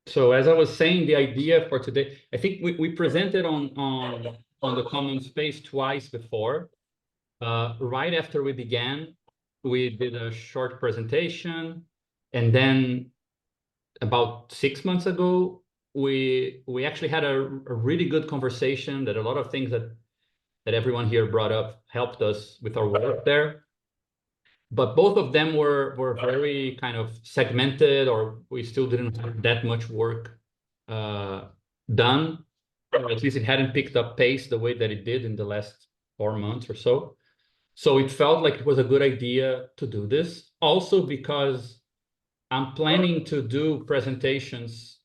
So as I was saying, the idea for today, I think we presented on the common space twice before. Right after we began, we did a short presentation, and then about 6 months ago, we actually had a really good conversation that a lot of things that everyone here brought up helped us with our work there. But both of them were very kind of segmented, or we still didn't have that much work uh, done. Or at least it hadn't picked up pace the way that it did in the last 4 months or so. So it felt like it was a good idea to do this. Also because I'm planning to do presentations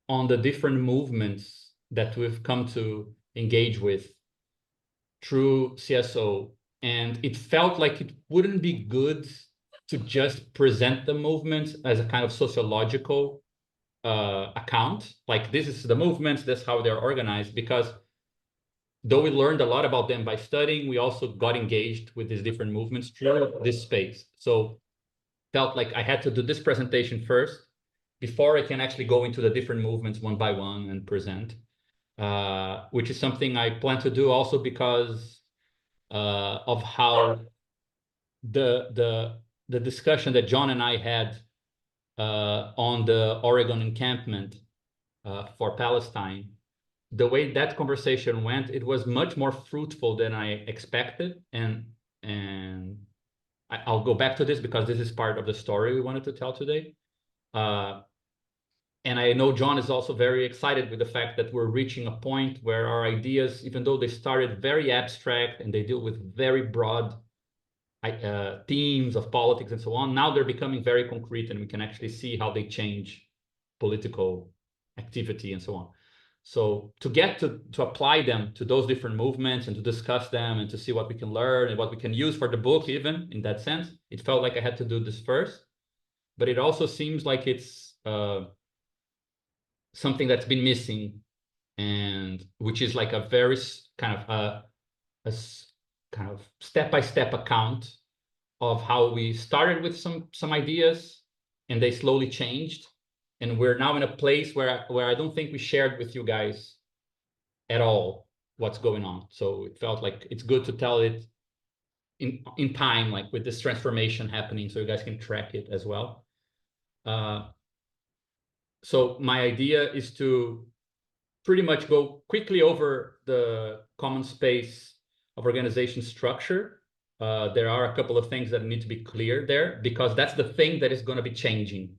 on the different movements that we've come to engage with through CSO. And it felt like it wouldn't be good to just present the movements as a kind of sociological account. Like, this is the movements, that's how they're organized. Because though we learned a lot about them by studying, we also got engaged with these different movements through this space. So felt like I had to do this presentation first before I can actually go into the different movements one by one and present, which is something I plan to do also because of how the discussion that John and I had on the Oregon encampment for Palestine, the way that conversation went, it was much more fruitful than I expected. And I'll go back to this because this is part of the story we wanted to tell today. Uh, and I know John is also very excited with the fact that we're reaching a point where our ideas, even though they started very abstract and they deal with very broad themes of politics and so on, now they're becoming very concrete, and we can actually see how they change political activity and so on. So to get to apply them to those different movements and to discuss them and to see what we can learn and what we can use for the book, even in that sense, it felt like I had to do this first. But it also seems like it's something that's been missing, and which is like a very kind of a kind of step-by-step account of how we started with some ideas and they slowly changed, and we're now in a place where I don't think we shared with you guys at all what's going on. So it felt like it's good to tell it in time, like with this transformation happening, so you guys can track it as well. So my idea is to pretty much go quickly over the common space of organization structure. There are a couple of things that need to be clear there, because that's the thing that is going to be changing,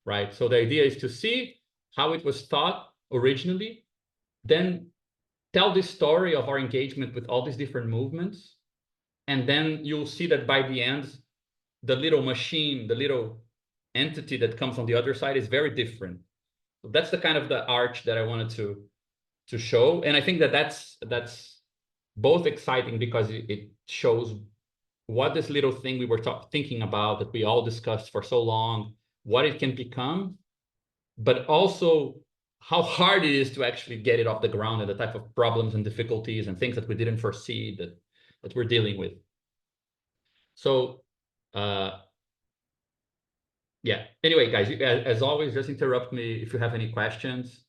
right? So the idea is to see how it was thought originally, then tell this story of our engagement with all these different movements, and then you'll see that by the end, the little machine, the little entity that comes on the other side is very different. So that's the kind of the arch that I wanted to show. And I think that that's both exciting because it shows what this little thing we were thinking about, that we all discussed for so long, what it can become, but also how hard it is to actually get it off the ground, and the type of problems and difficulties and things that we didn't foresee that we're dealing with. So yeah, anyway, guys, as always, just interrupt me if you have any questions.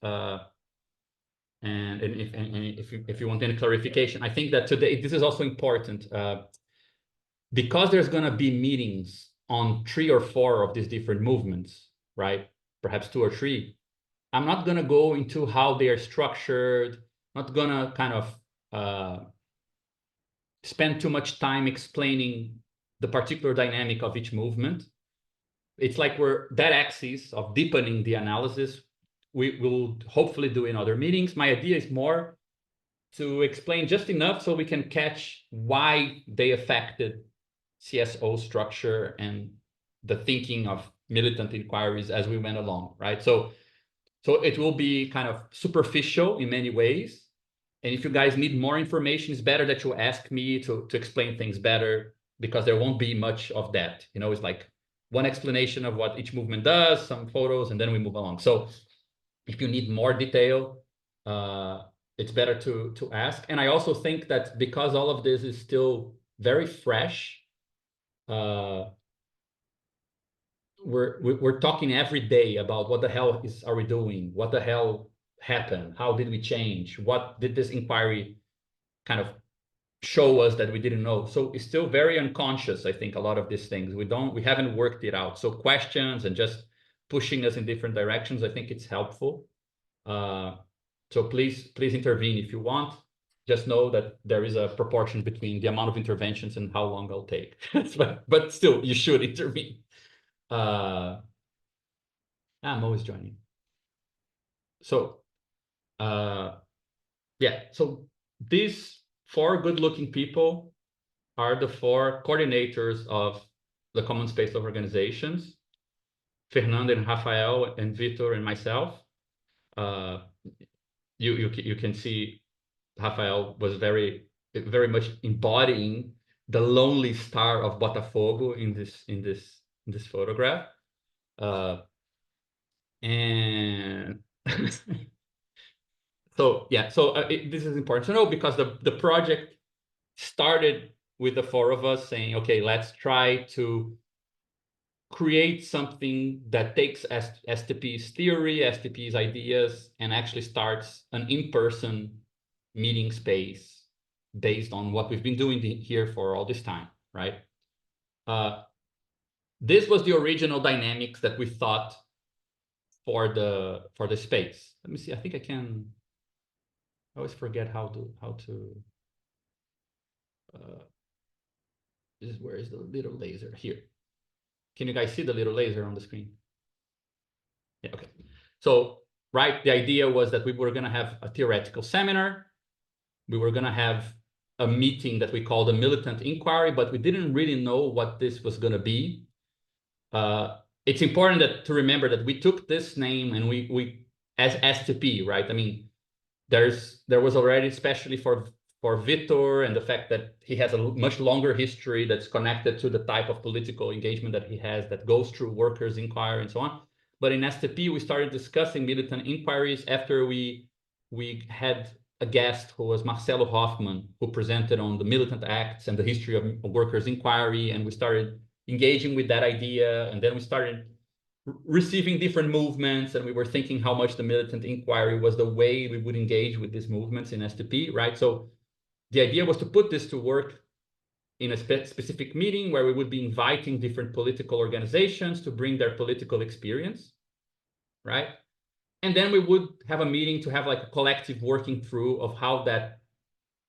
And if you want any clarification. I think that today, this is also important, because there's going to be meetings on 3 or 4 of these different movements, right? Perhaps 2 or 3. I'm not going to go into how they are structured, not going to kind of spend too much time explaining the particular dynamic of each movement. It's like that axis of deepening the analysis we will hopefully do in other meetings. My idea is more to explain just enough so we can catch why they affected CSO structure and the thinking of militant inquiries as we went along, right? So it will be kind of superficial in many ways. And if you guys need more information, it's better that you ask me to explain things better, because there won't be much of that. It's like one explanation of what each movement does, some photos, and then we move along. So if you need more detail, it's better to ask. And I also think that because all of this is still very fresh, we're talking every day about what the hell are we doing? What the hell happened? How did we change? What did this inquiry kind of show us that we didn't know? So it's still very unconscious, I think, a lot of these things. We haven't worked it out. So questions and just pushing us in different directions, I think it's helpful. So please intervene if you want. Just know that there is a proportion between the amount of interventions and how long I'll take. But still, you should intervene. I'm always joining. So yeah, so these 4 good-looking people are the 4 coordinators of the Common Space of Organizations, Fernando and Rafael and Vitor and myself. You can see Rafael was very much embodying the lonely star of Botafogo in this photograph. And so yeah, so this is important to know because the project started with the 4 of us saying, okay, let's try to create something that takes STP's theory, STP's ideas, and actually starts an in-person meeting space based on what we've been doing here for all this time, right? This was the original dynamics that we thought for the space. Let me see. I think I can. I always forget how to. Where is the little laser here? Can you guys see the little laser on the screen? Yeah. Okay. So right, the idea was that we were going to have a theoretical seminar. We were going to have a meeting that we called a militant inquiry, but we didn't really know what this was going to be. It's important to remember that we took this name and we as STP, right? I mean, there was already, especially for Vitor, and the fact that he has a much longer history that's connected to the type of political engagement that he has that goes through workers' inquiry and so on. But in STP, we started discussing militant inquiries after we had a guest who was Marcelo Hoffman, who presented on the militant acts and the history of workers' inquiry, and we started engaging with that idea, and then we started receiving different movements, and we were thinking how much the militant inquiry was the way we would engage with these movements in STP, right? So the idea was to put this to work in a specific meeting where we would be inviting different political organizations to bring their political experience, right? And then we would have a meeting to have like a collective working through of how that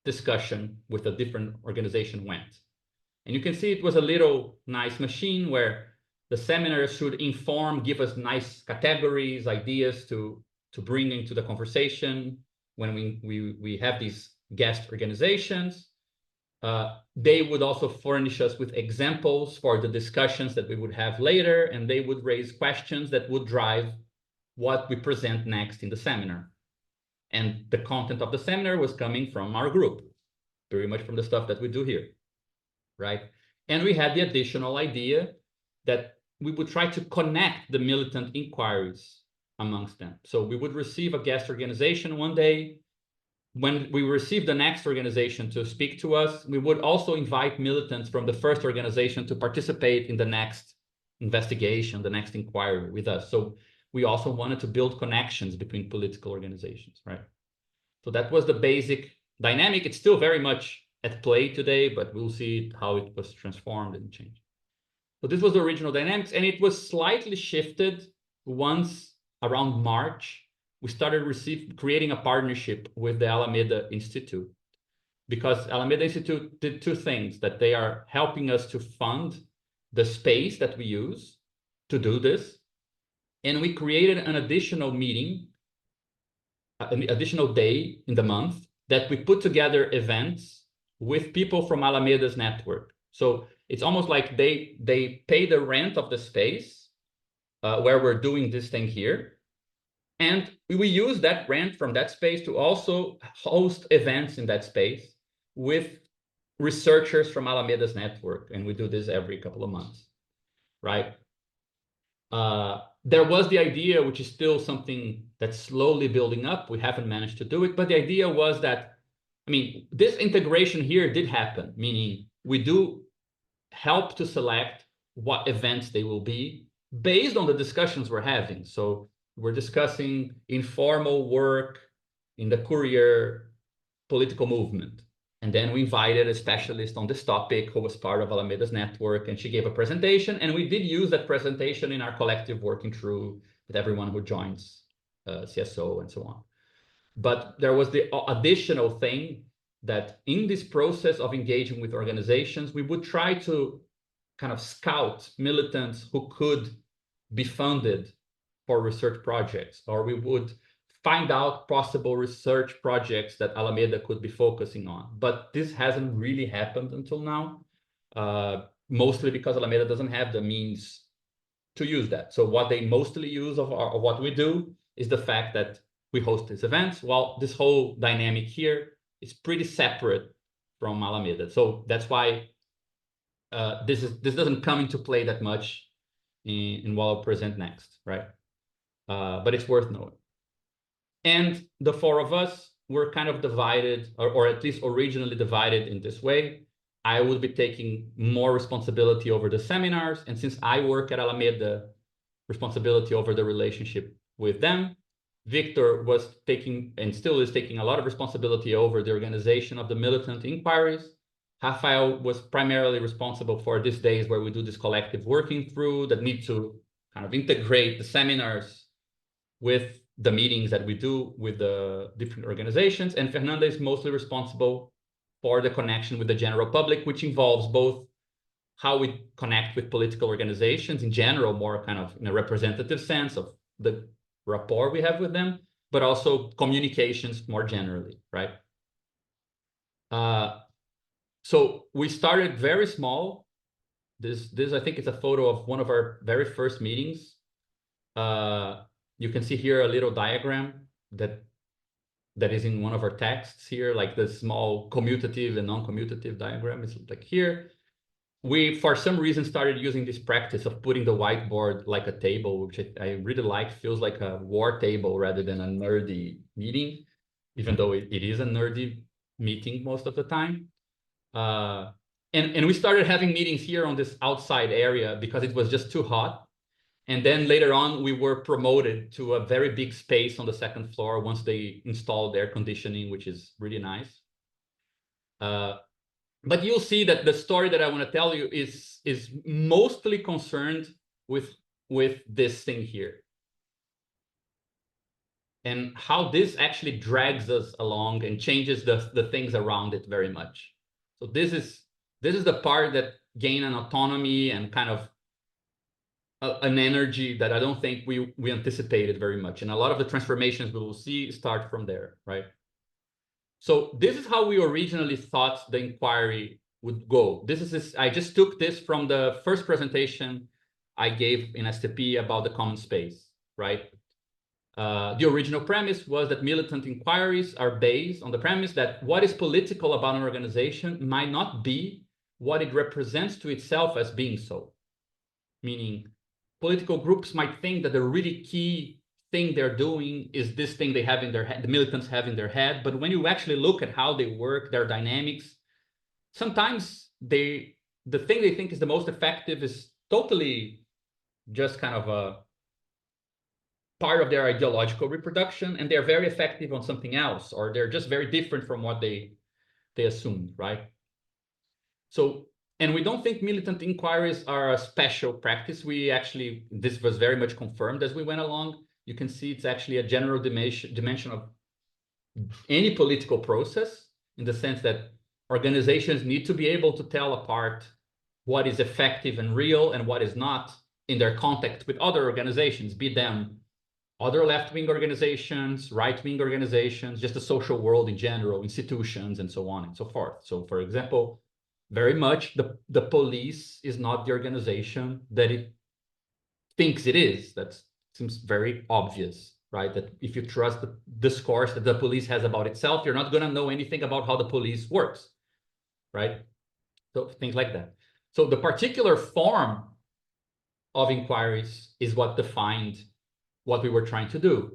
discussion with a different organization went. And you can see it was a little nice machine where the seminar should inform, give us nice categories, ideas to bring into the conversation when we have these guest organizations. They would also furnish us with examples for the discussions that we would have later, and they would raise questions that would drive what we present next in the seminar. And the content of the seminar was coming from our group, very much from the stuff that we do here, right? And we had the additional idea that we would try to connect the militant inquiries amongst them. So we would receive a guest organization one day. When we received the next organization to speak to us, we would also invite militants from the first organization to participate in the next investigation, the next inquiry with us. So we also wanted to build connections between political organizations, right? So that was the basic dynamic. It's still very much at play today, but we'll see how it was transformed and changed. So this was the original dynamics, and it was slightly shifted once around March. We started creating a partnership with the Alameda Institute, because Alameda Institute did 2 things: that they are helping us to fund the space that we use to do this, and we created an additional meeting, an additional day in the month that we put together events with people from Alameda's network. So it's almost like they pay the rent of the space where we're doing this thing here. And we use that rent from that space to also host events in that space with researchers from Alameda's network. And we do this every couple of months, right? There was the idea, which is still something that's slowly building up. We haven't managed to do it, but the idea was that, I mean, this integration here did happen, meaning we do help to select what events they will be. based on the discussions we're having. So we're discussing informal work in the courier political movement. And then we invited a specialist on this topic who was part of Alameda's network, and she gave a presentation. And we did use that presentation in our collective working through with everyone who joins CSO and so on. But there was the additional thing that in this process of engaging with organizations, we would try to kind of scout militants who could be funded for research projects, or we would find out possible research projects that Alameda could be focusing on. But this hasn't really happened until now, mostly because Alameda doesn't have the means to use that. So what they mostly use of what we do is the fact that we host these events, while this whole dynamic here is pretty separate from Alameda. So that's why this doesn't come into play that much in what I'll present next, right? But it's worth knowing. And the four of us were kind of divided, or at least originally divided in this way. I would be taking more responsibility over the seminars. And since I work at Alameda, responsibility over the relationship with them. Victor was taking, and still is taking, a lot of responsibility over the organization of the militant inquiries. Rafael was primarily responsible for these days where we do this collective working through that need to kind of integrate the seminars with the meetings that we do with the different organizations. And Fernanda is mostly responsible for the connection with the general public, which involves both how we connect with political organizations in general, more kind of in a representative sense of the rapport we have with them, but also communications more generally, right? So we started very small. This I think is a photo of one of our very first meetings. You can see here a little diagram that is in one of our texts here, like the small commutative and non-commutative diagram is like here. We, for some reason, started using this practice of putting the whiteboard like a table, which I really like. Feels like a war table rather than a nerdy meeting, even though it is a nerdy meeting most of the time. And we started having meetings here on this outside area because it was just too hot. And then later on, we were promoted to a very big space on the second floor once they installed air conditioning, which is really nice. But you'll see that the story that I want to tell you is mostly concerned with this thing here. And how this actually drags us along and changes the things around it very much. So this is the part that gain an autonomy and kind of an energy that I don't think we anticipated very much. And a lot of the transformations we will see start from there, right? So this is how we originally thought the inquiry would go. I just took this from the first presentation I gave in STP about the common space, right? The original premise was that militant inquiries are based on the premise that what is political about an organization might not be what it represents to itself as being so. Meaning, political groups might think that the really key thing they're doing is this thing they have in their head, the militants have in their head. But when you actually look at how they work, their dynamics, sometimes the thing they think is the most effective is totally just kind of a part of their ideological reproduction, and they're very effective on something else, or they're just very different from what they assumed, right? So, and we don't think militant inquiries are a special practice. We actually, this was very much confirmed as we went along. You can see it's actually a general dimension of any political process, in the sense that organizations need to be able to tell apart what is effective and real and what is not in their contact with other organizations, be them other left-wing organizations, right-wing organizations, just the social world in general, institutions, and so on and so forth. So, for example, very much the police is not the organization that it thinks it is. That seems very obvious, right? That if you trust the discourse that the police has about itself, you're not going to know anything about how the police works, right? So things like that. So the particular form of inquiries is what defined what we were trying to do,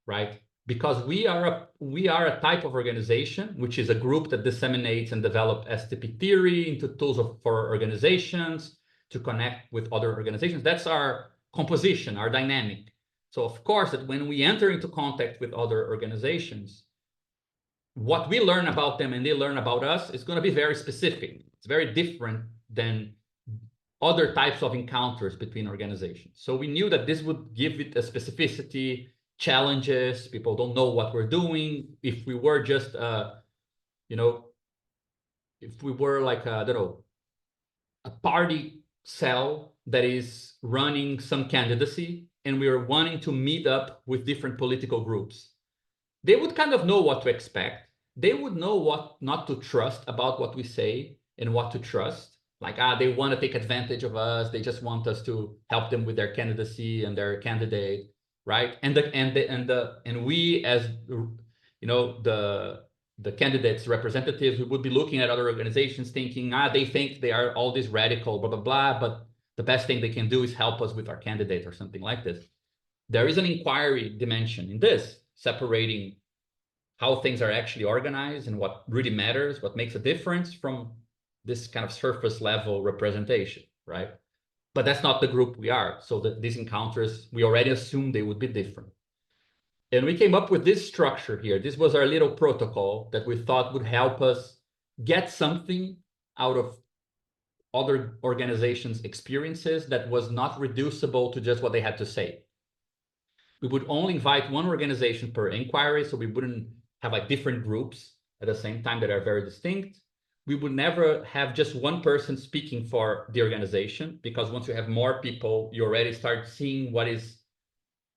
right? Because we are a type of organization, which is a group that disseminates and develops STP theory into tools for organizations to connect with other organizations. That's our composition, our dynamic. So of course, that when we enter into contact with other organizations, what we learn about them and they learn about us is going to be very specific. It's very different than other types of encounters between organizations. So we knew that this would give it a specificity, challenges. People don't know what we're doing. If we were just, you know, if we were like, I don't know, a party cell that is running some candidacy and we are wanting to meet up with different political groups, they would kind of know what to expect. They would know what not to trust about what we say and what to trust. Like, they want to take advantage of us. They just want us to help them with their candidacy and their candidate, right? And we, as you know, the candidates representatives, we would be looking at other organizations thinking, they think they are all this radical, blah, blah, blah, but the best thing they can do is help us with our candidate or something like this. There is an inquiry dimension in this, separating how things are actually organized and what really matters, what makes a difference, from this kind of surface level representation, right? But that's not the group we are. So these encounters, we already assumed they would be different. And we came up with this structure here. This was our little protocol that we thought would help us get something out of other organizations' experiences that was not reducible to just what they had to say. We would only invite one organization per inquiry, so we wouldn't have like different groups at the same time that are very distinct. We would never have just one person speaking for the organization, because once you have more people, you already start seeing what is,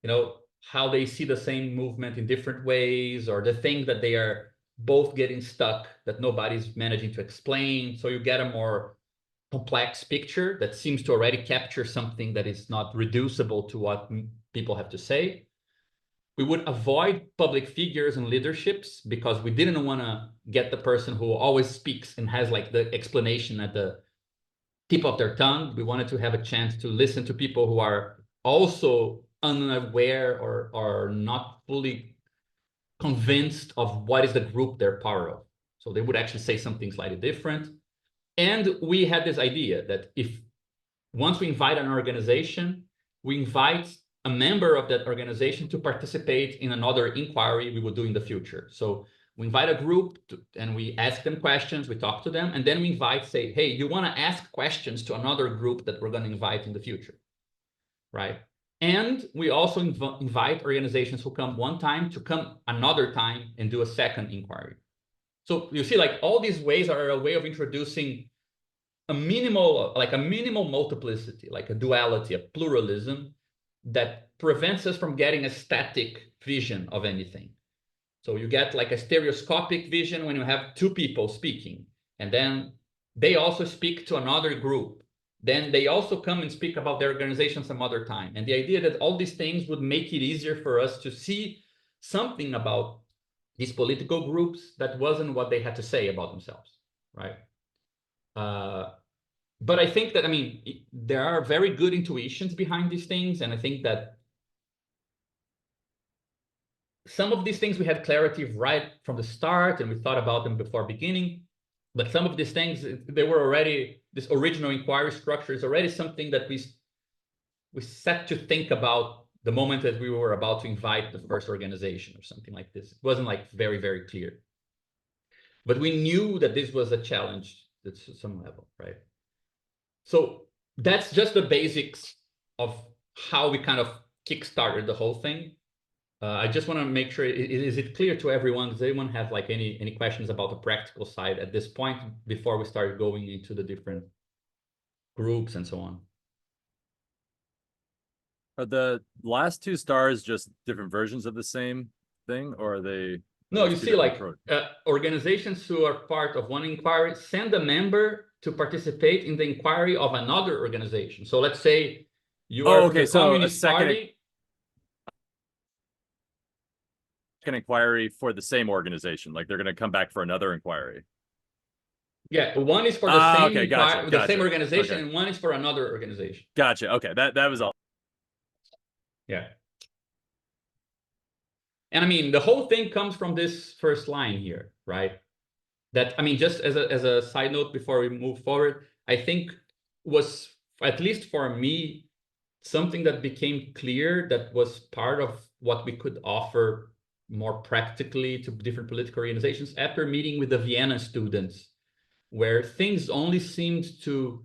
you know, how they see the same movement in different ways, or the thing that they are both getting stuck that nobody's managing to explain. So you get a more complex picture that seems to already capture something that is not reducible to what people have to say. We would avoid public figures and leaderships, because we didn't want to get the person who always speaks and has like the explanation at the tip of their tongue. We wanted to have a chance to listen to people who are also unaware or not fully convinced of what is the group they're part of. So they would actually say something slightly different. And we had this idea that if once we invite an organization, we invite a member of that organization to participate in another inquiry we will do in the future. So we invite a group and we ask them questions, we talk to them, and then we invite, say, hey, you want to ask questions to another group that we're going to invite in the future, right? And we also invite organizations who come one time to come another time and do a second inquiry. So you see, like, all these ways are a way of introducing a minimal multiplicity, like a duality, a pluralism that prevents us from getting a static vision of anything. So you get like a stereoscopic vision when you have two people speaking, and then they also speak to another group. Then they also come and speak about their organization some other time. And the idea that all these things would make it easier for us to see something about these political groups that wasn't what they had to say about themselves, right? But I think that, I mean, there are very good intuitions behind these things. And I think that some of these things we had clarity right from the start, and we thought about them before beginning. But some of these things, they were already, this original inquiry structure is already something that we set to think about the moment that we were about to invite the first organization or something like this. It wasn't like very, very clear. But we knew that this was a challenge at some level, right? So that's just the basics of how we kind of kickstarted the whole thing. I just want to make sure, is it clear to everyone? Does anyone have like any questions about the practical side at this point before we start going into the different groups and so on? Are the last two stars just different versions of the same thing, or are they? No, you see, like, organizations who are part of one inquiry send a member to participate in the inquiry of another organization. So let's say you are okay, the Communist Party. An inquiry for the same organization, like they're going to come back for another inquiry. Yeah, one is for the same okay, gotcha. the same organization, and one is for another organization. Gotcha. Okay, that was all. Yeah. And I mean, the whole thing comes from this first line here, right? That, I mean, just as a side note before we move forward, I think was, at least for me, something that became clear that was part of what we could offer more practically to different political organizations after meeting with the Vienna students, where things only seemed to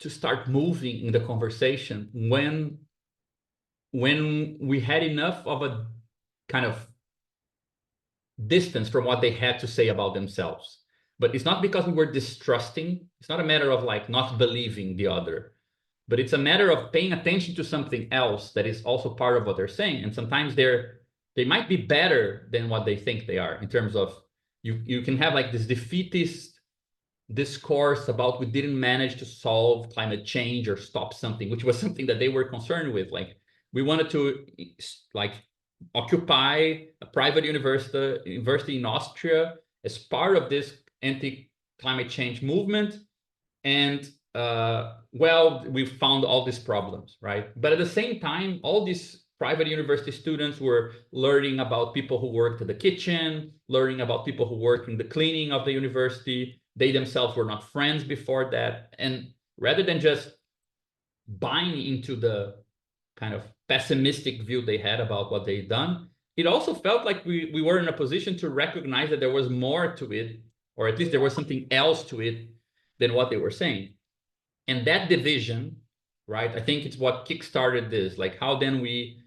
start moving in the conversation when we had enough of a kind of distance from what they had to say about themselves. But it's not because we were distrusting. It's not a matter of like not believing the other, but it's a matter of paying attention to something else that is also part of what they're saying. And sometimes they might be better than what they think they are in terms of you can have like this defeatist discourse about we didn't manage to solve climate change or stop something, which was something that they were concerned with. Like we wanted to like occupy a private university in Austria as part of this anti-climate change movement. And well, we found all these problems, right? But at the same time, all these private university students were learning about people who worked at the kitchen, learning about people who worked in the cleaning of the university. They themselves were not friends before that. And rather than just buying into the kind of pessimistic view they had about what they'd done, it also felt like we were in a position to recognize that there was more to it, or at least there was something else to it than what they were saying. And that division, right, I think it's what kickstarted this. Like, how then we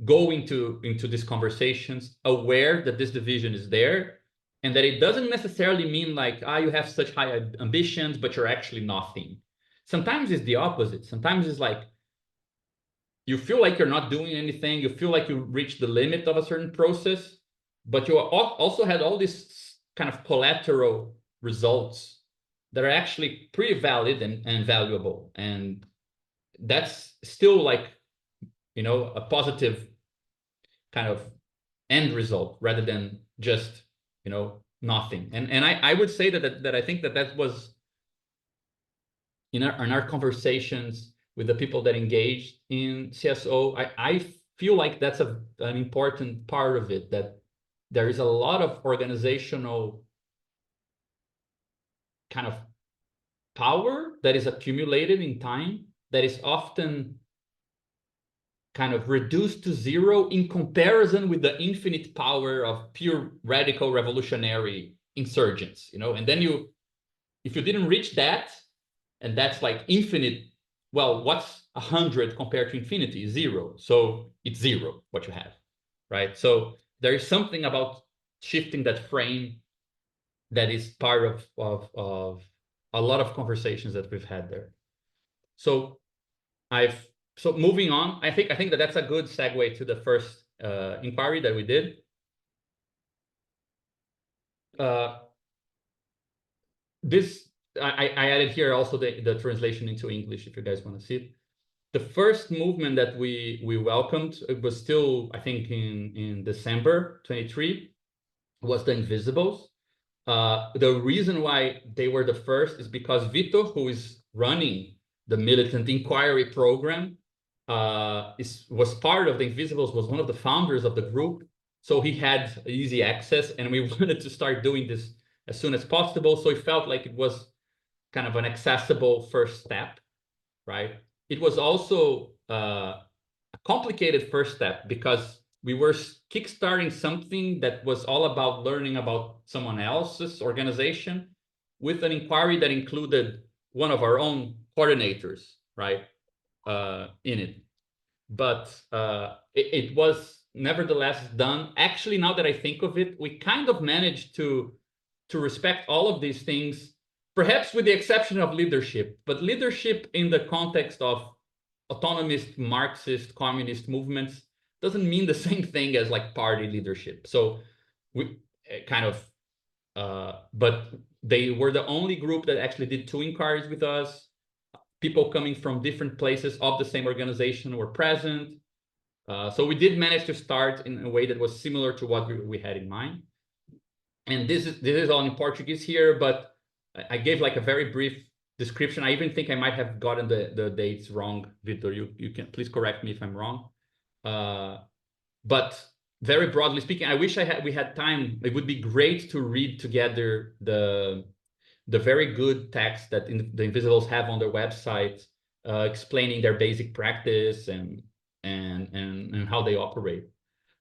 go into these conversations aware that this division is there, and that it doesn't necessarily mean like, you have such high ambitions, but you're actually nothing. Sometimes it's the opposite. Sometimes it's like, you feel like you're not doing anything. You feel like you reached the limit of a certain process, but you also had all these kind of collateral results that are actually pretty valid and valuable. And that's still like, a positive kind of end result rather than just, nothing. And I would say that I think that was in our conversations with the people that engaged in CSO, I feel like that's an important part of it, that there is a lot of organizational kind of power that is accumulated in time that is often kind of reduced to zero in comparison with the infinite power of pure radical revolutionary insurgents, and then if you didn't reach that, and that's like infinite, well, what's 100 compared to infinity? Zero. So it's zero what you have, right? So there is something about shifting that frame that is part of a lot of conversations that we've had there. So moving on, I think that that's a good segue to the first inquiry that we did. I added here also the translation into English if you guys want to see it. The first movement that we welcomed, it was still, I think, in December 23, was the Invisibles. The reason why they were the first is because Vitor, who is running the militant inquiry program, was part of the Invisibles, was one of the founders of the group. So he had easy access, and we wanted to start doing this as soon as possible. So it felt like it was kind of an accessible first step, right? It was also a complicated first step because we were kickstarting something that was all about learning about someone else's organization with an inquiry that included one of our own coordinators, right, in it. But it was nevertheless done. Actually, now that I think of it, we kind of managed to respect all of these things, perhaps with the exception of leadership, but leadership in the context of autonomist, Marxist, communist movements doesn't mean the same thing as like party leadership. So we kind of, but they were the only group that actually did 2 inquiries with us. People coming from different places of the same organization were present. So we did manage to start in a way that was similar to what we had in mind. And this is all in Portuguese here, but I gave like a very brief description. I even think I might have gotten the dates wrong, Victor. You can please correct me if I'm wrong. But very broadly speaking, I wish we had time. It would be great to read together the very good text that the Invisibles have on their website explaining their basic practice and how they operate.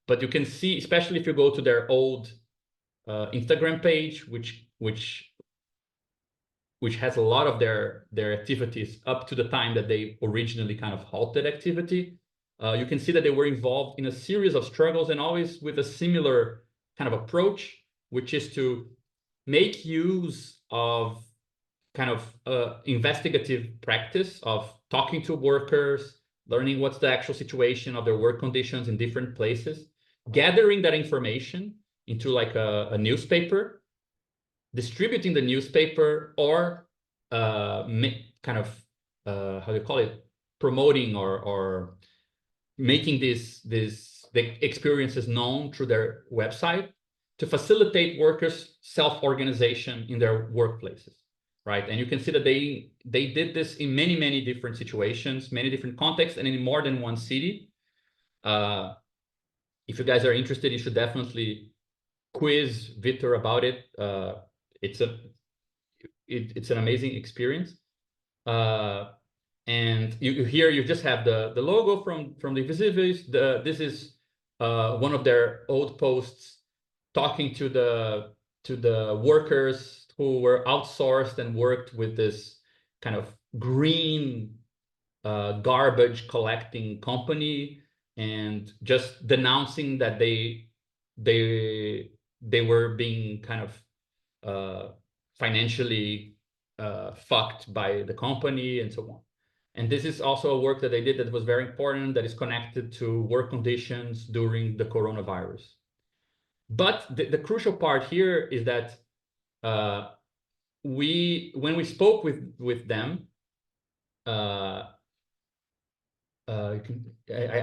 But you can see, especially if you go to their old Instagram page, which has a lot of their activities up to the time that they originally kind of halted activity. You can see that they were involved in a series of struggles and always with a similar kind of approach, which is to make use of kind of investigative practice of talking to workers, learning what's the actual situation of their work conditions in different places, gathering that information into like a newspaper, distributing the newspaper, or kind of how do you call it, promoting or making the experiences known through their website to facilitate workers' self-organization in their workplaces, right? And you can see that they did this in many different situations, many different contexts, and in more than one city. If you guys are interested, you should definitely quiz Victor about it. It's an amazing experience. And here you just have the logo from the Visivis. This is one of their old posts talking to the workers who were outsourced and worked with this kind of green garbage collecting company, and just denouncing that they were being kind of financially fucked by the company and so on. And this is also a work that they did that was very important, that is connected to work conditions during the coronavirus. But the crucial part here is that when we spoke with them, I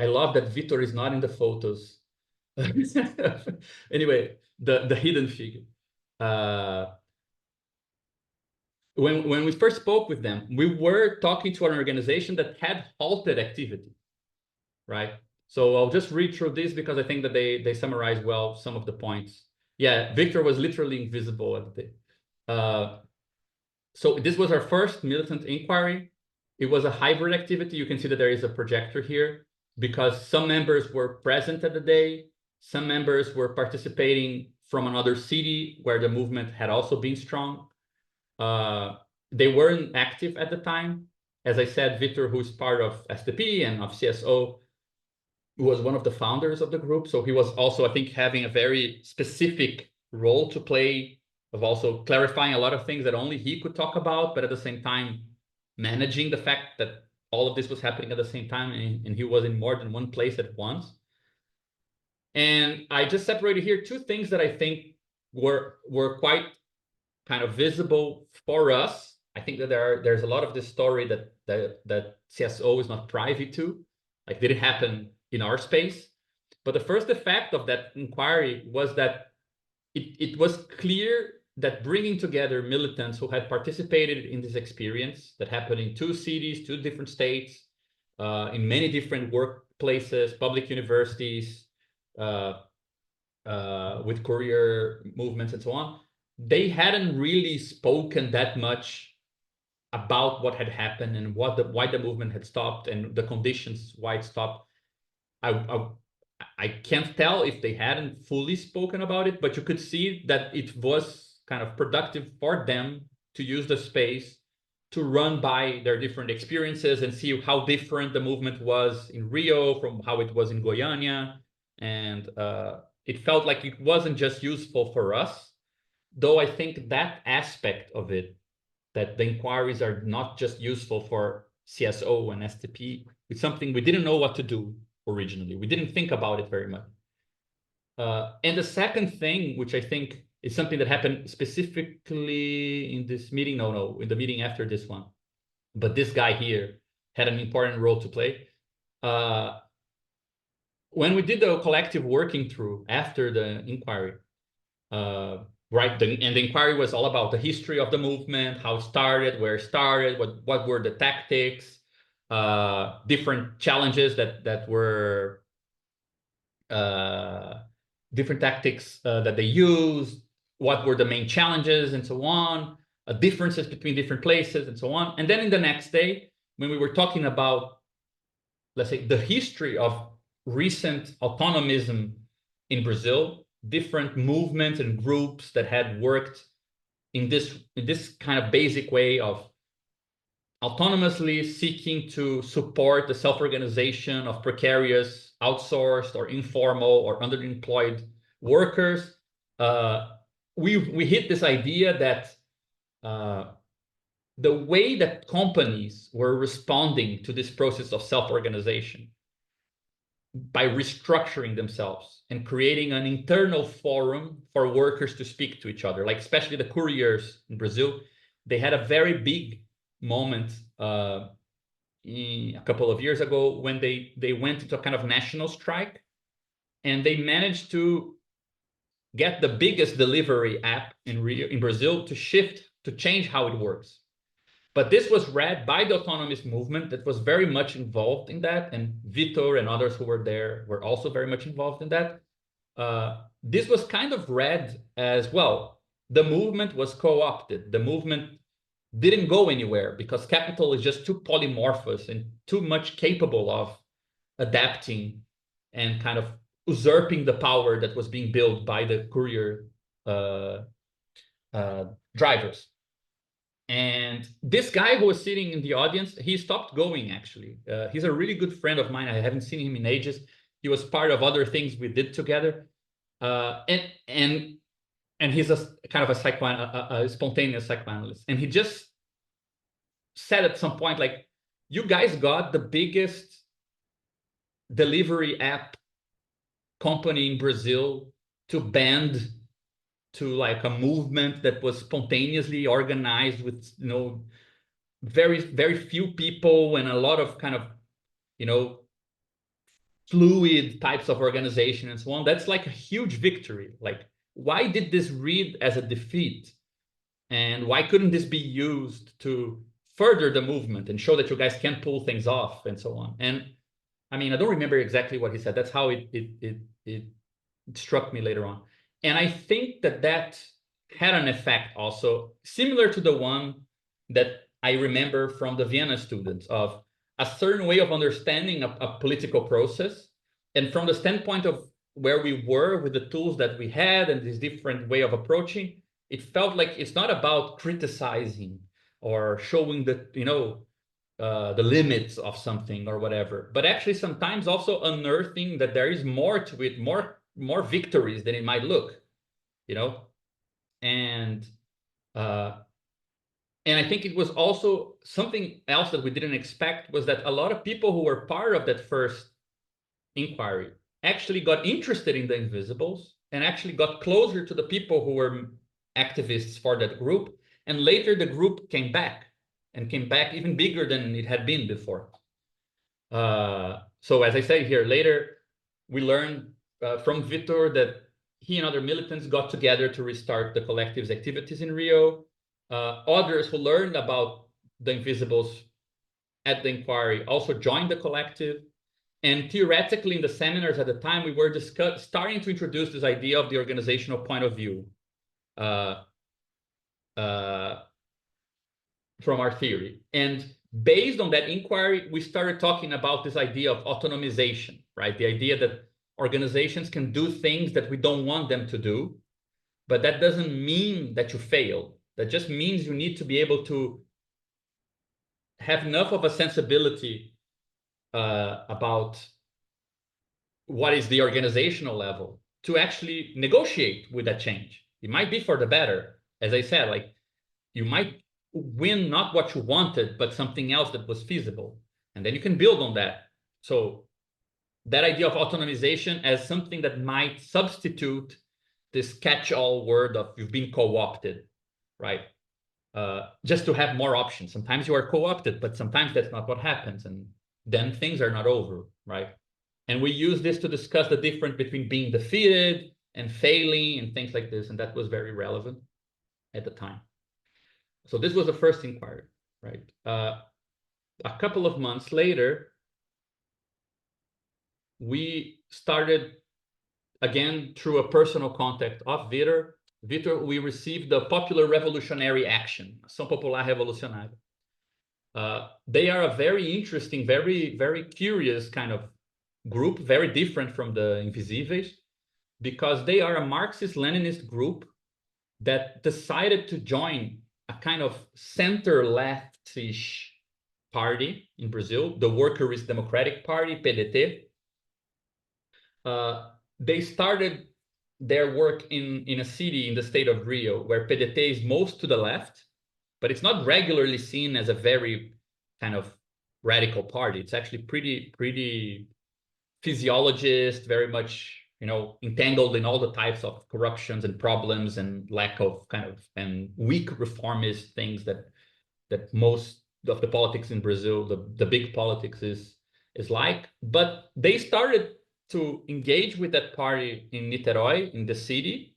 love that Vitor is not in the photos. Anyway, the hidden figure. When we first spoke with them, we were talking to an organization that had halted activity, right? So I'll just read through this because I think that they summarize well some of the points. Yeah, Victor was literally invisible at the day. So this was our first militant inquiry. It was a hybrid activity. You can see that there is a projector here because some members were present at the day. Some members were participating from another city where the movement had also been strong. They weren't active at the time. As I said, Victor, who's part of SDP and of CSO, was one of the founders of the group. So he was also, I think, having a very specific role to play of also clarifying a lot of things that only he could talk about, but at the same time, managing the fact that all of this was happening at the same time, and he was in more than one place at once. And I just separated here two things that I think were quite kind of visible for us. I think that there's a lot of this story that CSO is not privy to, like did it happen in our space. But the first effect of that inquiry was that it was clear that bringing together militants who had participated in this experience that happened in 2 cities, 2 different states, in many different workplaces, public universities, with career movements and so on, they hadn't really spoken that much about what had happened and why the movement had stopped and the conditions why it stopped. I can't tell if they hadn't fully spoken about it, but you could see that it was kind of productive for them to use the space to run by their different experiences and see how different the movement was in Rio from how it was in Goiânia. And it felt like it wasn't just useful for us, though I think that aspect of it, that the inquiries are not just useful for CSO and STP, it's something we didn't know what to do originally. We didn't think about it very much. And the second thing, which I think is something that happened specifically in this meeting, no, in the meeting after this one, but this guy here had an important role to play. When we did the collective working through after the inquiry, right, and the inquiry was all about the history of the movement, how it started, where it started, what were the tactics, different challenges that were different tactics that they used, what were the main challenges and so on, differences between different places and so on. And then in the next day, when we were talking about, let's say, the history of recent autonomism in Brazil, different movements and groups that had worked in this kind of basic way of autonomously seeking to support the self-organization of precarious, outsourced, or informal or underemployed workers. We hit this idea that the way that companies were responding to this process of self-organization by restructuring themselves and creating an internal forum for workers to speak to each other, like especially the couriers in Brazil, they had a very big moment a couple of years ago when they went into a kind of national strike, and they managed to get the biggest delivery app in Brazil to change how it works. But this was read by the autonomous movement that was very much involved in that, and Vitor and others who were there were also very much involved in that. This was kind of read as, well, the movement was co-opted. The movement didn't go anywhere because capital is just too polymorphous and too much capable of adapting and kind of usurping the power that was being built by the courier drivers. And this guy who was sitting in the audience, he stopped going, actually. He's a really good friend of mine. I haven't seen him in ages. He was part of other things we did together. And he's a kind of a spontaneous psychoanalyst. And he just said at some point, like, you guys got the biggest delivery app company in Brazil to bend to like a movement that was spontaneously organized with, you know, very, very few people and a lot of kind of, you know, fluid types of organization and so on. That's like a huge victory. Like, why did this read as a defeat? And why couldn't this be used to further the movement and show that you guys can pull things off and so on? And I mean, I don't remember exactly what he said. That's how it struck me later on. And I think that had an effect also, similar to the one that I remember from the Vienna students, of a certain way of understanding a political process. And from the standpoint of where we were with the tools that we had and this different way of approaching, it felt like it's not about criticizing or showing the, you know, the limits of something or whatever, but actually sometimes also unearthing that there is more to it, more victories than it might look, you know. And I think it was also something else that we didn't expect, was that a lot of people who were part of that first inquiry actually got interested in the invisibles and actually got closer to the people who were activists for that group. And later the group came back even bigger than it had been before. So as I say here, later we learned from Vitor that he and other militants got together to restart the collective's activities in Rio. Others who learned about the invisibles at the inquiry also joined the collective. And theoretically, in the seminars at the time, we were starting to introduce this idea of the organizational point of view from our theory. And based on that inquiry, we started talking about this idea of autonomization, right? The idea that organizations can do things that we don't want them to do, but that doesn't mean that you fail. That just means you need to be able to have enough of a sensibility about what is the organizational level to actually negotiate with that change. It might be for the better. As I said, like, you might win not what you wanted, but something else that was feasible. And then you can build on that. So that idea of autonomization as something that might substitute this catch-all word of you've been co-opted, right? Just to have more options. Sometimes you are co-opted, but sometimes that's not what happens. And then things are not over, right? And we use this to discuss the difference between being defeated and failing and things like this. And that was very relevant at the time. So this was the first inquiry, right? A couple of months later, we started, again, through a personal contact of Vitor, we received the Popular Revolutionary Action, Ação Popular Revolucionária. They are a very interesting, very, very curious kind of group, very different from the Invisíveis, because they are a Marxist-Leninist group that decided to join a kind of center-leftish party in Brazil, the Workers' Democratic Party, PDT. They started their work in a city in the state of Rio, where PDT is most to the left, but it's not regularly seen as a very kind of radical party. It's actually pretty physiologist, very much, you know, entangled in all the types of corruptions and problems and lack of kind of and weak reformist things that most of the politics in Brazil, the big politics is like. But they started to engage with that party in Niterói, in the city,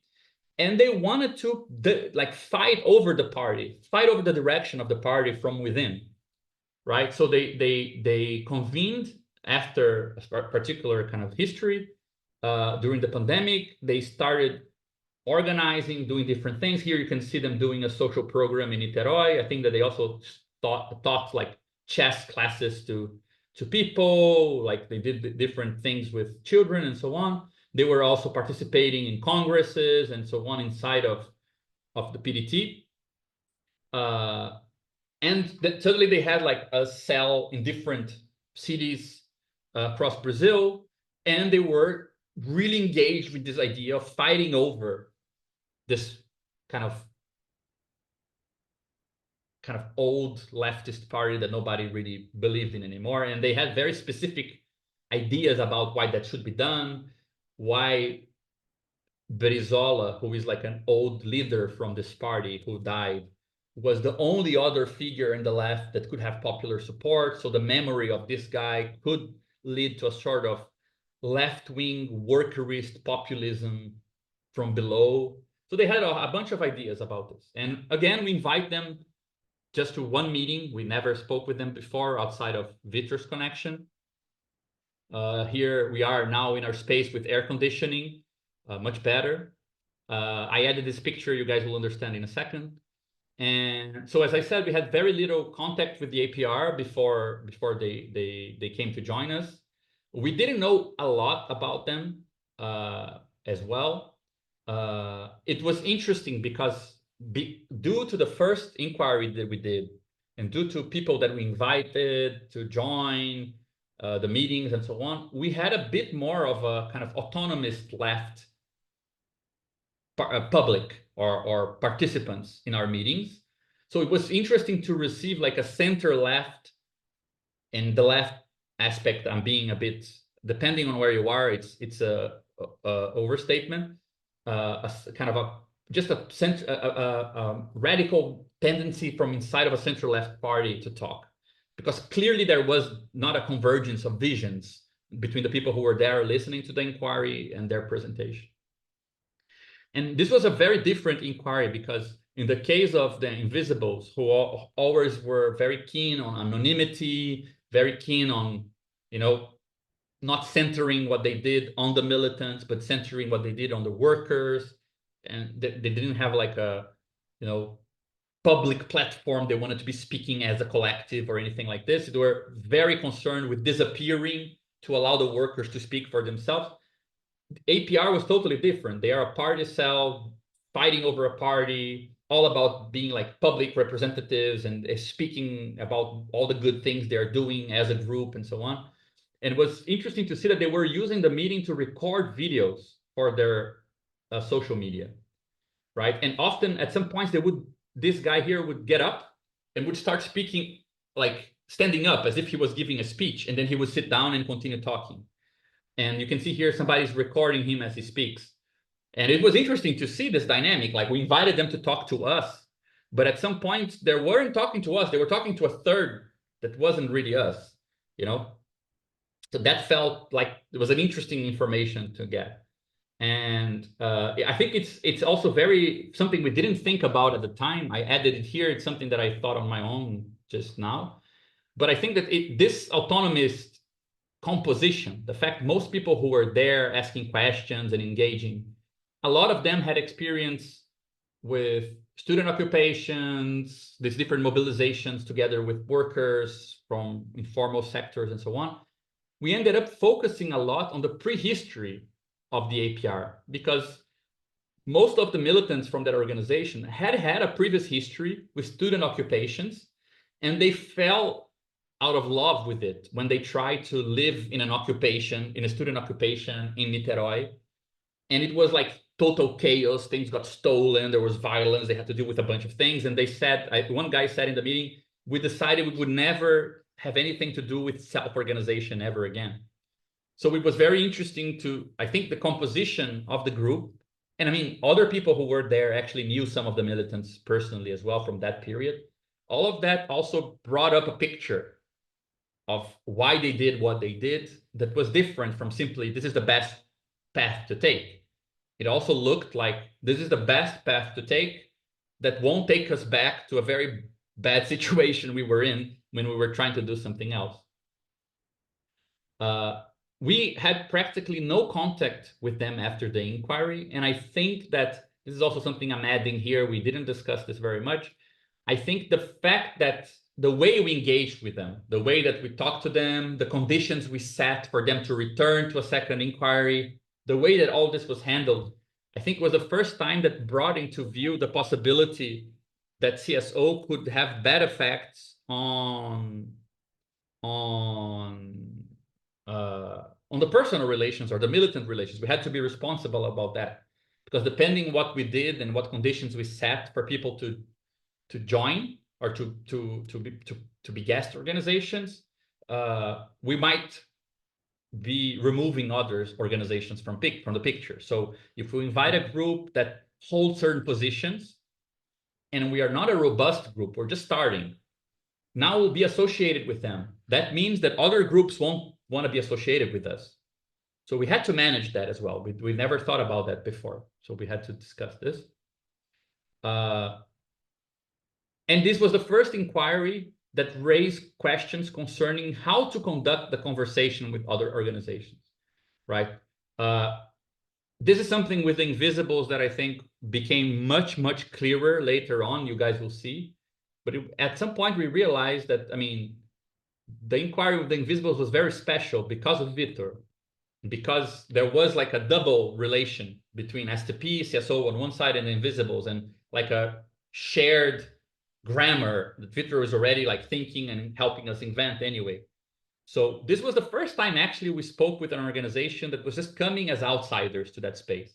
and they wanted to like fight over the party, fight over the direction of the party from within, right? So they convened after a particular kind of history. During the pandemic, they started organizing, doing different things. Here you can see them doing a social program in Niterói. I think that they also taught like chess classes to people, like they did different things with children and so on. They were also participating in congresses and so on inside of the PDT. And suddenly they had like a cell in different cities across Brazil, and they were really engaged with this idea of fighting over this kind of old leftist party that nobody really believed in anymore. And they had very specific ideas about why that should be done, why Brizola, who is like an old leader from this party who died, was the only other figure in the left that could have popular support. So the memory of this guy could lead to a sort of left-wing workerist populism from below. So they had a bunch of ideas about this. And again, we invite them just to one meeting. We never spoke with them before outside of Vitor's connection. Here we are now in our space with air conditioning, much better. I added this picture, you guys will understand in a second. And so, as I said, we had very little contact with the APR before they came to join us. We didn't know a lot about them as well. It was interesting because due to the first inquiry that we did, and due to people that we invited to join the meetings and so on, we had a bit more of a kind of autonomous left public or participants in our meetings. So it was interesting to receive like a center left, and the left aspect, I'm being a bit, depending on where you are, it's a overstatement, a kind of a radical tendency from inside of a center left party to talk, because clearly there was not a convergence of visions between the people who were there listening to the inquiry and their presentation. And this was a very different inquiry, because in the case of the Invisibles, who always were very keen on anonymity, very keen on, you know, not centering what they did on the militants, but centering what they did on the workers. And they didn't have like a, you know, public platform. They wanted to be speaking as a collective or anything like this. They were very concerned with disappearing to allow the workers to speak for themselves. APR was totally different. They are a party cell fighting over a party, all about being like public representatives and speaking about all the good things they're doing as a group and so on. And it was interesting to see that they were using the meeting to record videos for their social media, right? And often at some points this guy here would get up and would start speaking, like standing up as if he was giving a speech, and then he would sit down and continue talking. And you can see here somebody's recording him as he speaks. And it was interesting to see this dynamic. Like, we invited them to talk to us, but at some point they weren't talking to us. They were talking to a third that wasn't really us, you know? So that felt like it was an interesting information to get. And I think it's also very something we didn't think about at the time. I added it here. It's something that I thought on my own just now. But I think that this autonomous composition, the fact most people who were there asking questions and engaging, a lot of them had experience with student occupations, these different mobilizations together with workers from informal sectors and so on, we ended up focusing a lot on the prehistory of the APR, because most of the militants from that organization had a previous history with student occupations, and they fell out of love with it when they tried to live in an occupation, in a student occupation in Niterói. And it was like total chaos. Things got stolen. There was violence. They had to deal with a bunch of things. And they said, one guy said in the meeting, we decided we would never have anything to do with self-organization ever again. So it was very interesting to, I think, the composition of the group. And I mean, other people who were there actually knew some of the militants personally as well from that period. All of that also brought up a picture of why they did what they did that was different from simply, this is the best path to take. It also looked like this is the best path to take that won't take us back to a very bad situation we were in when we were trying to do something else. We had practically no contact with them after the inquiry. And I think that this is also something I'm adding here. We didn't discuss this very much. I think the fact that the way we engaged with them, the way that we talked to them, the conditions we set for them to return to a second inquiry, the way that all this was handled, I think was the first time that brought into view the possibility that CSO could have bad effects on the personal relations or the militant relations. We had to be responsible about that, because depending what we did and what conditions we set for people to join or to be guest organizations, we might be removing others organizations from the picture. So if we invite a group that holds certain positions and we are not a robust group, we're just starting, now we'll be associated with them. That means that other groups won't want to be associated with us. So we had to manage that as well. We never thought about that before. So we had to discuss this. And this was the first inquiry that raised questions concerning how to conduct the conversation with other organizations, right? This is something with the Invisibles that I think became much, much clearer later on. You guys will see. But at some point, we realized that, I mean, the inquiry with the Invisibles was very special because of Victor, because there was like a double relation between STP, CSO on one side and the Invisibles, and like a shared grammar that Victor was already like thinking and helping us invent anyway. So this was the first time actually we spoke with an organization that was just coming as outsiders to that space.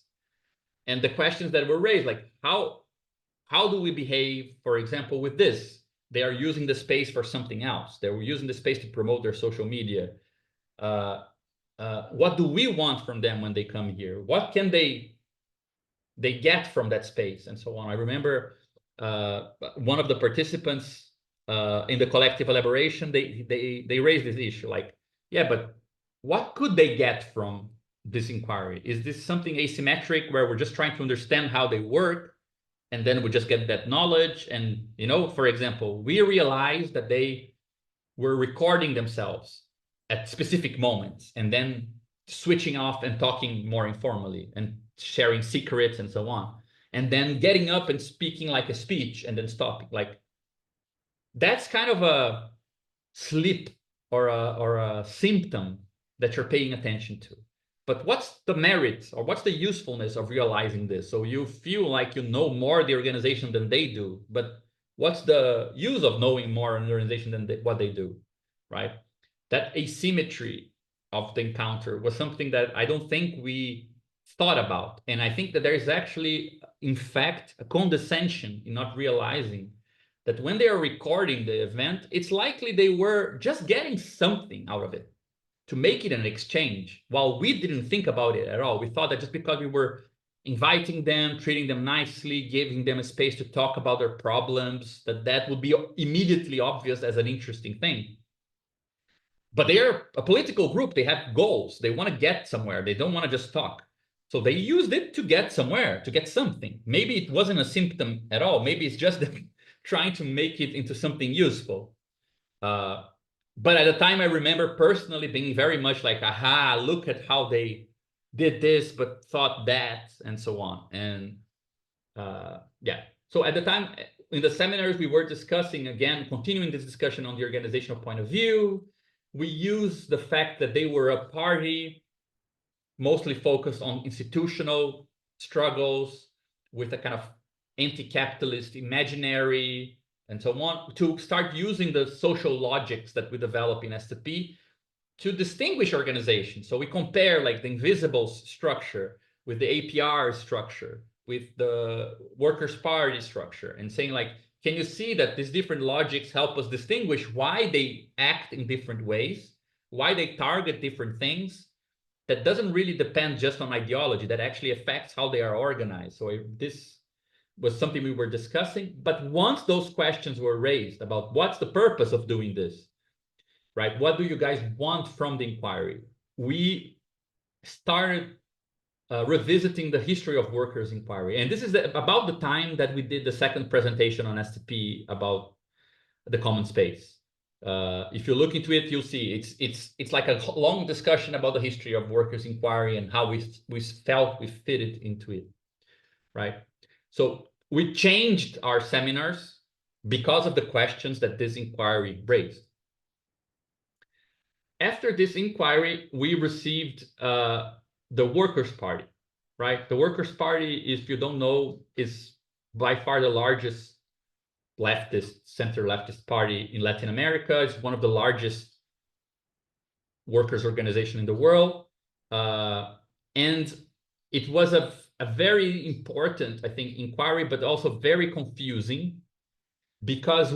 And the questions that were raised, like how do we behave, for example, with this? They are using the space for something else. They were using the space to promote their social media. What do we want from them when they come here? What can they get from that space, and so on? I remember one of the participants in the collective elaboration, they raised this issue, like, yeah, but what could they get from this inquiry? Is this something asymmetric where we're just trying to understand how they work, and then we just get that knowledge? And, you know, for example, we realized that they were recording themselves at specific moments and then switching off and talking more informally and sharing secrets and so on, and then getting up and speaking like a speech and then stopping. Like, that's kind of a slip or a symptom that you're paying attention to. But what's the merit or what's the usefulness of realizing this? So you feel like you know more the organization than they do, but what's the use of knowing more an organization than what they do, right? That asymmetry of the encounter was something that I don't think we thought about. And I think that there is actually, in fact, a condescension in not realizing that when they are recording the event, it's likely they were just getting something out of it to make it an exchange, while we didn't think about it at all. We thought that just because we were inviting them, treating them nicely, giving them a space to talk about their problems, that would be immediately obvious as an interesting thing. But they're a political group. They have goals. They want to get somewhere. They don't want to just talk. So they used it to get somewhere, to get something. Maybe it wasn't a symptom at all. Maybe it's just them trying to make it into something useful. But at the time, I remember personally being very much like, aha, look at how they did this, but thought that, and so on. And yeah, So at the time, in the seminars, we were discussing, again, continuing this discussion on the organizational point of view. We used the fact that they were a party mostly focused on institutional struggles with a kind of anti-capitalist imaginary and so on, to start using the social logics that we develop in STP to distinguish organizations. So we compare like the invisible structure with the APR structure, with the Workers' Party structure, and saying like, can you see that these different logics help us distinguish why they act in different ways, why they target different things? That doesn't really depend just on ideology, that actually affects how they are organized. So this was something we were discussing. But once those questions were raised about what's the purpose of doing this, right? What do you guys want from the inquiry? We started revisiting the history of workers' inquiry. And this is about the time that we did the second presentation on STP about the common space. If you look into it, you'll see it's like a long discussion about the history of workers' inquiry and how we felt we fitted into it, right? So we changed our seminars because of the questions that this inquiry raised. After this inquiry, we received the Workers' Party, right? The Workers' Party, if you don't know, is by far the largest leftist, center leftist party in Latin America. It's one of the largest workers' organization in the world. And it was a very important, I think, inquiry, but also very confusing because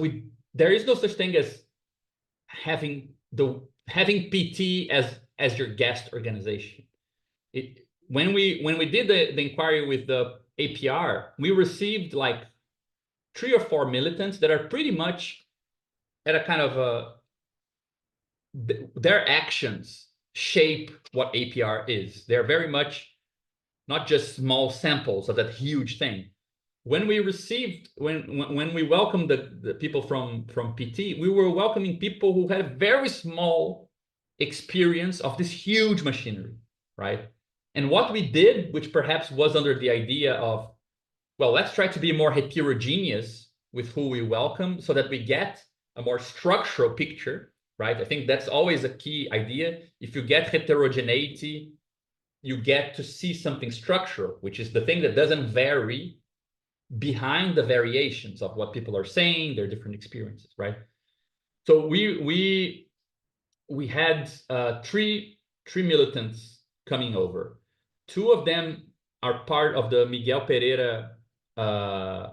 there is no such thing as having PT as your guest organization. When we did the inquiry with the APR, we received like 3 or 4 militants that are pretty much at a kind of their actions shape what APR is. They're very much not just small samples of that huge thing. When we welcomed the people from PT, we were welcoming people who had very small experience of this huge machinery, right? And what we did, which perhaps was under the idea of, well, let's try to be more heterogeneous with who we welcome so that we get a more structural picture, right? I think that's always a key idea. If you get heterogeneity, you get to see something structural, which is the thing that doesn't vary behind the variations of what people are saying, their different experiences, right? So we had 3 militants coming over. 2 of them are part of the Miguel Pereira party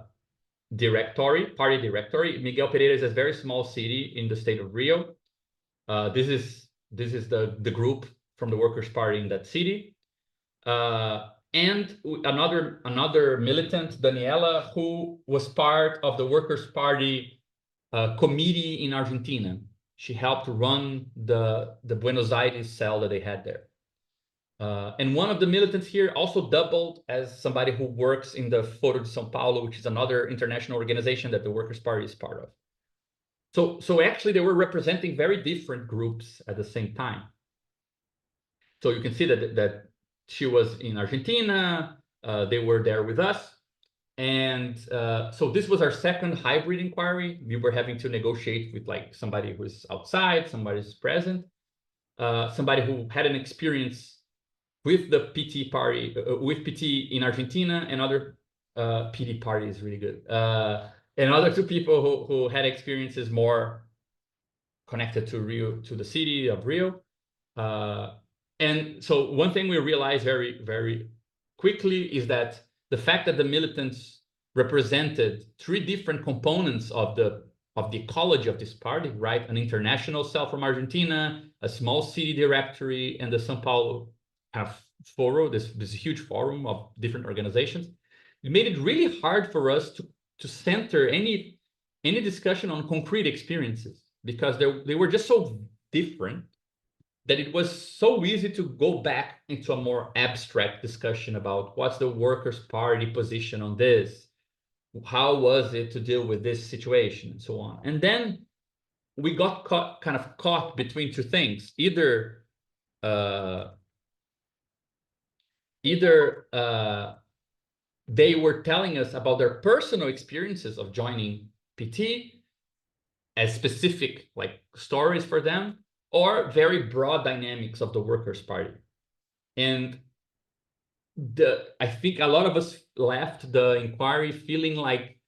directory. Miguel Pereira is a very small city in the state of Rio. This is the group from the Workers' Party in that city. And another militant, Daniela, who was part of the Workers' Party committee in Argentina. She helped run the Buenos Aires cell that they had there. And one of the militants here also doubled as somebody who works in the Foro de São Paulo, which is another international organization that the Workers' Party is part of. So actually, they were representing very different groups at the same time. So you can see that she was in Argentina, they were there with us. And so this was our second hybrid inquiry. We were having to negotiate with like somebody who's outside, somebody who's present, somebody who had an experience with the PT party, with PT in Argentina, and other PD party is really good. And other 2 people who had experiences more connected to Rio, to the city of Rio. And so one thing we realized very, very quickly is that the fact that the militants represented 3 different components of the ecology of this party, right? An international cell from Argentina, a small city directory, and the São Paulo forum, this huge forum of different organizations. It made it really hard for us to center any discussion on concrete experiences because they were just so different that it was so easy to go back into a more abstract discussion about what's the Workers' Party position on this, how was it to deal with this situation, and so on. And then we got kind of caught between 2 things: either they were telling us about their personal experiences of joining PT as specific like stories for them, or very broad dynamics of the Workers' Party. And I think a lot of us left the inquiry feeling like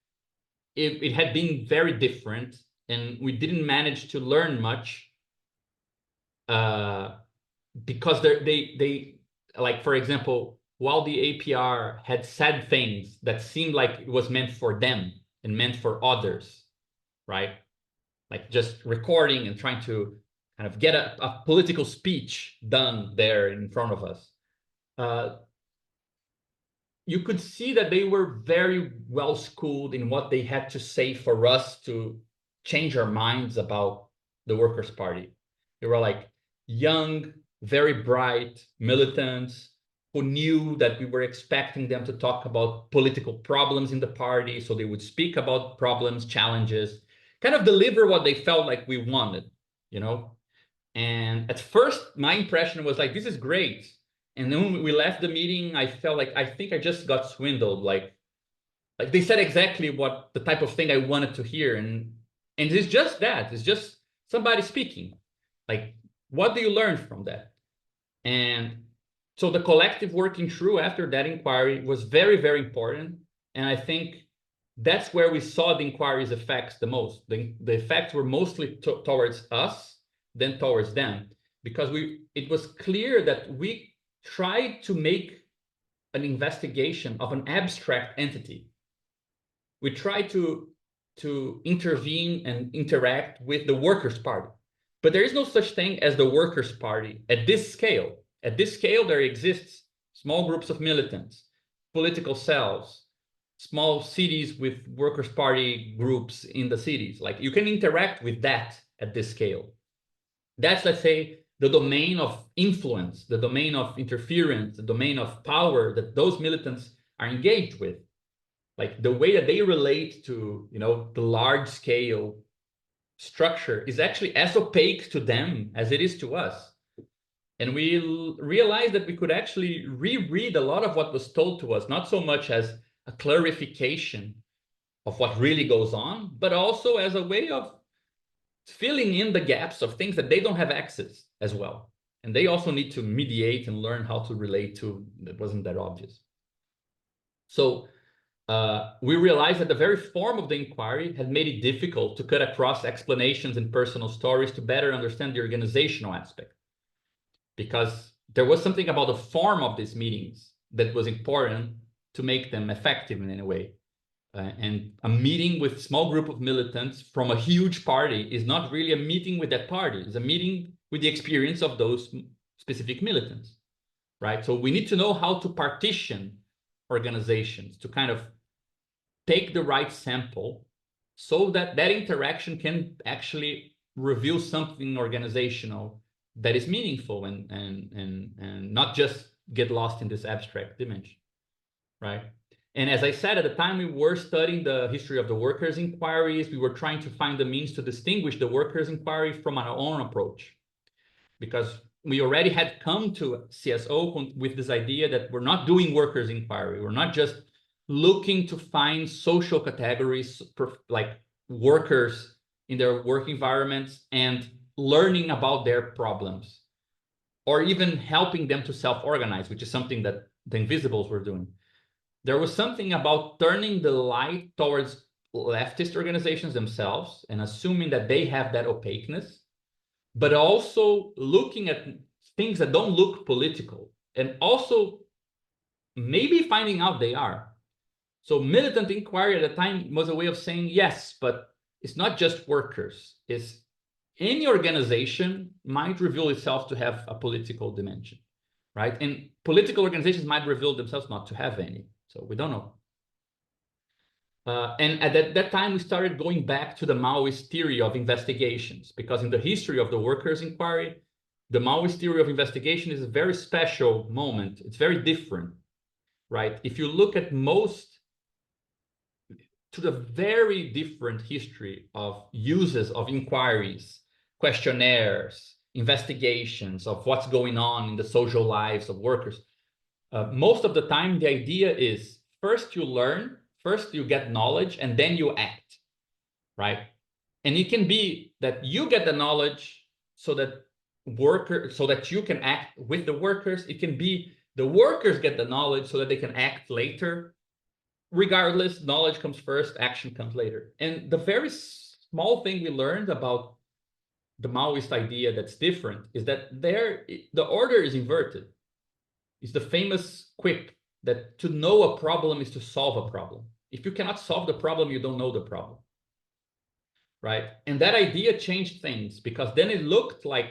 it had been very different, and we didn't manage to learn much because they like, for example, while the APR had said things that seemed like it was meant for them and meant for others, right? Like just recording and trying to kind of get a political speech done there in front of us. You could see that they were very well schooled in what they had to say for us to change our minds about the Workers' Party. They were like young, very bright militants who knew that we were expecting them to talk about political problems in the party. So they would speak about problems, challenges, kind of deliver what they felt like we wanted, you know? And at first, my impression was like, this is great. And then when we left the meeting, I felt like, I think I just got swindled. Like they said exactly what the type of thing I wanted to hear. And it's just that. It's just somebody speaking. Like, what do you learn from that? And so the collective working through after that inquiry was very, very important. And I think that's where we saw the inquiry's effects the most. The effects were mostly towards us than towards them, because it was clear that we tried to make an investigation of an abstract entity. We tried to intervene and interact with the Workers' Party, but there is no such thing as the Workers' Party at this scale. At this scale, there exists small groups of militants, political cells, small cities with Workers' Party groups in the cities. Like, you can interact with that at this scale. That's, let's say, the domain of influence, the domain of interference, the domain of power that those militants are engaged with. Like, the way that they relate to, you know, the large scale structure is actually as opaque to them as it is to us. And we realized that we could actually reread a lot of what was told to us, not so much as a clarification of what really goes on, but also as a way of filling in the gaps of things that they don't have access as well. And they also need to mediate and learn how to relate to that wasn't that obvious. So we realized that the very form of the inquiry had made it difficult to cut across explanations and personal stories to better understand the organizational aspect. Because there was something about the form of these meetings that was important to make them effective in any way. And a meeting with a small group of militants from a huge party is not really a meeting with that party. It's a meeting with the experience of those specific militants, right? So we need to know how to partition organizations to kind of take the right sample so that that interaction can actually reveal something organizational that is meaningful and not just get lost in this abstract dimension, right? And as I said, at the time we were studying the history of the workers' inquiries, we were trying to find the means to distinguish the workers' inquiry from our own approach, because we already had come to CSO with this idea that we're not doing workers' inquiry. We're not just looking to find social categories like workers in their work environments and learning about their problems, or even helping them to self-organize, which is something that the Invisibles were doing. There was something about turning the light towards leftist organizations themselves and assuming that they have that opaqueness, but also looking at things that don't look political and also maybe finding out they are. So militant inquiry at the time was a way of saying, yes, but it's not just workers. It's any organization might reveal itself to have a political dimension, right? And political organizations might reveal themselves not to have any. So we don't know. And at that time, we started going back to the Maoist theory of investigations, because in the history of the workers' inquiry, the Maoist theory of investigation is a very special moment. It's very different, right? If you look at to the very different history of uses of inquiries, questionnaires, investigations of what's going on in the social lives of workers, most of the time, the idea is, first you learn, first you get knowledge, and then you act, right? And it can be that you get the knowledge so that you can act with the workers. It can be the workers get the knowledge so that they can act later. Regardless, knowledge comes first, action comes later. And the very small thing we learned about the Maoist idea that's different is that the order is inverted. It's the famous quip that to know a problem is to solve a problem. If you cannot solve the problem, you don't know the problem, right? And that idea changed things, because then it looked like,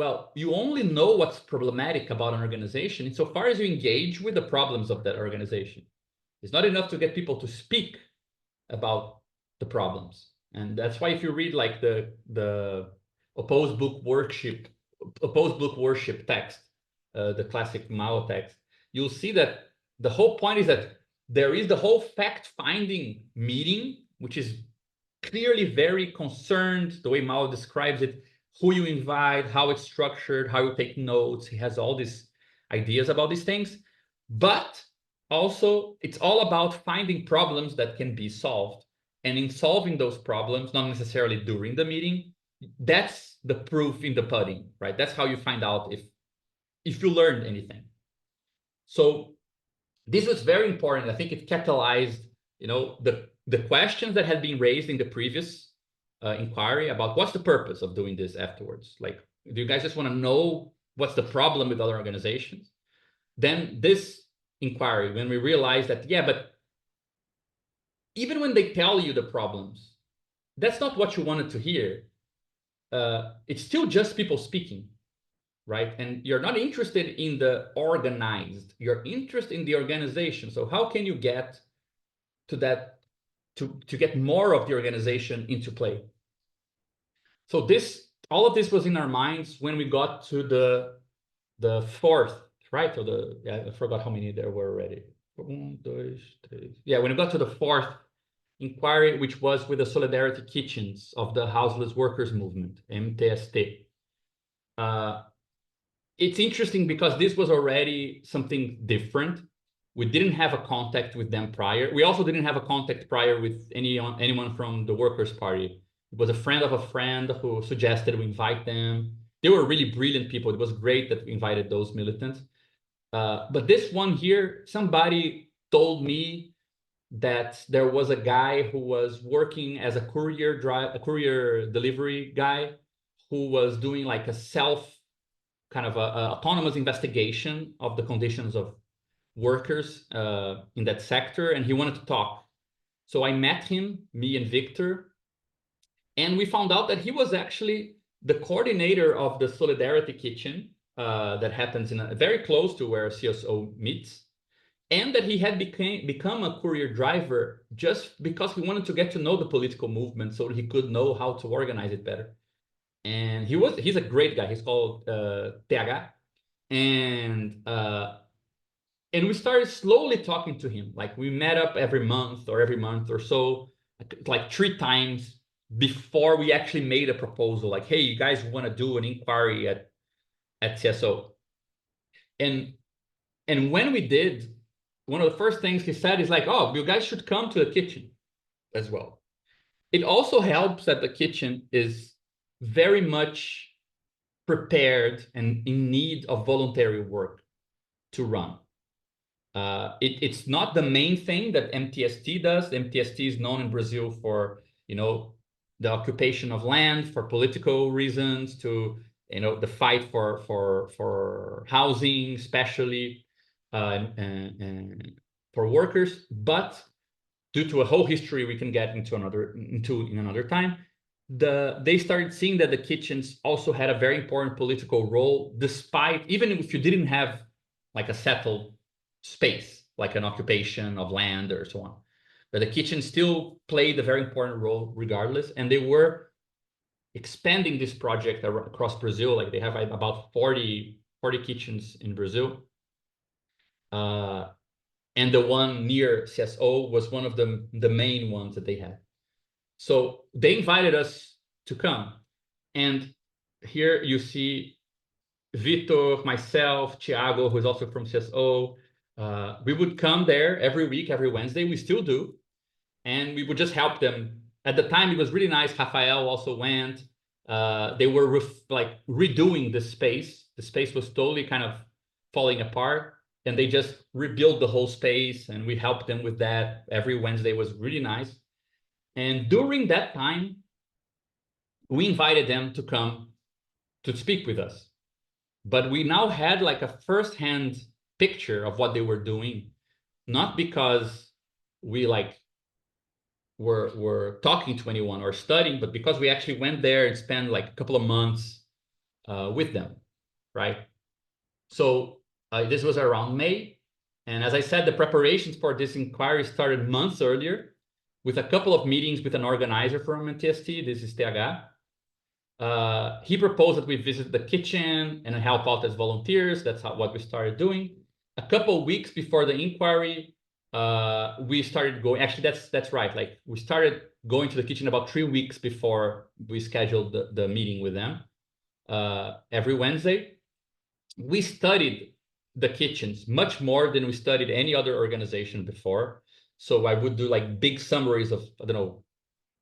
well, you only know what's problematic about an organization insofar as you engage with the problems of that organization. It's not enough to get people to speak about the problems. And that's why if you read like the opposed book worship text, the classic Mao text, you'll see that the whole point is that there is the whole fact-finding meeting, which is clearly very concerned, the way Mao describes it, who you invite, how it's structured, how you take notes. He has all these ideas about these things. But also, it's all about finding problems that can be solved. And in solving those problems, not necessarily during the meeting, that's the proof in the pudding, right? That's how you find out if you learned anything. So this was very important. I think it catalyzed, the questions that had been raised in the previous inquiry about what's the purpose of doing this afterwards. Like, do you guys just want to know what's the problem with other organizations? Then this inquiry, when we realized that, yeah, but even when they tell you the problems, that's not what you wanted to hear. It's still just people speaking, right? And you're not interested in the organized, you're interested in the organization. So how can you get to that, to get more of the organization into play? So all of this was in our minds when we got to the fourth, right? Or I forgot how many there were already. One, two, three. Yeah, when we got to the fourth inquiry, which was with the Solidarity Kitchens of the Houseless Workers Movement, MTST. It's interesting because this was already something different. We didn't have a contact with them prior. We also didn't have a contact prior with anyone from the Workers' Party. It was a friend of a friend who suggested we invite them. They were really brilliant people. It was great that we invited those militants. But this one here, somebody told me that there was a guy who was working as a courier delivery guy who was doing like a kind of a autonomous investigation of the conditions of workers in that sector, and he wanted to talk. So I met him, me and Victor, and we found out that he was actually the coordinator of the Solidarity Kitchen that happens very close to where CSO meets, and that he had become a courier driver just because he wanted to get to know the political movement so he could know how to organize it better. And he's a great guy. He's called TH. And we started slowly talking to him. Like, we met up every month or so, like 3 times before we actually made a proposal. Like, hey, you guys want to do an inquiry at CSO? And when we did, one of the first things he said is like, oh, you guys should come to the kitchen as well. It also helps that the kitchen is very much prepared and in need of voluntary work to run. It's not the main thing that MTST does. The MTST is known in Brazil for, the occupation of land for political reasons, to, the fight for housing, especially and for workers. But due to a whole history we can get into in another time, they started seeing that the kitchens also had a very important political role, despite, even if you didn't have like a settled space, like an occupation of land or so on. But the kitchen still played a very important role regardless. And they were expanding this project across Brazil. Like, they have about 40 kitchens in Brazil. And the one near CSO was one of the main ones that they had. So they invited us to come. And here you see Vitor, myself, Thiago, who's also from CSO, We would come there every week, every Wednesday. We still do. And we would just help them. At the time, it was really nice. Rafael also went. They were like redoing the space. The space was totally kind of falling apart, and they just rebuilt the whole space, and we helped them with that. Every Wednesday was really nice. And during that time, we invited them to come to speak with us. But we now had like a first-hand picture of what they were doing, not because we like were talking to anyone or studying, but because we actually went there and spent like a couple of months with them, right? So this was around May. And as I said, the preparations for this inquiry started months earlier with a couple of meetings with an organizer from MTST, this is TH. He proposed that we visit the kitchen and help out as volunteers. That's what we started doing. A couple of weeks before the inquiry, we started going. Actually, that's right. Like we started going to the kitchen about 3 weeks before we scheduled the meeting with them. Every Wednesday, we studied the kitchens much more than we studied any other organization before. So I would do like big summaries of, I don't know,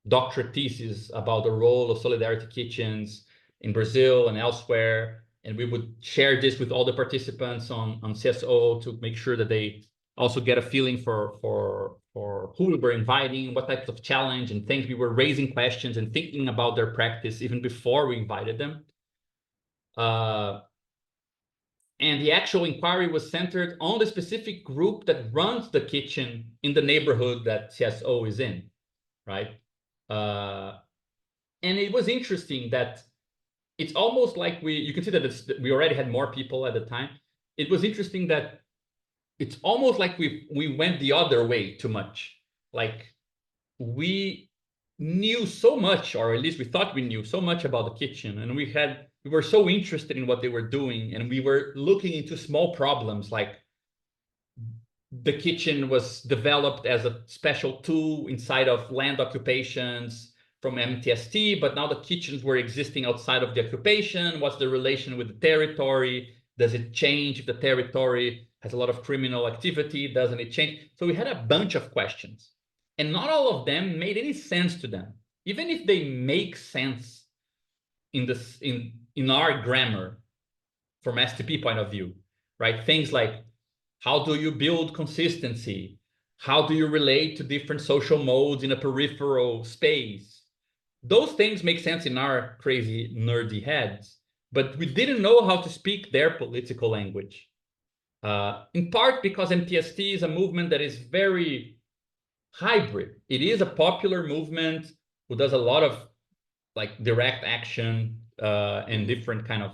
doctorate thesis about the role of solidarity kitchens in Brazil and elsewhere. And we would share this with all the participants on CSO to make sure that they also get a feeling for who we were inviting, what types of challenge and things. We were raising questions and thinking about their practice even before we invited them. And the actual inquiry was centered on the specific group that runs the kitchen in the neighborhood that CSO is in, right? And it was interesting that it's almost like you can see that we already had more people at the time. It was interesting that it's almost like we went the other way too much. Like we knew so much, or at least we thought we knew so much about the kitchen, and we were so interested in what they were doing, and we were looking into small problems like the kitchen was developed as a special tool inside of land occupations from MTST, but now the kitchens were existing outside of the occupation. What's the relation with the territory? Does it change if the territory has a lot of criminal activity? Doesn't it change? So we had a bunch of questions, and not all of them made any sense to them. Even if they make sense in our grammar from STP point of view, right? Things like, how do you build consistency? How do you relate to different social modes in a peripheral space? Those things make sense in our crazy, nerdy heads, but we didn't know how to speak their political language. In part because MTST is a movement that is very hybrid. It is a popular movement who does a lot of like direct action and different kind of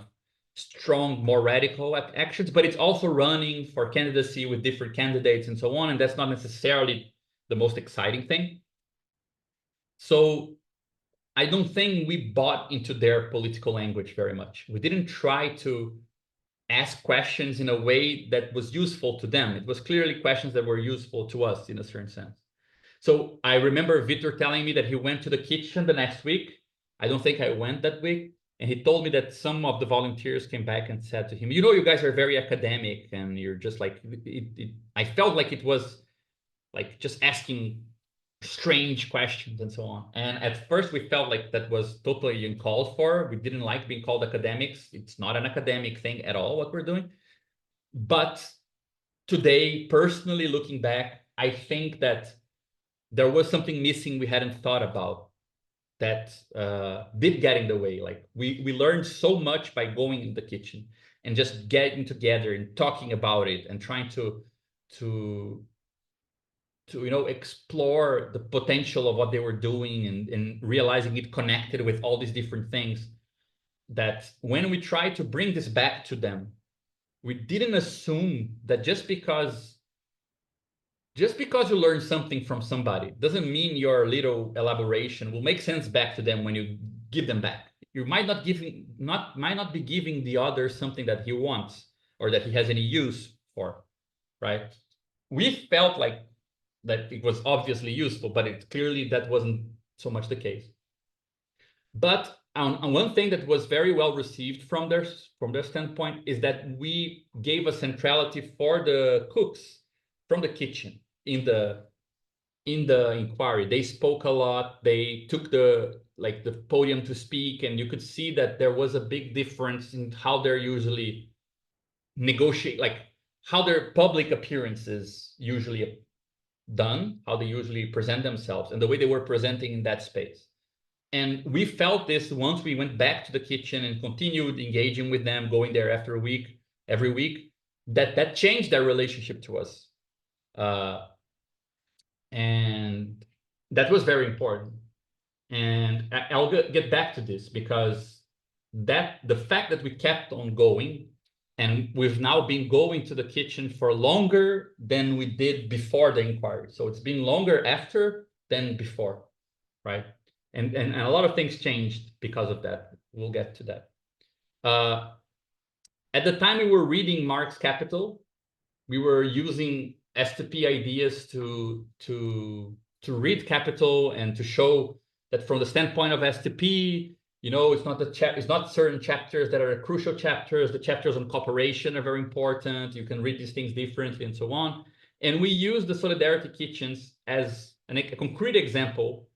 strong, more radical actions, but it's also running for candidacy with different candidates and so on, and that's not necessarily the most exciting thing. So I don't think we bought into their political language very much. We didn't try to ask questions in a way that was useful to them. It was clearly questions that were useful to us in a certain sense. So I remember Victor telling me that he went to the kitchen the next week. I don't think I went that week. And he told me that some of the volunteers came back and said to him, you know, you guys are very academic and you're just like, I felt like it was like just asking strange questions and so on. And at first we felt like that was totally uncalled for. We didn't like being called academics. It's not an academic thing at all, what we're doing. But today, personally looking back, I think that there was something missing we hadn't thought about that did get in the way. Like we learned so much by going in the kitchen and just getting together and talking about it and trying to explore the potential of what they were doing and realizing it connected with all these different things, that when we tried to bring this back to them, we didn't assume that just because you learn something from somebody doesn't mean your little elaboration will make sense back to them when you give them back. You might not be giving the other something that he wants or that he has any use for, right? We felt like that it was obviously useful, but clearly that wasn't so much the case. But on one thing that was very well received from their standpoint is that we gave a centrality for the cooks from the kitchen in the inquiry. They spoke a lot. They took the podium to speak, and you could see that there was a big difference in how they're usually negotiate, like how their public appearances usually done, how they usually present themselves, and the way they were presenting in that space. And we felt this once we went back to the kitchen and continued engaging with them, going there after a week, every week, that changed their relationship to us. And that was very important. And I'll get back to this because the fact that we kept on going, and we've now been going to the kitchen for longer than we did before the inquiry. So it's been longer after than before, right? And a lot of things changed because of that. We'll get to that. At the time we were reading Marx Capital, we were using STP ideas to read Capital and to show that from the standpoint of STP, it's not certain chapters that are crucial chapters. The chapters on cooperation are very important. You can read these things differently and so on. And we use the Solidarity Kitchens as a concrete example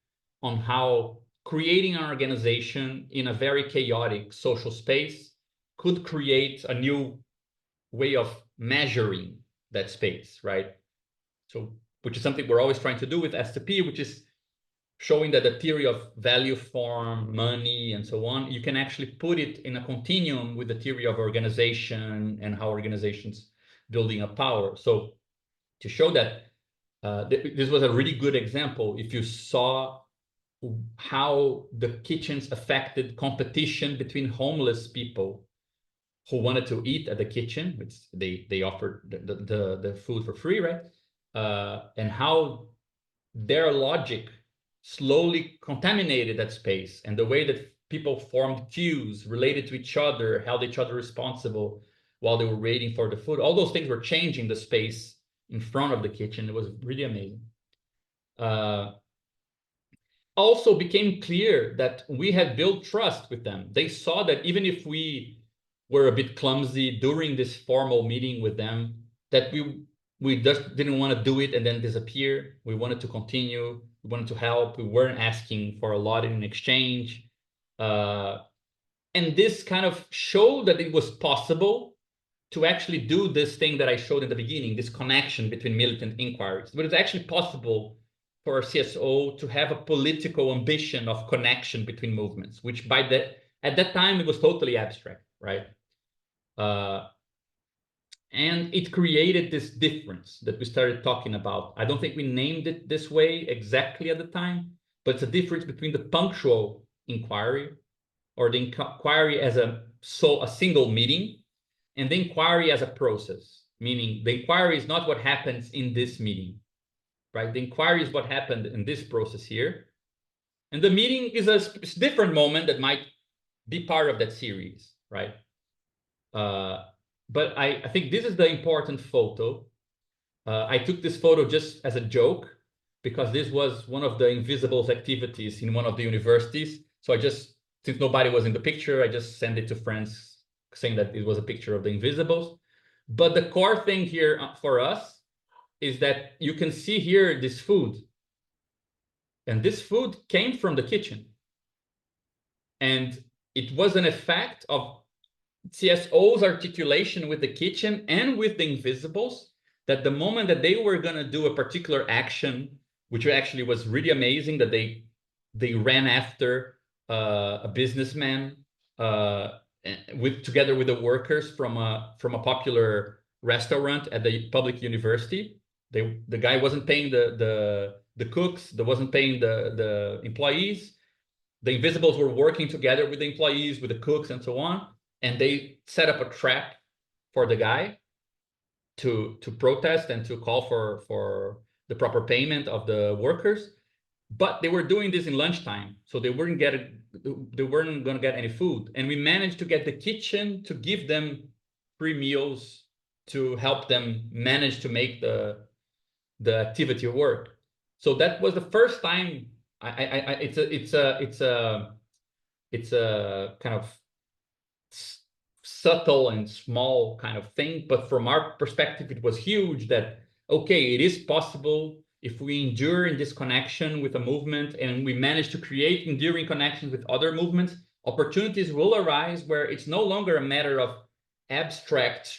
on how creating an organization in a very chaotic social space could create a new way of measuring that space, right? So, which is something we're always trying to do with STP, which is showing that the theory of value form, money, and so on, you can actually put it in a continuum with the theory of organization and how organizations building up power. So to show that this was a really good example, if you saw how the kitchens affected competition between homeless people who wanted to eat at the kitchen, which they offered the food for free, right? And how their logic slowly contaminated that space, and the way that people formed queues, related to each other, held each other responsible while they were waiting for the food. All those things were changing the space in front of the kitchen. It was really amazing. Also became clear that we had built trust with them. They saw that even if we were a bit clumsy during this formal meeting with them, that we just didn't want to do it and then disappear. We wanted to continue. We wanted to help. We weren't asking for a lot in exchange. And this kind of showed that it was possible to actually do this thing that I showed in the beginning, this connection between militant inquiries. But it's actually possible for a CSO to have a political ambition of connection between movements, which at that time it was totally abstract, right? And it created this difference that we started talking about. I don't think we named it this way exactly at the time, but it's a difference between the punctual inquiry, or the inquiry as a single meeting, and the inquiry as a process, meaning the inquiry is not what happens in this meeting, right? The inquiry is what happened in this process here. And the meeting is a different moment that might be part of that series, right? But I think this is the important photo. I took this photo just as a joke because this was one of the Invisibles activities in one of the universities. So since nobody was in the picture, I just sent it to friends saying that it was a picture of the Invisibles. But the core thing here for us is that you can see here this food. And this food came from the kitchen. And it was an effect of CSO's articulation with the kitchen and with the Invisibles, that the moment that they were going to do a particular action, which actually was really amazing, that they ran after a businessman together with the workers from a popular restaurant at the public university. The guy wasn't paying the cooks, that wasn't paying the employees. The Invisibles were working together with the employees, with the cooks, and so on. And they set up a trap for the guy to protest and to call for the proper payment of the workers. But they were doing this in lunchtime, so they weren't going to get any food. And we managed to get the kitchen to give them free meals to help them manage to make the activity work. So that was the first time. It's it's a kind of subtle and small kind of thing, but from our perspective, it was huge that, okay, it is possible if we endure in this connection with a movement and we manage to create enduring connections with other movements, opportunities will arise where it's no longer a matter of abstract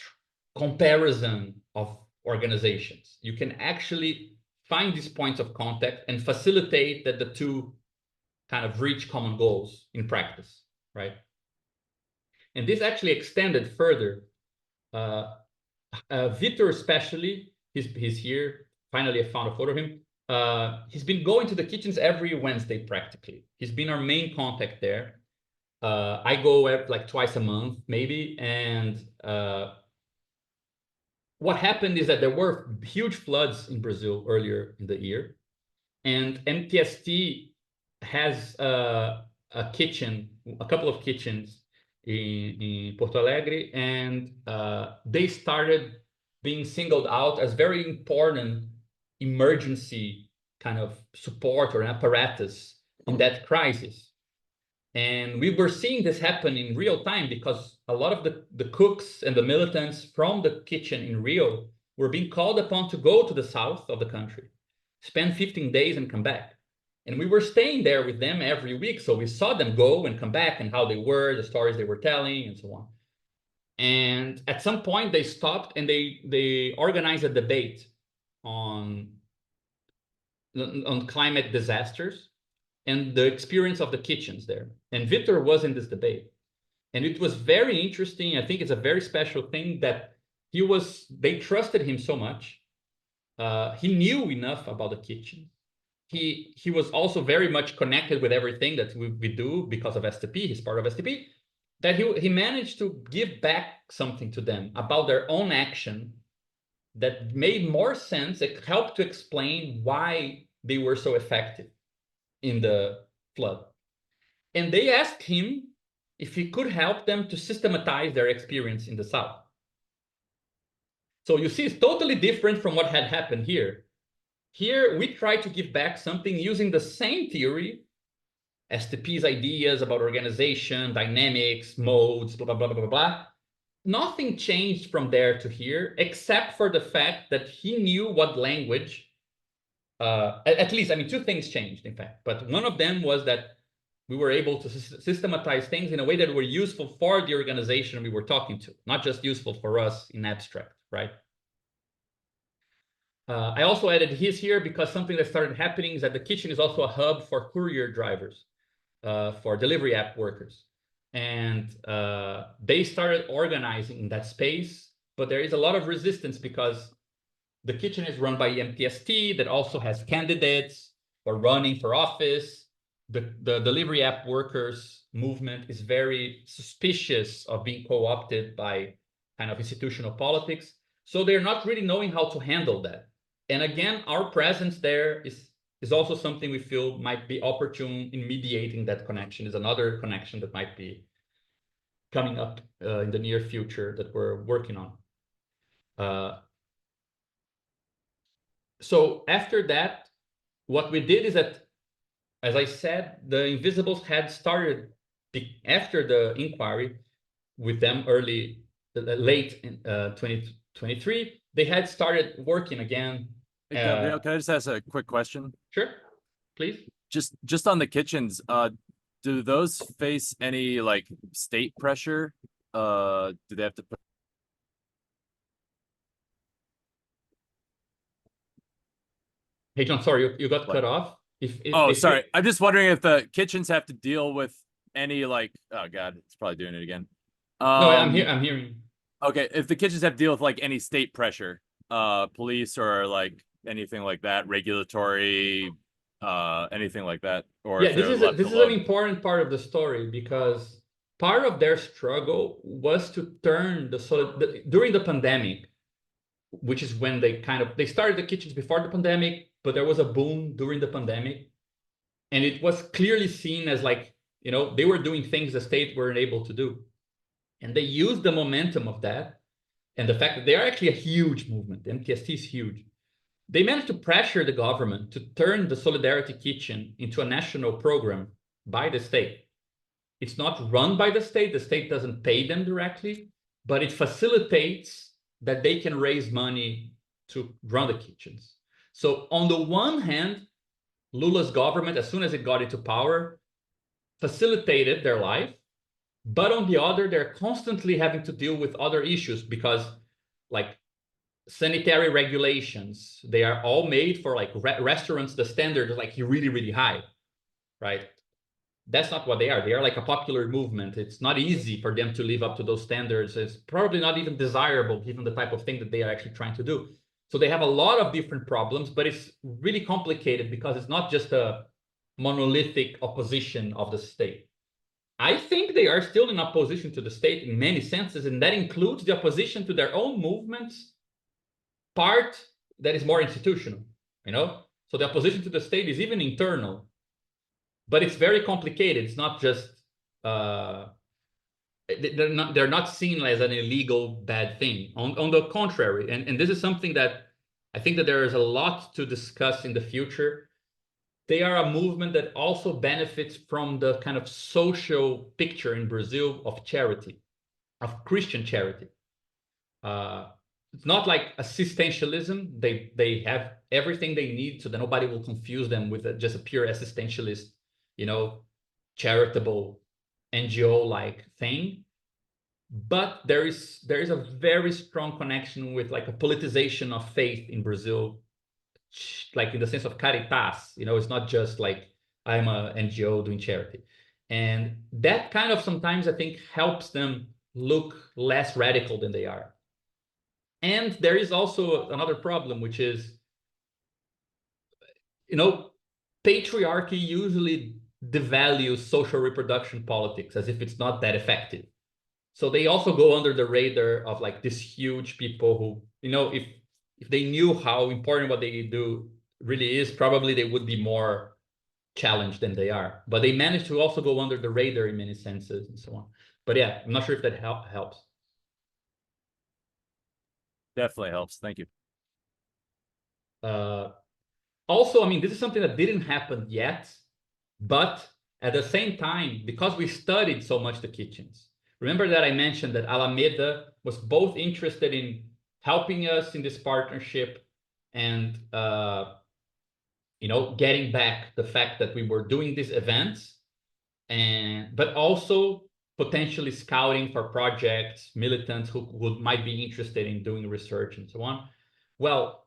comparison of organizations. You can actually find these points of contact and facilitate that the two kind of reach common goals in practice, right? And this actually extended further. Vitor especially, he's here. Finally, I found a photo of him. He's been going to the kitchens every Wednesday practically. He's been our main contact there. I go like twice a month, maybe. And what happened is that there were huge floods in Brazil earlier in the year. And MTST has a kitchen, a couple of kitchens in Porto Alegre, and they started being singled out as very important emergency kind of support or apparatus in that crisis. And we were seeing this happen in real time because a lot of the cooks and the militants from the kitchen in Rio were being called upon to go to the south of the country, spend 15 days and come back. And we were staying there with them every week. So we saw them go and come back and how they were, the stories they were telling, and so on. And at some point they stopped and they organized a debate on climate disasters and the experience of the kitchens there. And Vitor was in this debate. And it was very interesting. I think it's a very special thing that they trusted him so much. He knew enough about the kitchen. He was also very much connected with everything that we do because of STP. He's part of STP. That he managed to give back something to them about their own action that made more sense. It helped to explain why they were so effective in the flood. And they asked him if he could help them to systematize their experience in the South. So you see, it's totally different from what had happened here. Here, we try to give back something using the same theory, STP's ideas about organization, dynamics, modes, blah, blah, blah, blah, blah, blah. Nothing changed from there to here, except for the fact that he knew what language, at least, I mean, two things changed, in fact. But one of them was that we were able to systematize things in a way that were useful for the organization we were talking to, not just useful for us in abstract, right? I also added his here because something that started happening is that the kitchen is also a hub for courier drivers, for delivery app workers. And they started organizing in that space, but there is a lot of resistance because the kitchen is run by MTST that also has candidates for running for office. The delivery app workers movement is very suspicious of being co-opted by kind of institutional politics. So they're not really knowing how to handle that. And again, our presence there is also something we feel might be opportune in mediating that connection. Is another connection that might be coming up in the near future that we're working on. So after that, what we did is that, as I said, the Invisibles had started after the inquiry with them late in 2023. They had started working again. Hey, Gabriel, can I just ask a quick question? Sure, please. Just on the kitchens, do those face any like state pressure? Do they have to put? Hey, John, sorry, you got cut off. Oh, sorry. I'm just wondering if the kitchens have to deal with any like, oh God, it's probably doing it again. No, I'm hearing. Okay, if the kitchens have to deal with like any state pressure, police or like anything like that, regulatory, anything like that, or yeah, this is an important part of the story because part of their struggle was to turn during the pandemic, which is when they started the kitchens before the pandemic, but there was a boom during the pandemic, and it was clearly seen as like, you know, they were doing things the state weren't able to do, and they used the momentum of that and the fact that they are actually a huge movement. The MTST is huge. They managed to pressure the government to turn the Solidarity Kitchen into a national program by the state. it's not run by the state doesn't pay them directly, but it facilitates that they can raise money to run the kitchens. So on the one hand, Lula's government, as soon as it got into power, facilitated their life. But on the other, they're constantly having to deal with other issues because, like, sanitary regulations, they are all made for like restaurants. The standard is like really, really high, right? That's not what they are. They are like a popular movement. It's not easy for them to live up to those standards. It's probably not even desirable given the type of thing that they are actually trying to do. So they have a lot of different problems, but it's really complicated because it's not just a monolithic opposition of the state. I think they are still in opposition to the state in many senses, and that includes the opposition to their own movements, part that is more institutional, you know? So the opposition to the state is even internal, but it's very complicated. It's not just, they're not seen as an illegal bad thing. On the contrary, and this is something that I think that there is a lot to discuss in the future. They are a movement that also benefits from the kind of social picture in Brazil of charity, of Christian charity. It's not like assistentialism. They have everything they need so that nobody will confuse them with just a pure assistentialist, you know, charitable NGO-like thing. But there is a very strong connection with like a politicization of faith in Brazil, like in the sense of caritas, you know, it's not just like I'm a NGO doing charity. And that kind of sometimes I think helps them look less radical than they are. And there is also another problem, which is, you know, patriarchy usually devalues social reproduction politics as if it's not that effective. So they also go under the radar of like these huge people who, you know, if they knew how important what they do really is, probably they would be more challenged than they are. But they manage to also go under the radar in many senses and so on. But yeah, I'm not sure if that helps. Definitely helps. Thank you. Also, I mean, this is something that didn't happen yet, but at the same time, because we studied so much the kitchens, remember that I mentioned that Alameda was both interested in helping us in this partnership and, you know, getting back the fact that we were doing these events, but also potentially scouting for projects, militants who might be interested in doing research and so on. Well,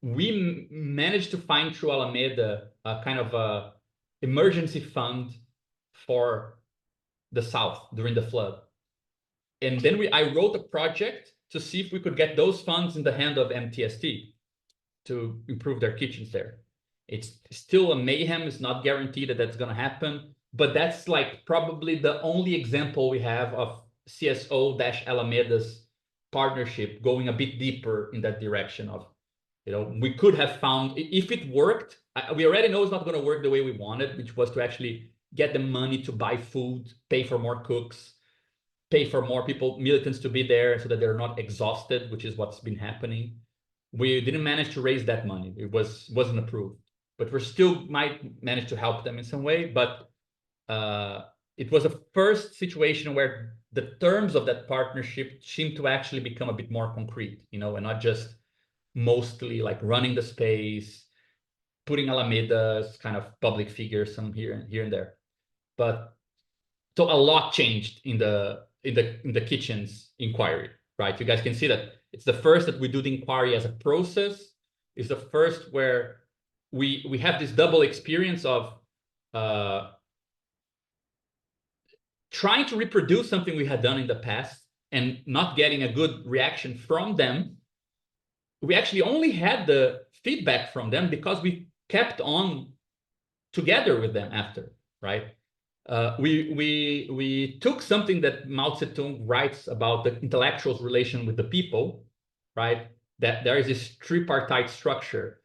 we managed to find through Alameda a kind of a emergency fund for the South during the flood. And then I wrote a project to see if we could get those funds in the hand of MTST to improve their kitchens there. It's still a mayhem. It's not guaranteed that that's going to happen, but that's like probably the only example we have of CSO-Alameda's partnership going a bit deeper in that direction of, you know, we could have found, if it worked, we already know it's not going to work the way we wanted, which was to actually get the money to buy food, pay for more cooks, pay for more people, militants to be there so that they're not exhausted, which is what's been happening. We didn't manage to raise that money. It wasn't approved, but we still might manage to help them in some way. But it was a first situation where the terms of that partnership seemed to actually become a bit more concrete, you know, and not just mostly like running the space, putting Alameda's kind of public figures some here and there. But so a lot changed in the kitchen's inquiry, right? You guys can see that it's the first that we do the inquiry as a process. It's the first where we have this double experience of trying to reproduce something we had done in the past and not getting a good reaction from them. We actually only had the feedback from them because we kept on together with them after, right? We took something that Mao Zedong writes about the intellectual's relation with the people, right? That there is this tripartite structure.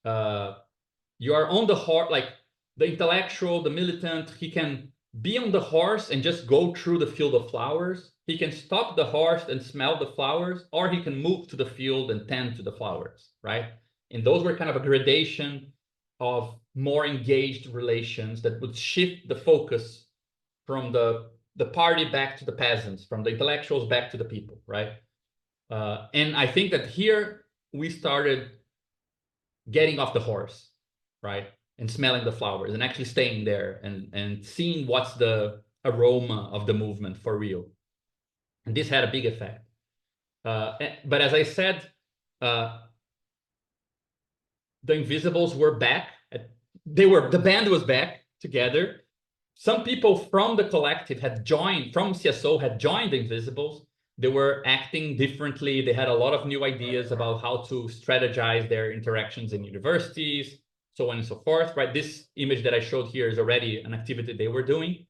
You are on the horse, like the intellectual, the militant, he can be on the horse and just go through the field of flowers. He can stop the horse and smell the flowers, or he can move to the field and tend to the flowers, right? And those were kind of a gradation of more engaged relations that would shift the focus the party back to the peasants, from the intellectuals back to the people, right? And I think that here we started getting off the horse, right? And smelling the flowers and actually staying there and seeing what's the aroma of the movement for real. And this had a big effect. But as I said, the Invisibles were back. The band was back together. Some people from the collective had joined, from CSO had joined the Invisibles. They were acting differently. They had a lot of new ideas about how to strategize their interactions in universities, so on and so forth, right? This image that I showed here is already an activity they were doing.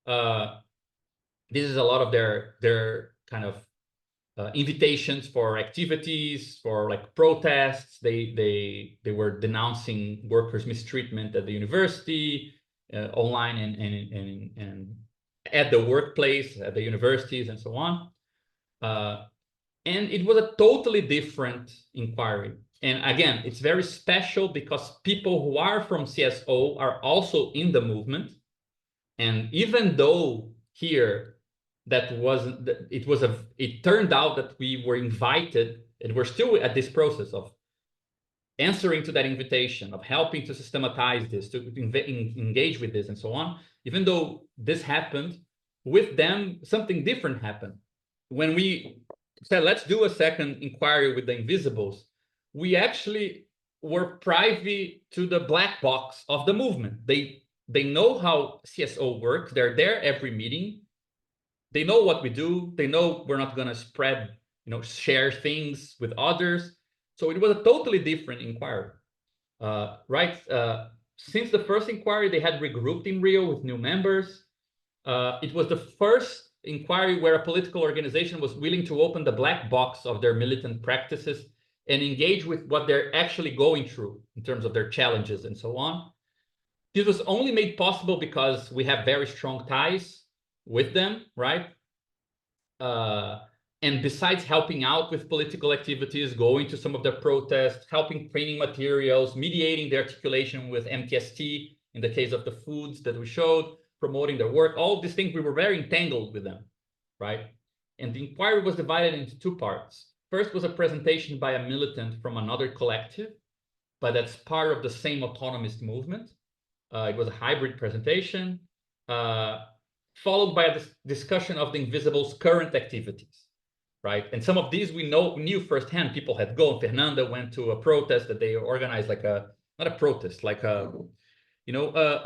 This is a lot of their kind of invitations for activities, for like protests. They were denouncing workers' mistreatment at the university, online and at the workplace, at the universities, and so on. And it was a totally different inquiry. And again, it's very special because people who are from CSO are also in the movement. And even though here it turned out that we were invited, and we're still at this process of answering to that invitation, of helping to systematize this, to engage with this, and so on. Even though this happened, with them, something different happened. When we said, let's do a second inquiry with the Invisibles, we actually were privy to the black box of the movement. They know how CSO works. They're there every meeting. They know what we do. They know we're not going to spread, share things with others. So it was a totally different inquiry, right? Since the first inquiry, they had regrouped in Rio with new members. It was the first inquiry where a political organization was willing to open the black box of their militant practices and engage with what they're actually going through in terms of their challenges and so on. This was only made possible because we have very strong ties with them, right? And besides helping out with political activities, going to some of their protests, helping training materials, mediating the articulation with MTST in the case of the foods that we showed, promoting their work, all these things, we were very entangled with them, right? And the inquiry was divided into two parts. First was a presentation by a militant from another collective, but that's part of the same autonomist movement. It was a hybrid presentation, followed by a discussion of the Invisibles' current activities, right? And some of these we knew firsthand. People had gone. Fernanda went to a protest that they organized, like not a protest, like a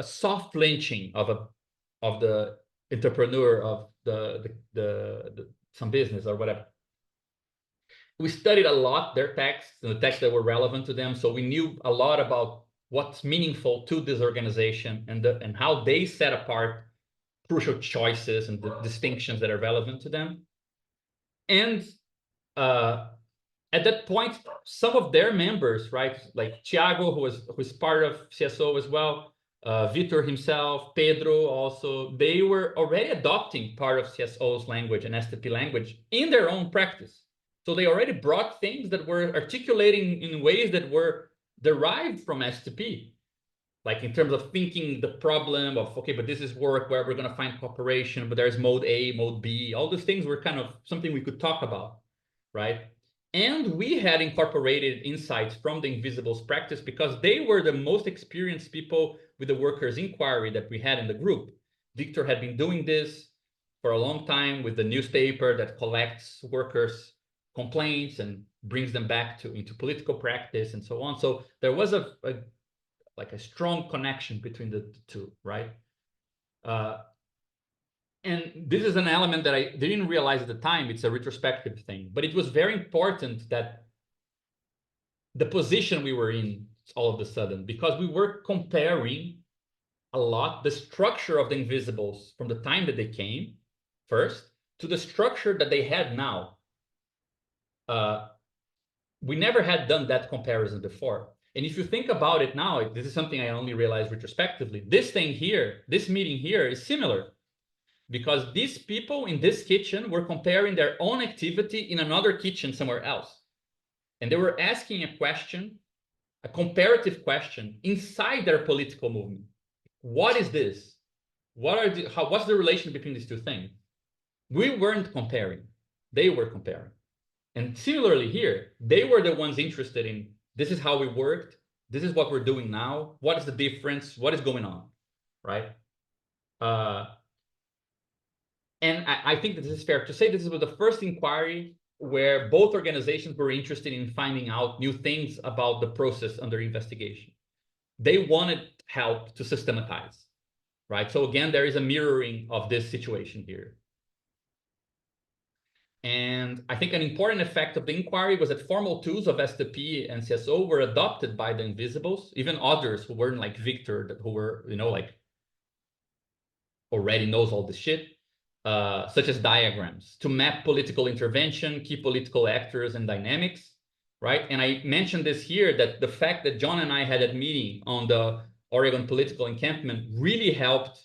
soft lynching of the entrepreneur of some business or whatever. We studied a lot their texts, the texts that were relevant to them, so we knew a lot about what's meaningful to this organization and how they set apart crucial choices and the distinctions that are relevant to them. And at that point, some of their members, right, like Thiago, who's part of CSO as well, Vitor himself, Pedro also, they were already adopting part of CSO's language and STP language in their own practice. So they already brought things that were articulating in ways that were derived from STP, like in terms of thinking the problem of, okay, but this is work where we're going to find cooperation, but there's mode A, mode B. All those things were kind of something we could talk about, right? And we had incorporated insights from the Invisibles practice because they were the most experienced people with the workers' inquiry that we had in the group. Victor had been doing this for a long time with the newspaper that collects workers' complaints and brings them back into political practice and so on. So there was a strong connection between the two, right? And this is an element that I didn't realize at the time. It's a retrospective thing, but it was very important that the position we were in all of a sudden, because we were comparing a lot the structure of the Invisibles from the time that they came first to the structure that they had now. We never had done that comparison before. And if you think about it now, this is something I only realized retrospectively. This thing here, this meeting here is similar because these people in this kitchen were comparing their own activity in another kitchen somewhere else. And they were asking a question, a comparative question inside their political movement. What is this? what's the relation between these two things? We weren't comparing, they were comparing. And similarly here, they were the ones interested in, this is how we worked, this is what we're doing now, what is the difference, what is going on, right? And I think that this is fair to say this was the first inquiry where both organizations were interested in finding out new things about the process under investigation. They wanted help to systematize, right? So again, there is a mirroring of this situation here. And I think an important effect of the inquiry was that formal tools of STP and CSO were adopted by the invisibles, even others who weren't like Victor, who were, like already knows all this shit, such as diagrams to map political intervention, key political actors and dynamics, right? And I mentioned this here, that the fact that John and I had a meeting on the Oregon political encampment really helped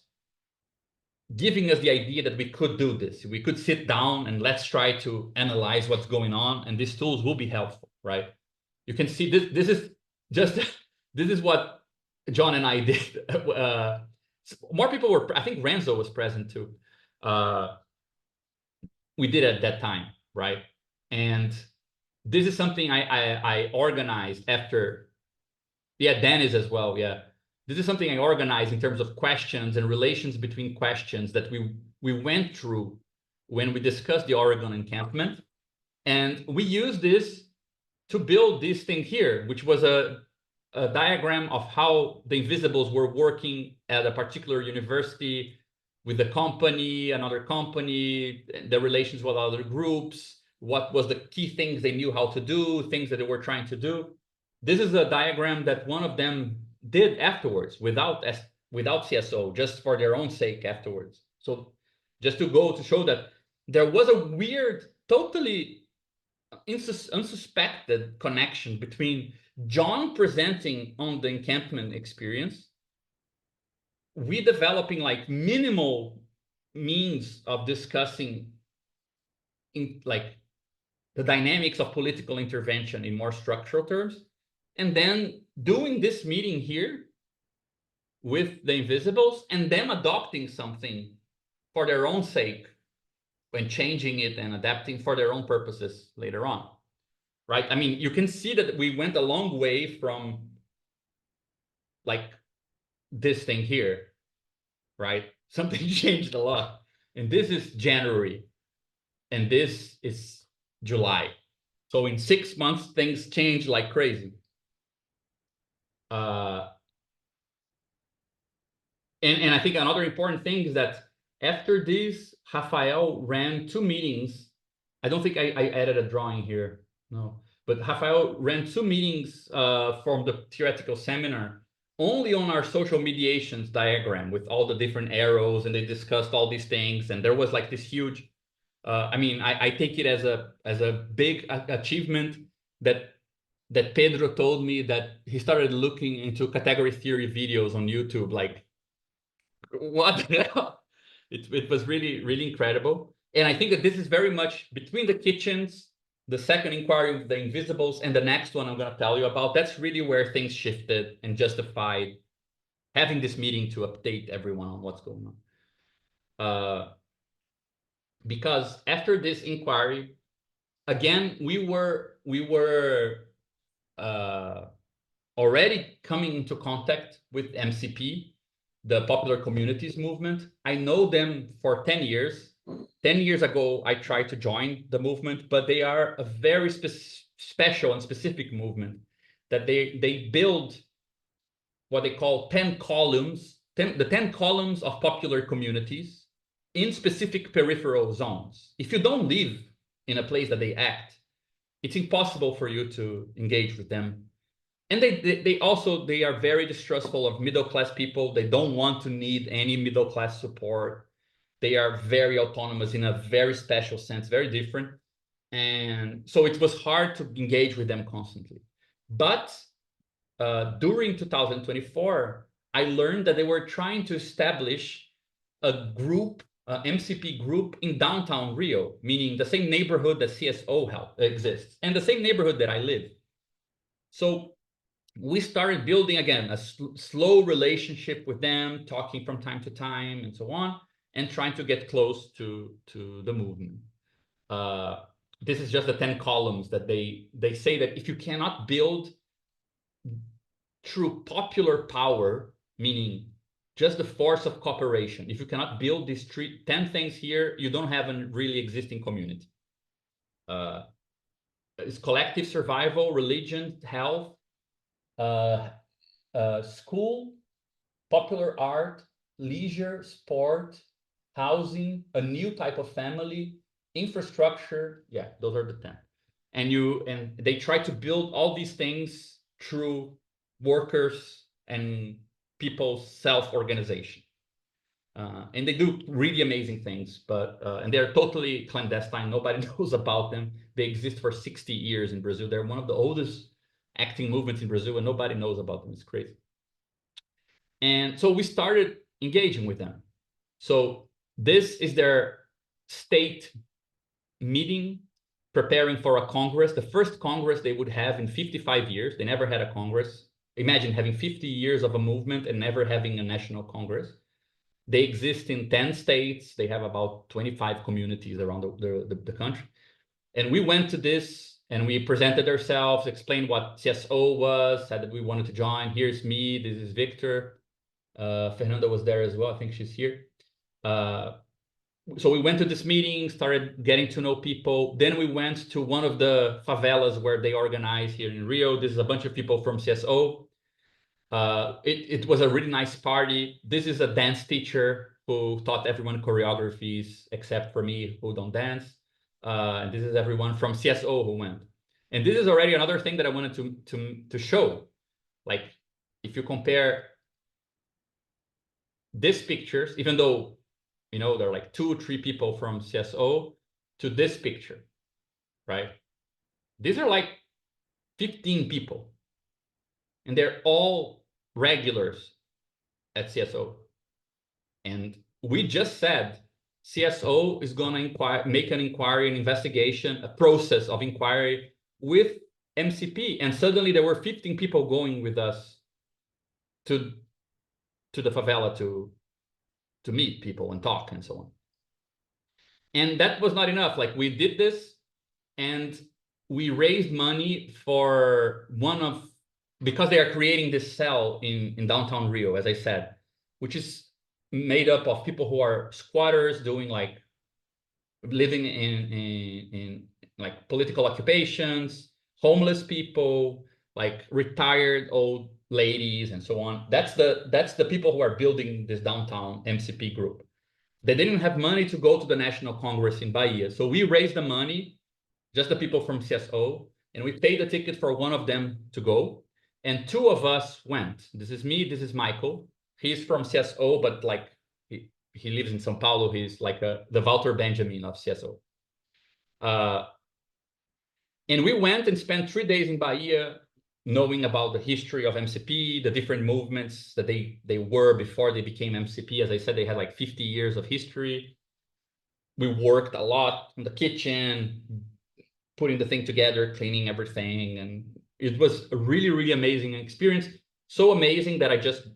giving us the idea that we could do this. We could sit down and let's try to analyze what's going on, and these tools will be helpful, right? You can see this is just, this is what John and I did. More people were, I think Renzo was present too. We did at that time, right? And this is something I organized after, yeah, Dennis as well, yeah. This is something I organized in terms of questions and relations between questions that we went through when we discussed the Oregon encampment. And we used this to build this thing here, which was a diagram of how the invisibles were working at a particular university with the company, another company, the relations with other groups, what was the key things they knew how to do, things that they were trying to do. This is a diagram that one of them did afterwards without CSO, just for their own sake afterwards. So just to go to show that there was a weird, totally unsuspected connection between John presenting on the encampment experience, we developing like minimal means of discussing in like the dynamics of political intervention in more structural terms, and then doing this meeting here with the invisibles and them adopting something for their own sake when changing it and adapting for their own purposes later on, right? I mean, you can see that we went a long way from like this thing here, right? Something changed a lot. And this is January and this is July. So in 6 months, things change like crazy. And I think another important thing is that after this, Rafael ran 2 meetings. I don't think I added a drawing here, no. But Rafael ran 2 meetings from the theoretical seminar only on our social mediations diagram with all the different arrows, and they discussed all these things. And there was like this huge, I mean, I take it as a big achievement that Pedro told me that he started looking into category theory videos on YouTube, like, what the hell? It was really, really incredible. And I think that this is very much between the kitchens, the second inquiry with the invisibles, and the next one I'm going to tell you about. That's really where things shifted and justified having this meeting to update everyone on what's going on. Because after this inquiry, again, we were already coming into contact with MCP, the Popular Communities Movement. I know them for 10 years. 10 years ago, I tried to join the movement, but they are a very special and specific movement that they build what they call 10 columns, the 10 columns of popular communities in specific peripheral zones. If you don't live in a place that they act, it's impossible for you to engage with them. And they are very distrustful of middle-class people. They don't want to need any middle-class support. They are very autonomous in a very special sense, very different. And so it was hard to engage with them constantly. But during 2024, I learned that they were trying to establish a group, MCP group in downtown Rio, meaning the same neighborhood that CSO exists and the same neighborhood that I live. So we started building again a slow relationship with them, talking from time to time and so on, and trying to get close to the movement. This is just the 10 columns that they say that if you cannot build through popular power, meaning just the force of cooperation, if you cannot build these 10 things here, you don't have a really existing community. It's collective survival, religion, health, school, popular art, leisure, sport, housing, a new type of family, infrastructure. Yeah, those are the 10. And they try to build all these things through workers and people's self-organization. And they do really amazing things, and they're totally clandestine. Nobody knows about them. They exist for 60 years in Brazil. They're one of the oldest acting movements in Brazil, and nobody knows about them. It's crazy. And so we started engaging with them. So this is their state meeting, preparing for a Congress, the first Congress they would have in 55 years. They never had a Congress. Imagine having 50 years of a movement and never having a national Congress. They exist in 10 states. They have about 25 communities around the country. And we went to this and we presented ourselves, explained what CSO was, said that we wanted to join. Here's me, this is Victor. Fernanda was there as well. I think she's here. So we went to this meeting, started getting to know people. Then we went to one of the favelas where they organize here in Rio. This is a bunch of people from CSO. It was a really nice party. This is a dance teacher who taught everyone choreographies except for me, who don't dance. And this is everyone from CSO who went. And this is already another thing that I wanted to show. Like, if you compare these pictures, even though, you know, there are like 2 or 3 people from CSO, to this picture, right? These are like 15 people. And they're all regulars at CSO. And we just said CSO is going to make an inquiry, an investigation, a process of inquiry with MCP. And suddenly there were 15 people going with us to the favela to meet people and talk and so on. And that was not enough. Like, we did this and we raised money for because they are creating this cell in downtown Rio, as I said, which is made up of people who are squatters doing like living in like political occupations, homeless people, like retired old ladies and so on. That's the people who are building this downtown MCP group. They didn't have money to go to the National Congress in Bahia. So we raised the money, just the people from CSO, and we paid the ticket for one of them to go. And 2 of us went. This is me, this is Michael. He's from CSO, but like he lives in São Paulo. He's like the Walter Benjamin of CSO. And we went and spent 3 days in Bahia, knowing about the history of MCP, the different movements that they were before they became MCP. As I said, they had like 50 years of history. We worked a lot in the kitchen, putting the thing together, cleaning everything. And it was a really, really amazing experience. So amazing that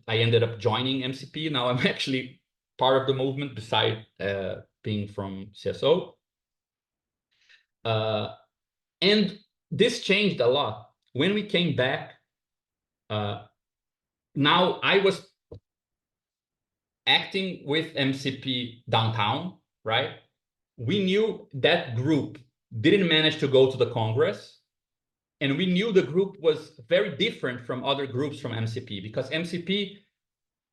I ended up joining MCP. Now I'm actually part of the movement beside being from CSO. And this changed a lot. When we came back, now I was acting with MCP downtown, right? We knew that group didn't manage to go to the Congress. And we knew the group was very different from other groups from MCP, because MCP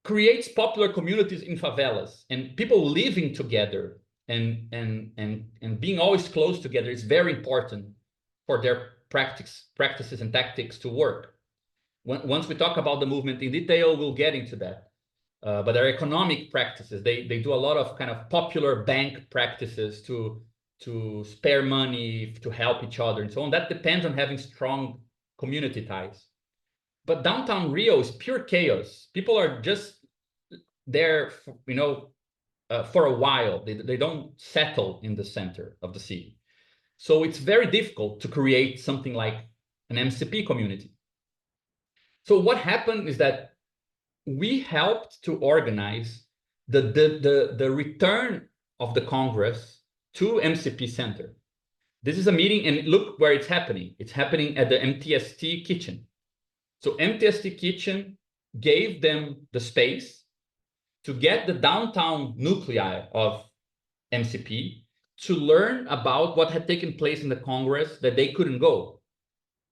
creates popular communities in favelas, and people living together and being always close together is very important for their practices and tactics to work. Once we talk about the movement in detail, we'll get into that. But their economic practices, they do a lot of kind of popular bank practices to spare money, to help each other and so on. That depends on having strong community ties. But downtown Rio is pure chaos. People are just there, for a while. They don't settle in the center of the city. So it's very difficult to create something like an MCP community. So what happened is that we helped to organize the return of the Congress to MCP Center. This is a meeting, and look where it's happening. It's happening at the MTST kitchen. So MTST kitchen gave them the space to get the downtown nuclei of MCP to learn about what had taken place in the Congress that they couldn't go,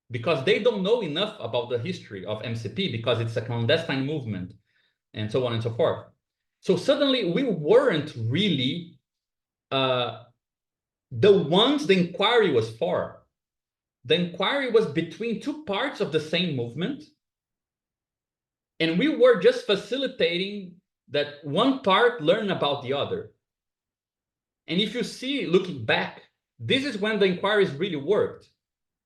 because they don't know enough about the history of MCP because it's a clandestine movement and so on and so forth. So suddenly we weren't really the ones the inquiry was for. The inquiry was between two parts of the same movement, and we were just facilitating that one part learn about the other. And if you see, looking back, this is when the inquiries really worked.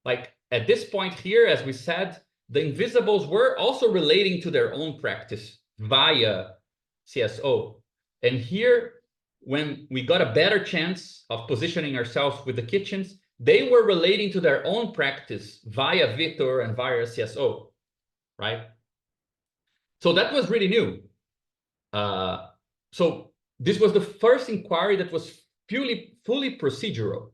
Like at this point here, as we said, the invisibles were also relating to their own practice via CSO. And here, when we got a better chance of positioning ourselves with the kitchens, they were relating to their own practice via Victor and via CSO, right? So that was really new. So this was the first inquiry that was fully procedural.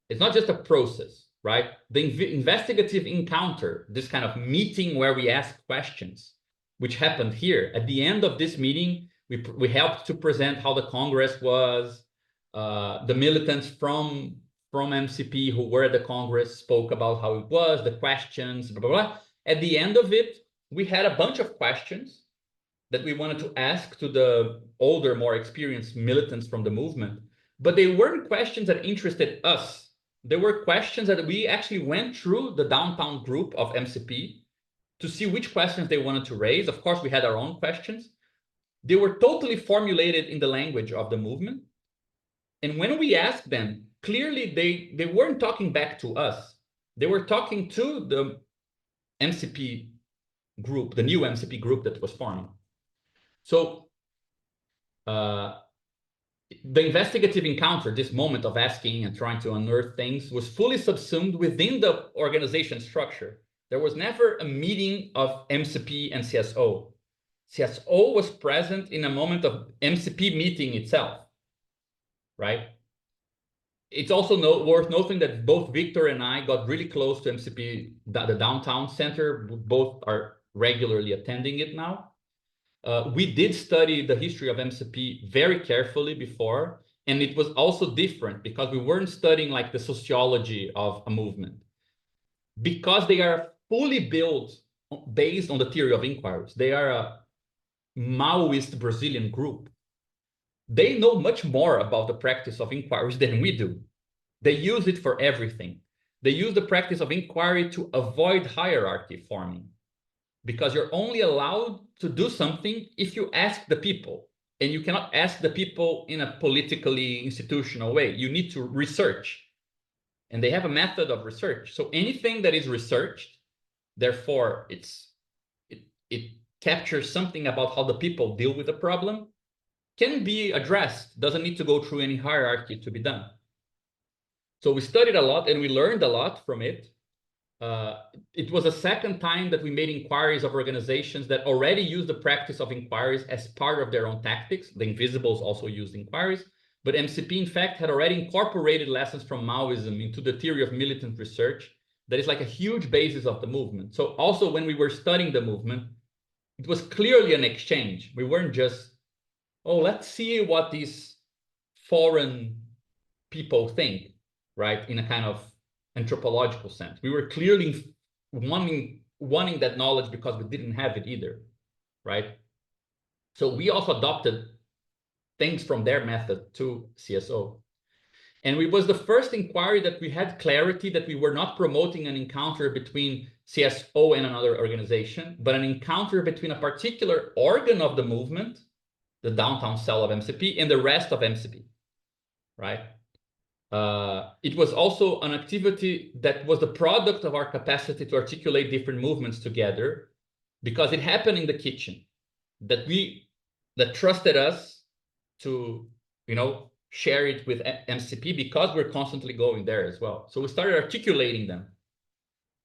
It's not just a process, right? The investigative encounter, this kind of meeting where we ask questions, which happened here. At the end of this meeting, we helped to present how the Congress was, the militants from MCP who were at the Congress spoke about how it was, the questions, blah, blah, blah. At the end of it, we had a bunch of questions that we wanted to ask to the older, more experienced militants from the movement, but they weren't questions that interested us. There were questions that we actually went through the downtown group of MCP to see which questions they wanted to raise. Of course, we had our own questions. They were totally formulated in the language of the movement. And when we asked them, clearly they weren't talking back to us. They were talking to the MCP group, the new MCP group that was forming. So the investigative encounter, this moment of asking and trying to unearth things, was fully subsumed within the organization structure. There was never a meeting of MCP and CSO. CSO was present in a moment of MCP meeting itself, right? It's also worth noting that both Victor and I got really close to MCP, the downtown center. Both are regularly attending it now. We did study the history of MCP very carefully before, and it was also different because we weren't studying like the sociology of a movement, because they are fully built based on the theory of inquiries. They are a Maoist Brazilian group. They know much more about the practice of inquiries than we do. They use it for everything. They use the practice of inquiry to avoid hierarchy forming, because you're only allowed to do something if you ask the people, and you cannot ask the people in a politically institutional way. You need to research, and they have a method of research. So anything that is researched, therefore it captures something about how the people deal with the problem, can be addressed, doesn't need to go through any hierarchy to be done. So we studied a lot and we learned a lot from it. It was a second time that we made inquiries of organizations that already use the practice of inquiries as part of their own tactics. The Invisibles also used inquiries, but MCP, in fact, had already incorporated lessons from Maoism into the theory of militant research. That is like a huge basis of the movement. So also when we were studying the movement, it was clearly an exchange. We weren't just, oh, let's see what these foreign people think, right? In a kind of anthropological sense. We were clearly wanting that knowledge because we didn't have it either, right? So we also adopted things from their method to CSO. And it was the first inquiry that we had clarity that we were not promoting an encounter between CSO and another organization, but an encounter between a particular organ of the movement, the downtown cell of MCP, and the rest of MCP, right? It was also an activity that was the product of our capacity to articulate different movements together, because it happened in the kitchen, that trusted us to, share it with MCP, because we're constantly going there as well. So we started articulating them.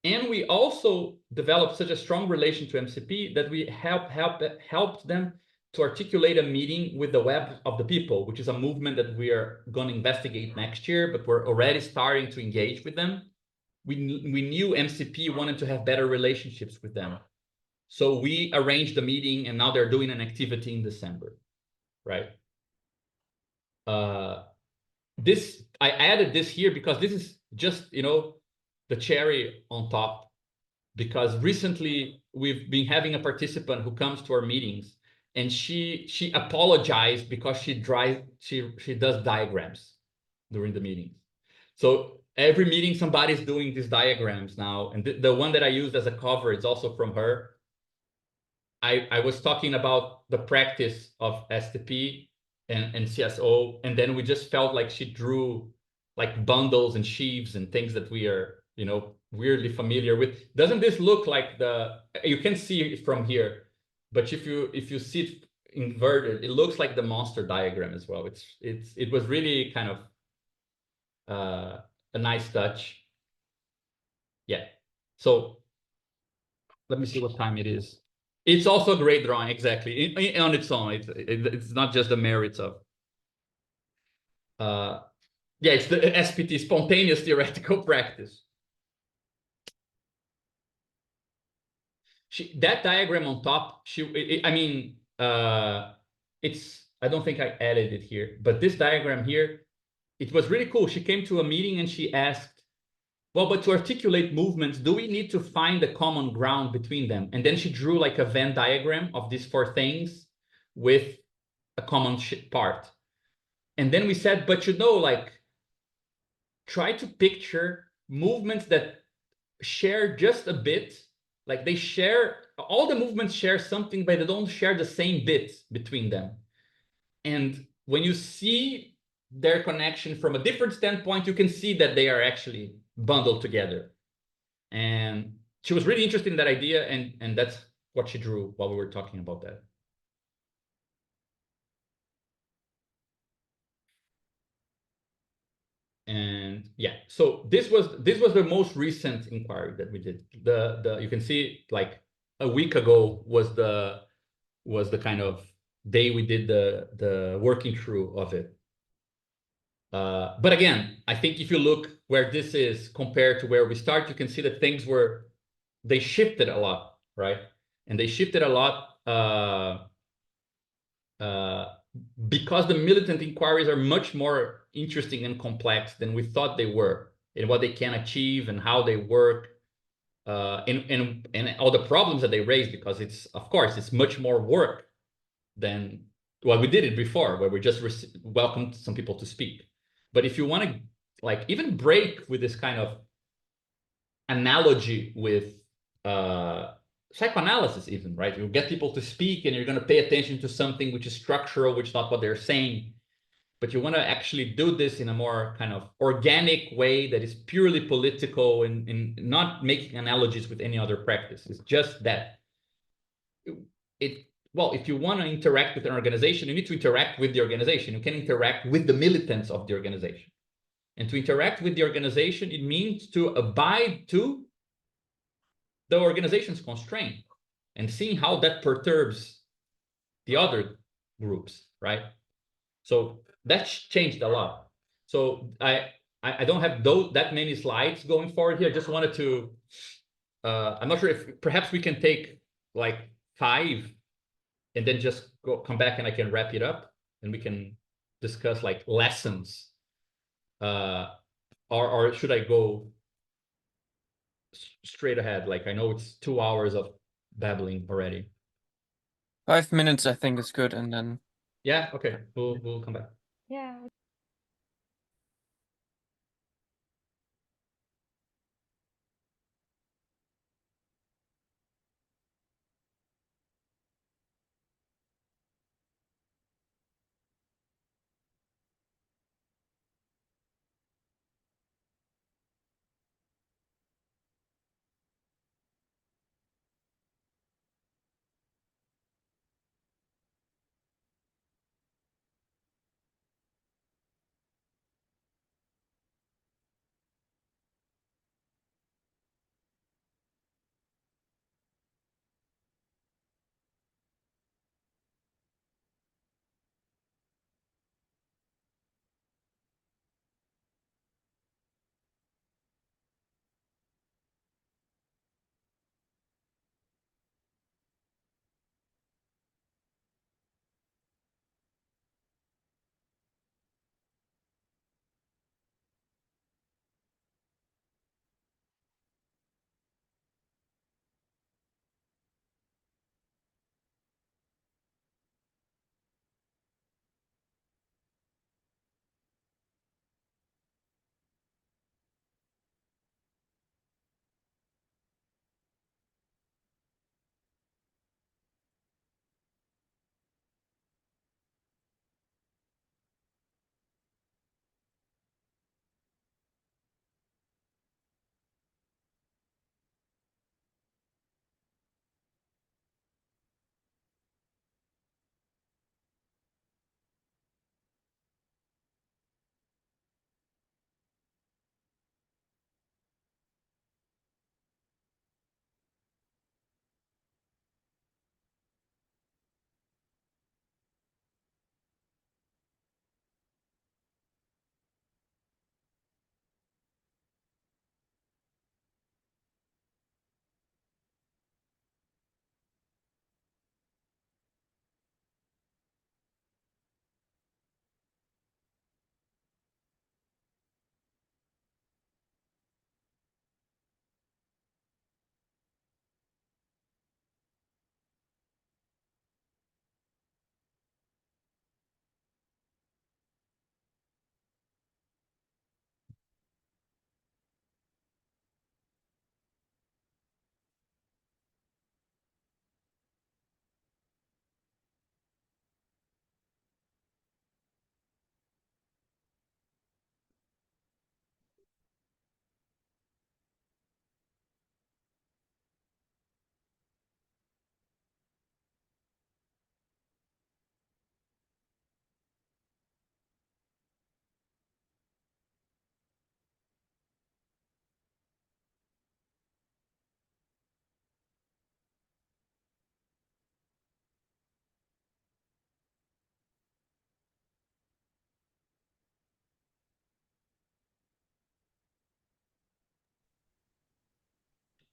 And we also developed such a strong relation to MCP that we helped them to articulate a meeting with the Web of the People, which is a movement that we are going to investigate next year, but we're already starting to engage with them. We knew MCP wanted to have better relationships with them. So we arranged the meeting, and now they're doing an activity in December, right? This I added this here because this is just, the cherry on top. Because recently we've been having a participant who comes to our meetings, and she apologized because she does diagrams during the meetings. So every meeting somebody's doing these diagrams now, and the one that I used as a cover is also from her. I was talking about the practice of STP and CSO, and then we just felt like she drew like bundles and sheaves and things that we are, weirdly familiar with. Doesn't this look like you can see it from here, but if you see it inverted, it looks like the monster diagram as well. It was really kind of a nice touch. Yeah. So let me see what time it is. It's also a great drawing, exactly, on its own. It's not just the merits of. Yeah, it's the SPT, spontaneous theoretical practice. That diagram on top, I don't think I added it here, but this diagram here, it was really cool. She came to a meeting and she asked, well, but to articulate movements, do we need to find a common ground between them? And then she drew like a Venn diagram of these four things with a common part. And then we said, but like, try to picture movements that share just a bit. Like all the movements share something, but they don't share the same bits between them. And when you see their connection from a different standpoint, you can see that they are actually bundled together. And she was really interested in that idea, and that's what she drew while we were talking about that. And yeah, so this was the most recent inquiry that we did. You can see like a week ago was the kind of day we did the working through of it. But again, I think if you look where this is compared to where we start, you can see that they shifted a lot, right? And they shifted a lot because the militant inquiries are much more interesting and complex than we thought they were, and what they can achieve and how they work, and all the problems that they raise, because of course it's much more work than what we did it before, where we just welcomed some people to speak. But if you want to like even break with this kind of analogy with psychoanalysis, even, right? You get people to speak and you're going to pay attention to something which is structural, which is not what they're saying. But you want to actually do this in a more kind of organic way that is purely political and not making analogies with any other practice. It's just that if you want to interact with an organization, you need to interact with the organization. You can interact with the militants of the organization. And to interact with the organization, it means to abide to the organization's constraint and seeing how that perturbs the other groups, right? So that's changed a lot. So I don't have that many slides going forward here. I just wanted to, I'm not sure if perhaps we can take like 5 and then just come back and I can wrap it up and we can discuss like lessons, or should I go straight ahead? Like, I know it's 2 hours of babbling already. 5 minutes, I think, is good, and then Yeah, okay, we'll come back. Yeah.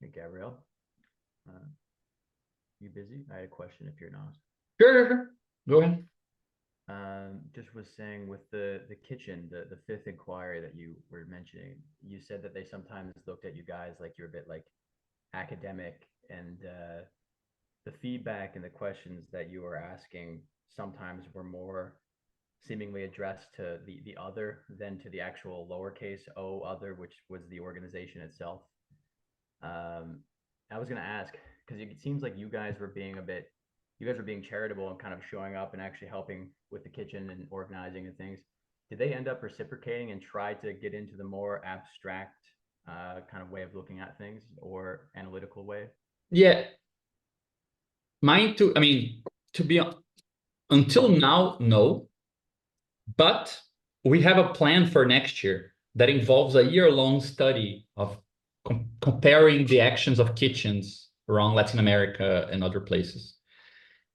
Hey, Gabrielle. You busy? I had a question if you're not. Sure. Go ahead. Just was saying with the kitchen, the fifth inquiry that you were mentioning, you said that they sometimes looked at you guys like you're a bit like academic, and the feedback and the questions that you were asking sometimes were more seemingly addressed to the other than to the actual lowercase o other, which was the organization itself. I was going to ask, because it seems like you guys were being charitable and kind of showing up and actually helping with the kitchen and organizing and things. Did they end up reciprocating and try to get into the more abstract kind of way of looking at things, or analytical way? Yeah. Mine too. I mean, to be until now, no. But we have a plan for next year that involves a year-long study of comparing the actions of kitchens around Latin America and other places.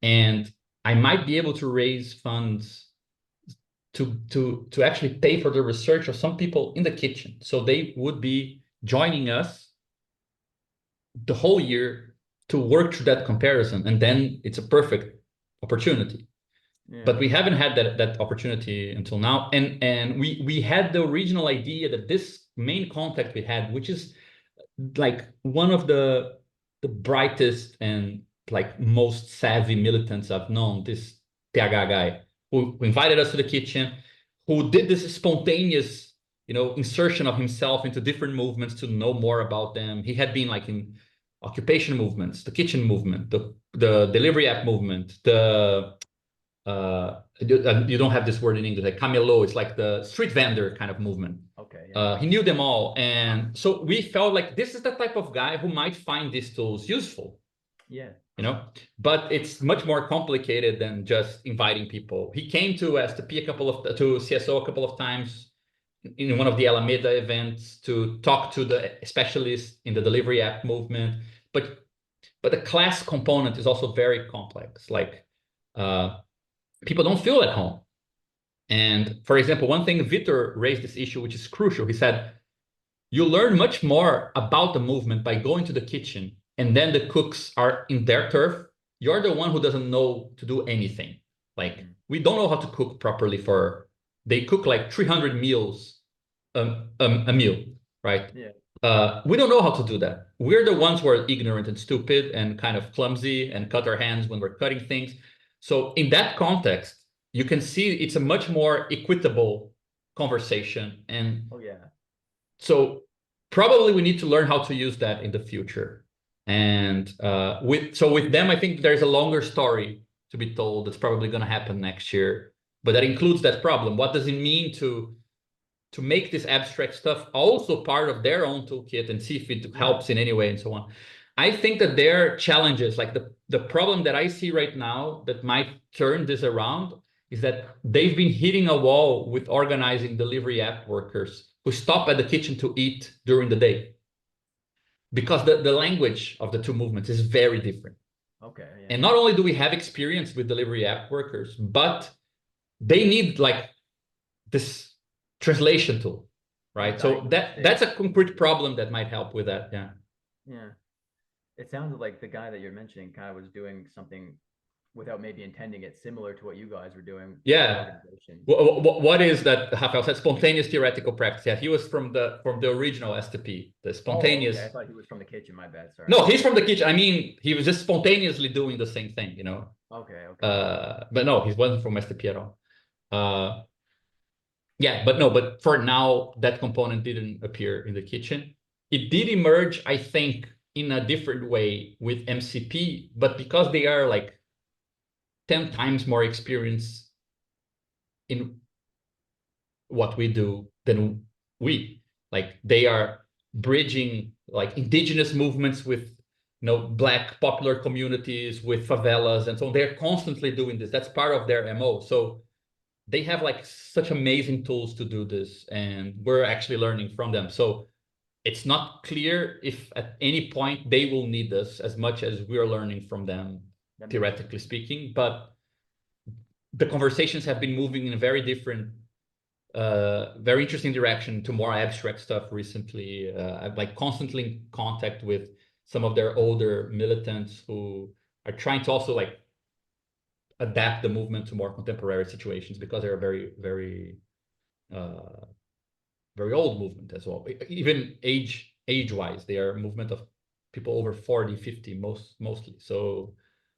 And I might be able to raise funds to actually pay for the research of some people in the kitchen. So they would be joining us the whole year to work through that comparison. And then it's a perfect opportunity. Yeah. But we haven't had that opportunity until now. And we had the original idea that this main contact we had, which is like one of the brightest and like most savvy militants I've known, this PH guy who invited us to the kitchen, who did this spontaneous, insertion of himself into different movements to know more about them. He had been like in occupation movements, the kitchen movement, the delivery app movement, you don't have this word in English, like camelo, it's like the street vendor kind of movement. Okay. Yeah. He knew them all. And so we felt like this is the type of guy who might find these tools useful. Yeah. But it's much more complicated than just inviting people. He came to STP to CSO a couple of times in one of the Alameda events to talk to the specialists in the delivery app movement. But the class component is also very complex. Like people don't feel at home. And for example, one thing Vitor raised this issue, which is crucial. He said, you learn much more about the movement by going to the kitchen, and then the cooks are in their turf. You're the one who doesn't know to do anything. Like we don't know how to cook properly they cook like 300 meals a meal, right? Yeah. We don't know how to do that. We're the ones who are ignorant and stupid and kind of clumsy and cut our hands when we're cutting things. So in that context, you can see it's a much more equitable conversation. And Oh yeah. so probably we need to learn how to use that in the future. And with them, I think there's a longer story to be told that's probably going to happen next year. But that includes that problem. What does it mean to make this abstract stuff also part of their own toolkit and see if it helps in any way and so on? I think that their challenges, like the problem that I see right now that might turn this around, is that they've been hitting a wall with organizing delivery app workers who stop at the kitchen to eat during the day. Because the language of the two movements is very different. Okay. Yeah. And not only do we have experience with delivery app workers, but they need like this translation tool, right? So that's a concrete problem that might help with that. Yeah. Yeah. It sounded like the guy that you're mentioning kind of was doing something without maybe intending it, similar to what you guys were doing. Yeah. What is that? Rafael said spontaneous theoretical practice. Yeah, he was from the original STP, the spontaneous. Oh, okay. I thought he was from the kitchen. My bad. Sorry. No, he's from the kitchen. I mean, he was just spontaneously doing the same thing, Okay. But no, he wasn't from STP at all. Yeah, but for now, that component didn't appear in the kitchen. It did emerge, I think, in a different way with MCP, but because they are like 10 times more experienced in what we do than we. Like they are bridging like indigenous movements with Black popular communities, with favelas and so on. They're constantly doing this. That's part of their MO. So they have like such amazing tools to do this, and we're actually learning from them. So it's not clear if at any point they will need us as much as we're learning from them, theoretically speaking. But the conversations have been moving in a very different, very interesting direction to more abstract stuff recently. I'm like constantly in contact with some of their older militants who are trying to also like adapt the movement to more contemporary situations because they're a very, very, very old movement as well. Even age-wise, they are a movement of people over 40, 50 mostly. So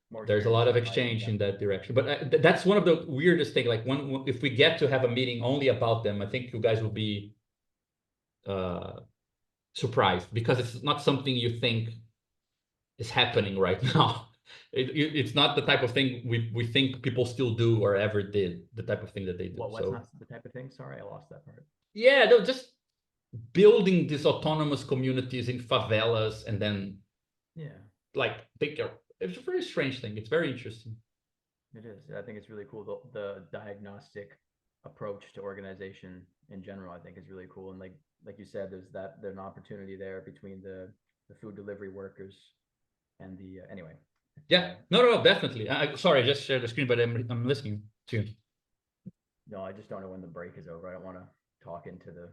More there's a lot of experience exchange in that direction. But that's one of the weirdest things. Like if we get to have a meeting only about them, I think you guys will be surprised because it's not something you think is happening right now. It's not the type of thing we think people still do or ever did, the type of thing that they do. What's So not the type of thing? Sorry, I lost that part. yeah, they're just building these autonomous communities in favelas and then Yeah, like it's a very strange thing. It's very interesting. it is. I think it's really cool. The diagnostic approach to organization in general, I think, is really cool. And like you said, there's an opportunity there between the food delivery workers and the anyway. Yeah, no, definitely. Sorry, I just shared the screen, but I'm listening to you. No, I just don't know when the break is over. I don't want to talk into the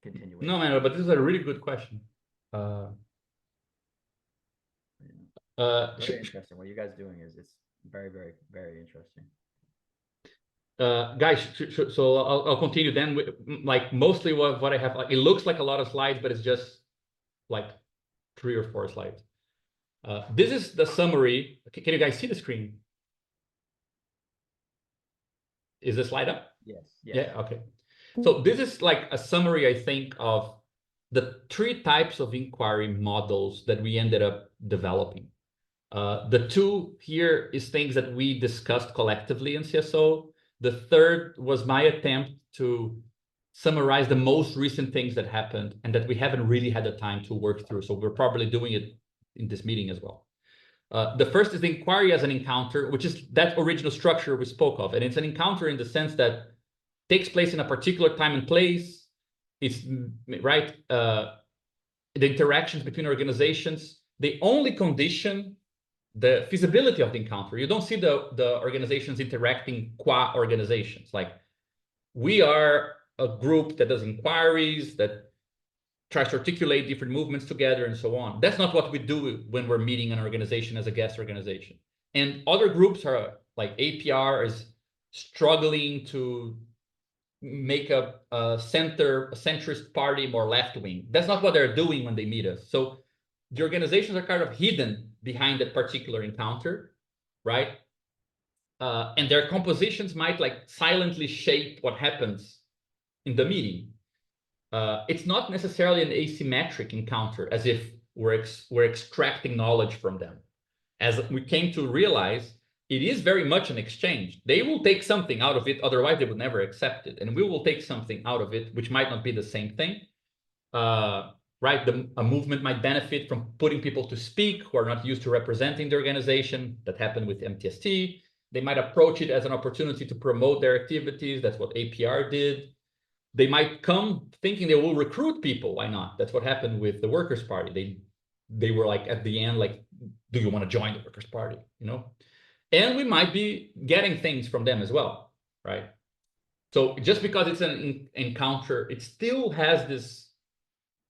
continuation. No, man, but this is a really good question. Very interesting. What you guys doing is it's very, very, very interesting. Guys, so I'll continue then with like mostly what I have. Like, it looks like a lot of slides, but it's just like 3 or 4 slides. This is the summary. Can you guys see the screen? Is the slide up? Yes. Yeah, okay. So this is like a summary, I think, of the 3 types of inquiry models that we ended up developing. The 2 here is things that we discussed collectively in CSO. The 3rd was my attempt to summarize the most recent things that happened and that we haven't really had the time to work through. So we're probably doing it in this meeting as well. The first is the inquiry as an encounter, which is that original structure we spoke of. And it's an encounter in the sense that takes place in a particular time and place. It's right. The interactions between organizations, they only condition the feasibility of the encounter. You don't see the organizations interacting qua organizations. Like we are a group that does inquiries, that tries to articulate different movements together and so on. That's not what we do when we're meeting an organization as a guest organization. And other groups are like APR is struggling to make a centrist party more left-wing. That's not what they're doing when they meet us. So the organizations are kind of hidden behind that particular encounter, right? And their compositions might like silently shape what happens in the meeting. It's not necessarily an asymmetric encounter, as if we're extracting knowledge from them. As we came to realize, it is very much an exchange. They will take something out of it, otherwise they would never accept it. And we will take something out of it, which might not be the same thing. Right? A movement might benefit from putting people to speak who are not used to representing the organization. That happened with MTST. They might approach it as an opportunity to promote their activities. That's what APR did. They might come thinking they will recruit people. Why not? That's what happened with the Workers' Party. They were like at the end, like, do you want to join the Workers' Party? You know? And we might be getting things from them as well, right? So just because it's an encounter, it still has this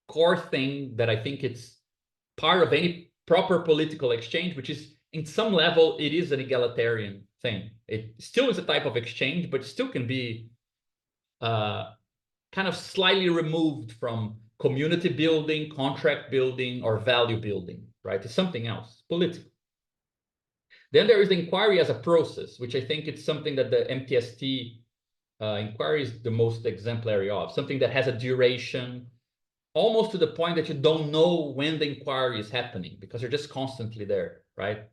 core thing that I think it's part of any proper political exchange, which is in some level, it is an egalitarian thing. It still is a type of exchange, but still can be kind of slightly removed from community building, contract building, or value building, right? It's something else, political. Then there is the inquiry as a process, which I think it's something that the MTST inquiry is the most exemplary of, something that has a duration, almost to the point that you don't know when the inquiry is happening because you're just constantly there, right?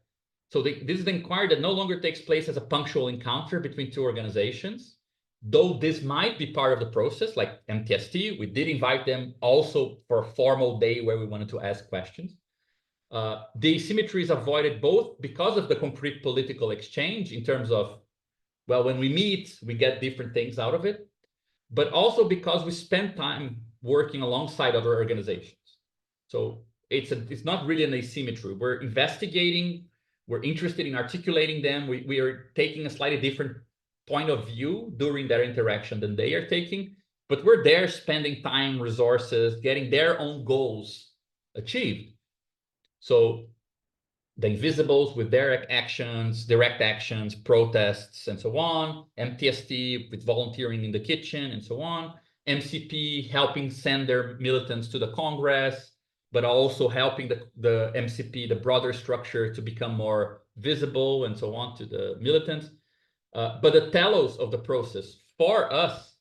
So this is the inquiry that no longer takes place as a punctual encounter between 2 organizations, though this might be part of the process, like MTST, we did invite them also for a formal day where we wanted to ask questions. The asymmetry is avoided both because of the concrete political exchange in terms of, well, when we meet, we get different things out of it, but also because we spend time working alongside other organizations. So it's not really an asymmetry. We're investigating, we're interested in articulating them. We are taking a slightly different point of view during their interaction than they are taking, but we're there spending time, resources, getting their own goals achieved. So the invisibles with direct actions, protests, and so on. MTST with volunteering in the kitchen and so on. MCP helping send their militants to the Congress, but also helping the MCP, the broader structure, to become more visible and so on to the militants. But the telos of the process for us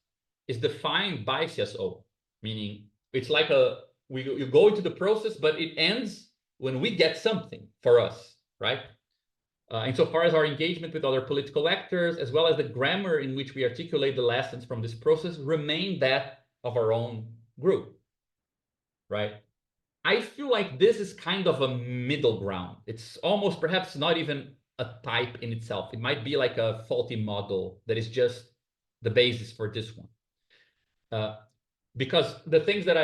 is defined by CSO, meaning it's like you go into the process, but it ends when we get something for us, right? Insofar as our engagement with other political actors, as well as the grammar in which we articulate the lessons from this process, remain that of our own group, right? I feel like this is kind of a middle ground. It's almost perhaps not even a type in itself. It might be like a faulty model that is just the basis for this one. Because the things that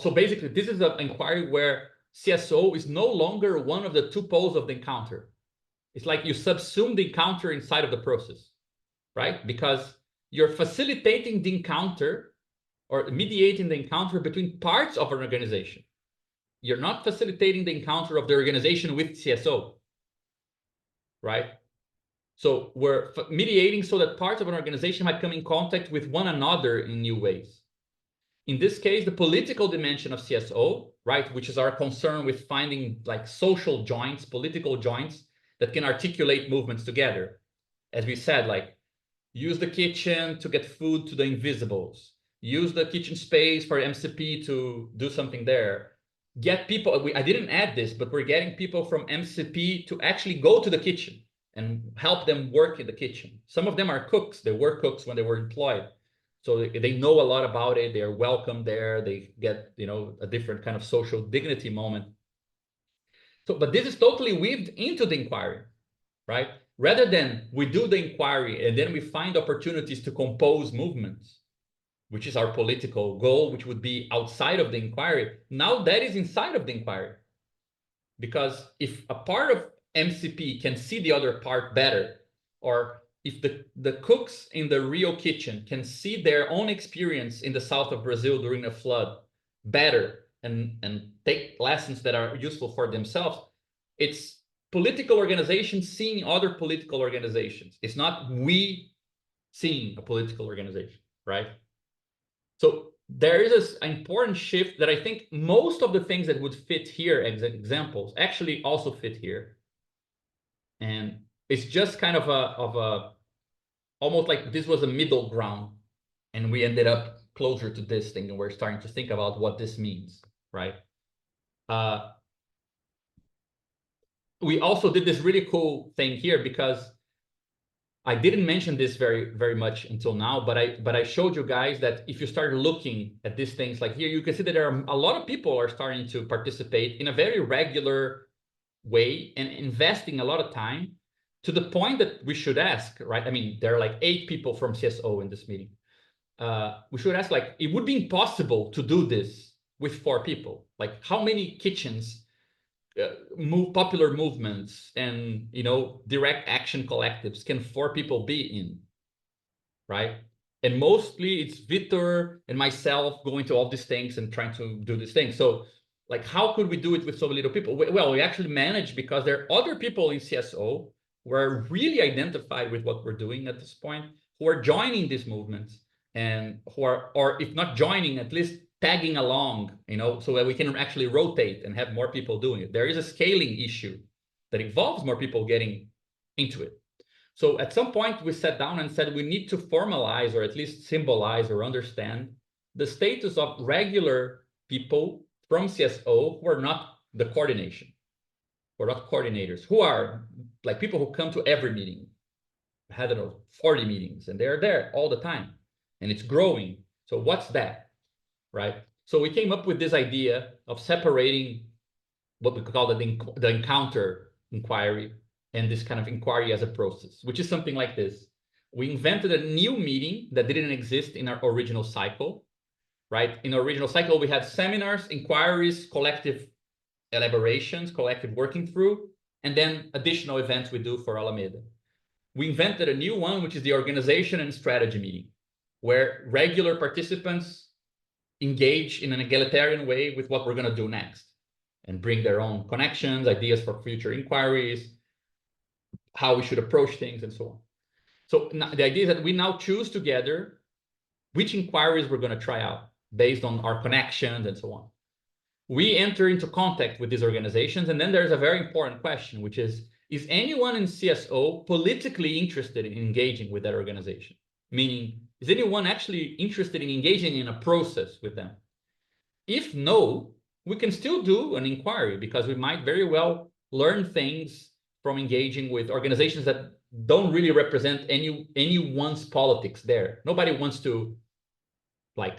so basically this is an inquiry where CSO is no longer one of the two poles of the encounter. It's like you subsume the encounter inside of the process, right? Because you're facilitating the encounter or mediating the encounter between parts of an organization. You're not facilitating the encounter of the organization with CSO, right? So we're mediating so that parts of an organization might come in contact with one another in new ways. In this case, the political dimension of CSO, right, which is our concern with finding like social joints, political joints that can articulate movements together. As we said, like use the kitchen to get food to the invisibles, use the kitchen space for MCP to do something there. Get people, I didn't add this, but we're getting people from MCP to actually go to the kitchen and help them work in the kitchen. Some of them are cooks. They were cooks when they were employed. So they know a lot about it. They're welcome there. They get, a different kind of social dignity moment. So, but this is totally weaved into the inquiry, right? Rather than we do the inquiry and then we find opportunities to compose movements, which is our political goal, which would be outside of the inquiry. Now that is inside of the inquiry. Because if a part of MCP can see the other part better, or if the cooks in the Rio kitchen can see their own experience in the south of Brazil during a flood better and take lessons that are useful for themselves, it's political organizations seeing other political organizations. It's not we seeing a political organization, right? So there is an important shift that I think most of the things that would fit here as examples actually also fit here. And it's just kind of almost like this was a middle ground and we ended up closer to this thing and we're starting to think about what this means, right? We also did this really cool thing here because I didn't mention this very, very much until now, but I showed you guys that if you start looking at these things like here, you can see that there are a lot of people are starting to participate in a very regular way and investing a lot of time to the point that we should ask, right? I mean, there are like 8 people from CSO in this meeting. We should ask, like, it would be impossible to do this with 4 people. Like, how many kitchens, popular movements, and direct action collectives can 4 people be in, right? And mostly it's Vitor and myself going to all these things and trying to do these things. So, like, how could we do it with so little people? Well, we actually managed because there are other people in CSO who are really identified with what we're doing at this point, who are joining these movements and who are, or if not joining, at least tagging along, so that we can actually rotate and have more people doing it. There is a scaling issue that involves more people getting into it. So at some point we sat down and said we need to formalize or at least symbolize or understand the status of regular people from CSO who are not the coordination, who are not coordinators, who are like people who come to every meeting. I don't know, 40 meetings, and they're there all the time, and it's growing. So what's that, right? So we came up with this idea of separating what we call the encounter inquiry and this kind of inquiry as a process, which is something like this. We invented a new meeting that didn't exist in our original cycle, right? In our original cycle, we had seminars, inquiries, collective elaborations, collective working through, and then additional events we do for Alameda. We invented a new one, which is the organization and strategy meeting, where regular participants engage in an egalitarian way with what we're going to do next. and bring their own connections, ideas for future inquiries, how we should approach things, and so on. So the idea is that we now choose together which inquiries we're going to try out based on our connections and so on. We enter into contact with these organizations, and then there's a very important question, which is anyone in CSO politically interested in engaging with that organization? Meaning, is anyone actually interested in engaging in a process with them? If no, we can still do an inquiry, because we might very well learn things from engaging with organizations that don't really represent anyone's politics there. Nobody wants to like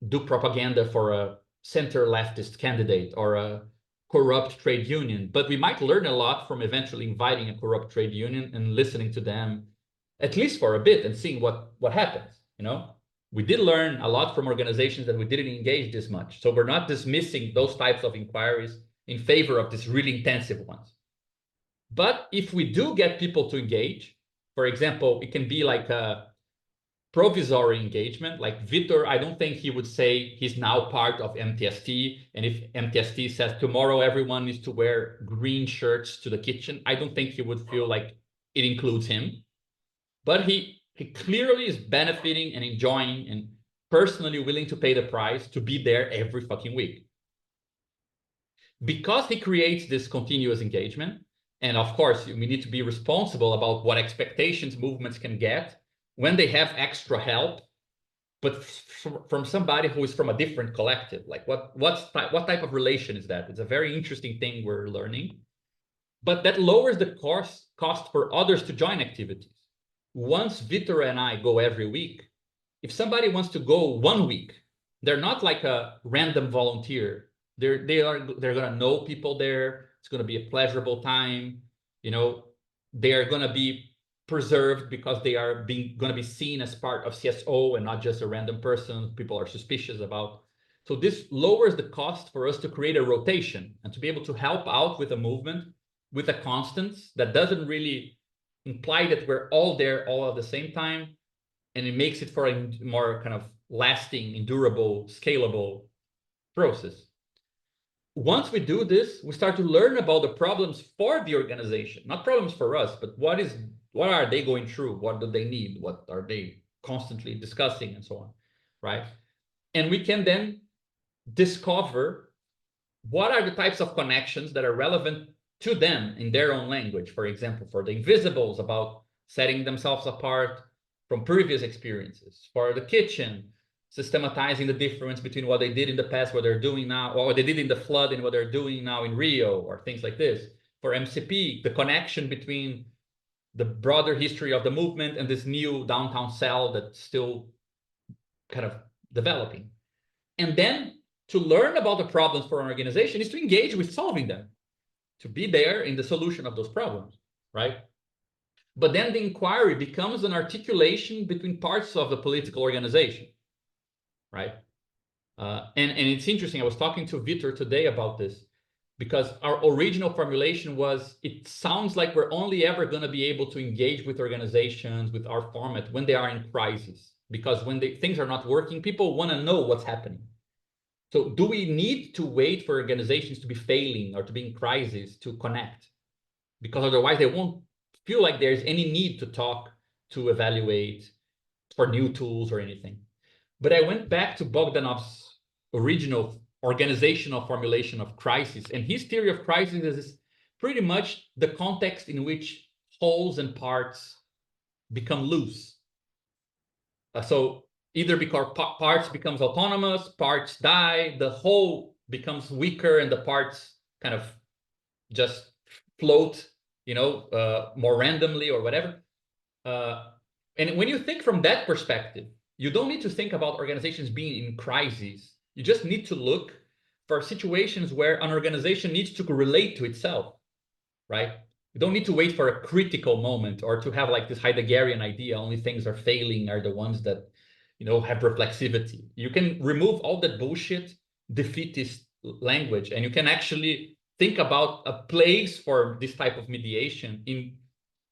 do propaganda for a center leftist candidate or a corrupt trade union, but we might learn a lot from eventually inviting a corrupt trade union and listening to them, at least for a bit, and seeing what happens. You know, we did learn a lot from organizations that we didn't engage this much. So we're not dismissing those types of inquiries in favor of these really intensive ones. But if we do get people to engage, for example, it can be like a provisory engagement. Like Vitor, I don't think he would say he's now part of MTST. And if MTST says tomorrow everyone needs to wear green shirts to the kitchen, I don't think he would feel like it includes him. But he clearly is benefiting and enjoying and personally willing to pay the price to be there every fucking week. Because he creates this continuous engagement, and of course, we need to be responsible about what expectations movements can get when they have extra help, but from somebody who is from a different collective. Like what type of relation is that? It's a very interesting thing we're learning, but that lowers the cost for others to join activities. Once Vitor and I go every week, if somebody wants to go 1 week, they're not like a random volunteer. They're gonna know people there. It's gonna be a pleasurable time. You know, they are gonna be preserved because they are gonna be seen as part of CSO and not just a random person people are suspicious about. So this lowers the cost for us to create a rotation and to be able to help out with a movement with a constants that doesn't really imply that we're all there all at the same time. And it makes it for a more kind of lasting, endurable, scalable process. Once we do this, we start to learn about the problems for the organization, not problems for us, but what are they going through? What do they need? What are they constantly discussing and so on, right? And we can then discover what are the types of connections that are relevant to them in their own language. For example, for the invisibles, about setting themselves apart from previous experiences. For the kitchen, systematizing the difference between what they did in the past, what they're doing now, or what they did in the flood and what they're doing now in Rio, or things like this. For MCP, the connection between the broader history of the movement and this new downtown cell that's still kind of developing. And then to learn about the problems for an organization is to engage with solving them, to be there in the solution of those problems, right? But then the inquiry becomes an articulation between parts of the political organization, right? And it's interesting. I was talking to Vitor today about this, because our original formulation was, it sounds like we're only ever going to be able to engage with organizations with our format when they are in crisis, because when things are not working, people want to know what's happening. So do we need to wait for organizations to be failing or to be in crisis to connect? Because otherwise they won't feel like there's any need to talk, to evaluate for new tools or anything. But I went back to Bogdanov's original organizational formulation of crisis, and his theory of crisis is pretty much the context in which wholes and parts become loose. So either because parts becomes autonomous, parts die, the whole becomes weaker, and the parts kind of just float, you know, more randomly or whatever. And when you think from that perspective, you don't need to think about organizations being in crises. You just need to look for situations where an organization needs to relate to itself, right? You don't need to wait for a critical moment or to have like this Heideggerian idea, only things are failing are the ones that, you know, have reflexivity. You can remove all that bullshit, defeatist language, and you can actually think about a place for this type of mediation in,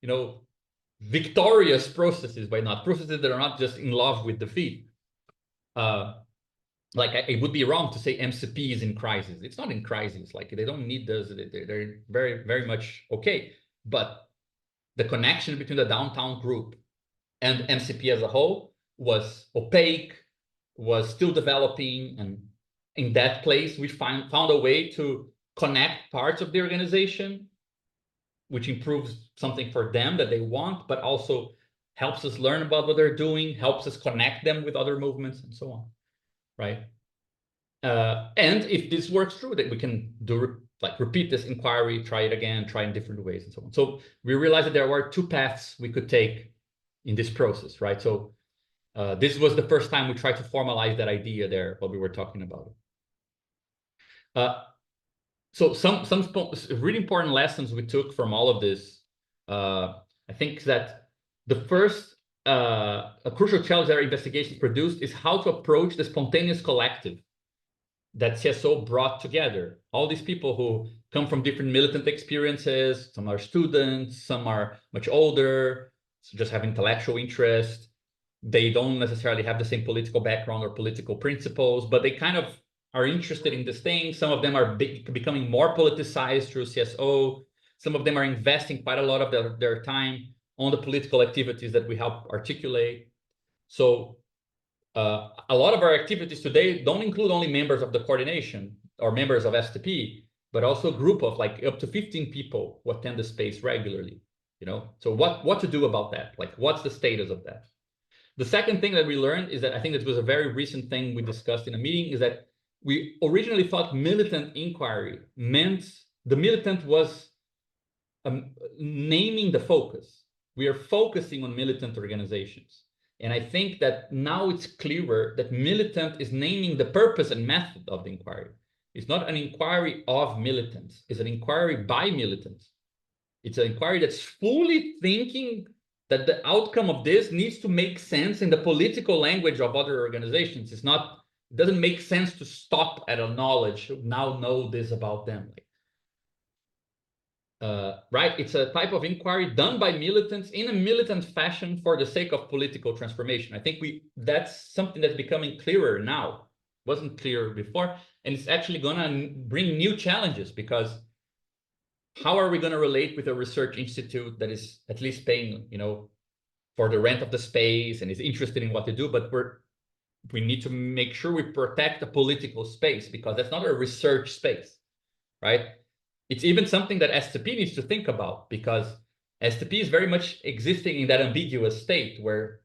you know, victorious processes, by not processes that are not just in love with defeat. like it would be wrong to say MCP is in crisis. It's not in crisis. Like they don't need those. They're very, very much okay. But the connection between the downtown group and MCP as a whole was opaque, was still developing. And in that place, we found a way to connect parts of the organization, which improves something for them that they want, but also helps us learn about what they're doing, helps us connect them with other movements and so on, right? And if this works through, that we can do like repeat this inquiry, try it again, try in different ways and so on. So we realized that there were two paths we could take in this process, right? So this was the first time we tried to formalize that idea there, what we were talking about. So some really important lessons we took from all of this. I think that the first a crucial challenge that our investigations produced is how to approach the spontaneous collective that CSO brought together. All these people who come from different militant experiences. Some are students, some are much older, so just have intellectual interest. They don't necessarily have the same political background or political principles, but they kind of are interested in this thing. Some of them are becoming more politicized through CSO. Some of them are investing quite a lot of their time on the political activities that we help articulate. So a lot of our activities today don't include only members of the coordination or members of STP, but also a group of like up to 15 people who attend the space regularly, you know? So what to do about that? Like, what's the status of that? The second thing that we learned is that I think this was a very recent thing we discussed in a meeting, is that we originally thought militant inquiry meant the militant was naming the focus. We are focusing on militant organizations. And I think that now it's clearer that militant is naming the purpose and method of the inquiry. It's not an inquiry of militants. It's an inquiry by militants. It's an inquiry that's fully thinking that the outcome of this needs to make sense in the political language of other organizations. It doesn't make sense to stop at a knowledge, now know this about them. Right? It's a type of inquiry done by militants in a militant fashion for the sake of political transformation. I think that's something that's becoming clearer now. Wasn't clear before, and it's actually gonna bring new challenges, because how are we gonna relate with a research institute that is at least paying, you know, for the rent of the space and is interested in what to do, but we need to make sure we protect the political space, because that's not a research space, right? It's even something that STP needs to think about, because STP is very much existing in that ambiguous state where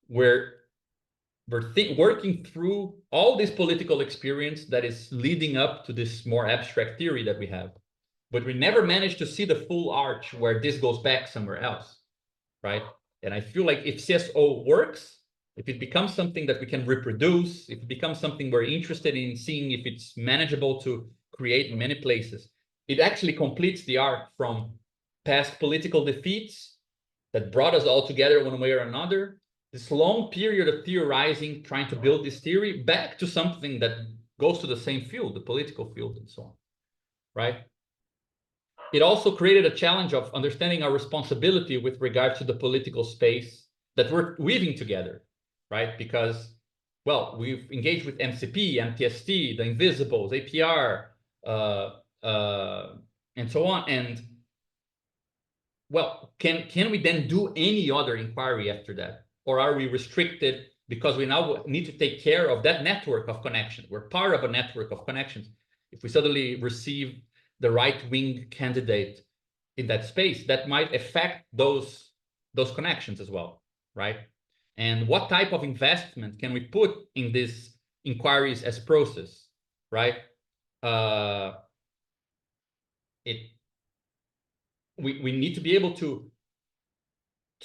we're working through all this political experience that is leading up to this more abstract theory that we have. But we never managed to see the full arch where this goes back somewhere else, right? And I feel like if CSO works, if it becomes something that we can reproduce, if it becomes something we're interested in seeing if it's manageable to create in many places, it actually completes the arc from past political defeats that brought us all together one way or another, this long period of theorizing, trying to build this theory, back to something that goes to the same field, the political field and so on, right? It also created a challenge of understanding our responsibility with regard to the political space that we're weaving together, right? Because, well, we've engaged with MCP, MTST, the Invisibles, APR, and so on. And well, can we then do any other inquiry after that? Or are we restricted because we now need to take care of that network of connections? We're part of a network of connections. If we suddenly receive the right-wing candidate in that space, that might affect those connections as well, right? And what type of investment can we put in these inquiries as process, right? We need to be able to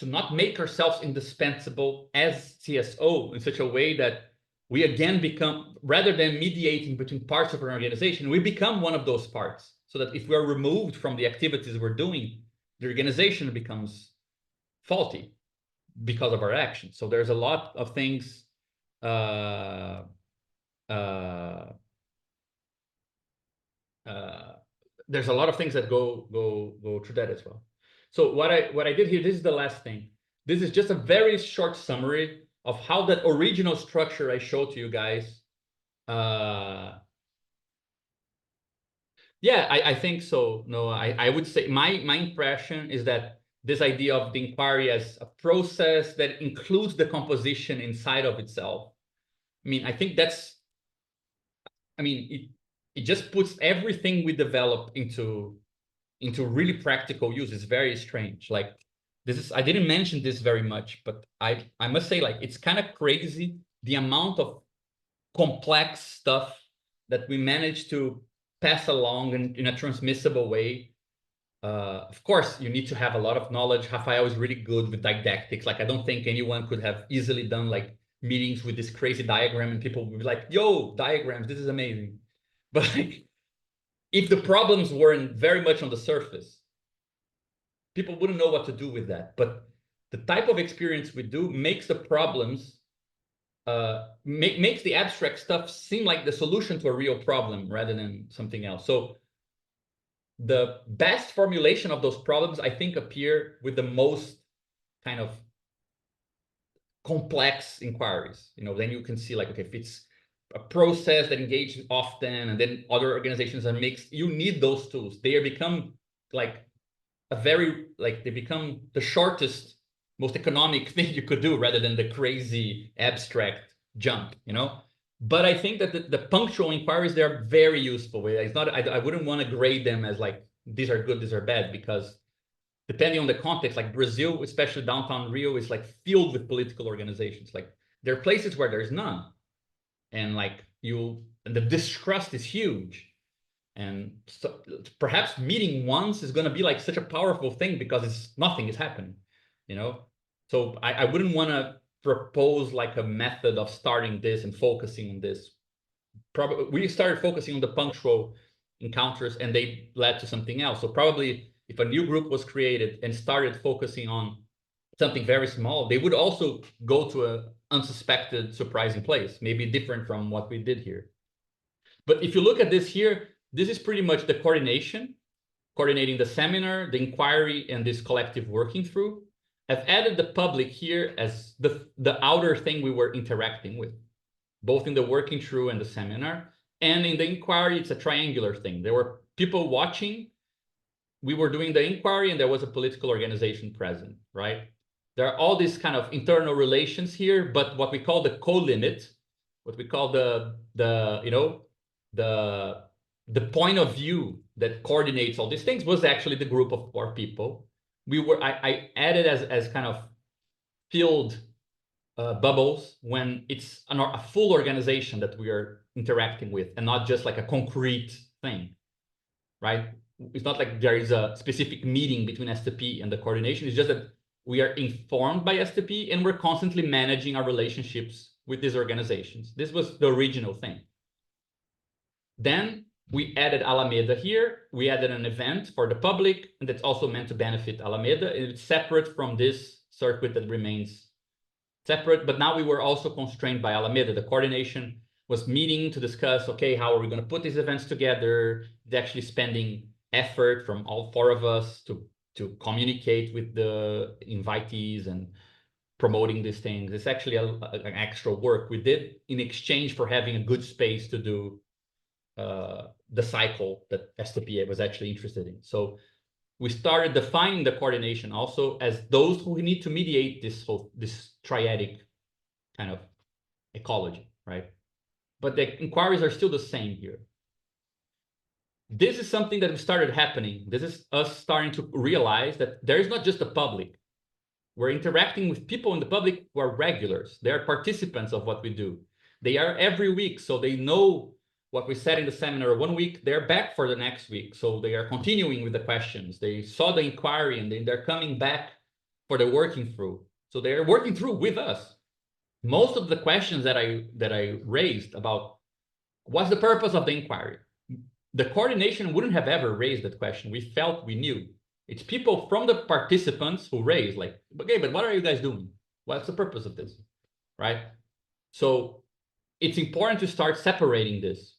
not make ourselves indispensable as CSO in such a way that we again become, rather than mediating between parts of an organization, we become one of those parts, so that if we're removed from the activities we're doing, the organization becomes faulty because of our actions. So there's a lot of things there's a lot of things that go through that as well. So what I did here, this is the last thing. This is just a very short summary of how that original structure I showed to you guys Yeah, I think so. No, I would say my impression is that this idea of the inquiry as a process that includes the composition inside of itself. I mean, I think that's, I mean, it just puts everything we develop into really practical use. It's very strange. Like this is, I didn't mention this very much, but I must say, like, it's kind of crazy the amount of complex stuff that we manage to pass along in a transmissible way. Of course, you need to have a lot of knowledge. Rafael is really good with didactics. Like, I don't think anyone could have easily done like meetings with this crazy diagram and people would be like, yo, diagrams, this is amazing. But like, if the problems weren't very much on the surface, people wouldn't know what to do with that. But the type of experience we do makes the problems makes the abstract stuff seem like the solution to a real problem rather than something else. So the best formulation of those problems, I think, appear with the most kind of complex inquiries. You know, then you can see like, okay, if it's a process that engages often, and then other organizations are mixed, you need those tools. They become like a very, like, they become the shortest, most economic thing you could do rather than the crazy abstract jump, you know? But I think that the punctual inquiries, they're very useful. It's not, I wouldn't want to grade them as like, these are good, these are bad, because depending on the context, like Brazil, especially downtown Rio, is like filled with political organizations. Like there are places where there's none. And like the distrust is huge. And so perhaps meeting once is going to be like such a powerful thing because nothing is happening, you know? So I wouldn't want to propose like a method of starting this and focusing on this. Probably we started focusing on the punctual encounters and they led to something else. So probably if a new group was created and started focusing on something very small, they would also go to a unsuspected, surprising place, maybe different from what we did here. But if you look at this here, this is pretty much the coordinating the seminar, the inquiry, and this collective working through. I've added the public here as the outer thing we were interacting with, both in the working through and the seminar. And in the inquiry, it's a triangular thing. There were people watching. We were doing the inquiry, and there was a political organization present, right? There are all these kind of internal relations here, but what we call the co-limit, what we call the you know, the point of view that coordinates all these things was actually the group of 4 people. I added as kind of filled bubbles when it's a full organization that we are interacting with and not just like a concrete thing, right? It's not like there is a specific meeting between STP and the coordination. It's just that we are informed by STP and we're constantly managing our relationships with these organizations. This was the original thing. Then we added Alameda here. We added an event for the public, and that's also meant to benefit Alameda. It's separate from this circuit that remains separate, but now we were also constrained by Alameda. The coordination was meeting to discuss, okay, how are we going to put these events together? It's actually spending effort from all 4 of us to communicate with the invitees and promoting these things. It's actually an extra work we did in exchange for having a good space to do the cycle that STPA was actually interested in. So we started defining the coordination also as those who need to mediate this triadic kind of ecology, right? But the inquiries are still the same here. This is something that started happening. This is us starting to realize that there is not just the public. We're interacting with people in the public who are regulars. They are participants of what we do. They are every week, so they know what we said in the seminar 1 week, they're back for the next week. So they are continuing with the questions. They saw the inquiry and then they're coming back for the working through. So they're working through with us. Most of the questions that I raised about what's the purpose of the inquiry, the coordination wouldn't have ever raised that question. We felt we knew. It's people from the participants who raised like, okay, but what are you guys doing? What's the purpose of this, right? So it's important to start separating this.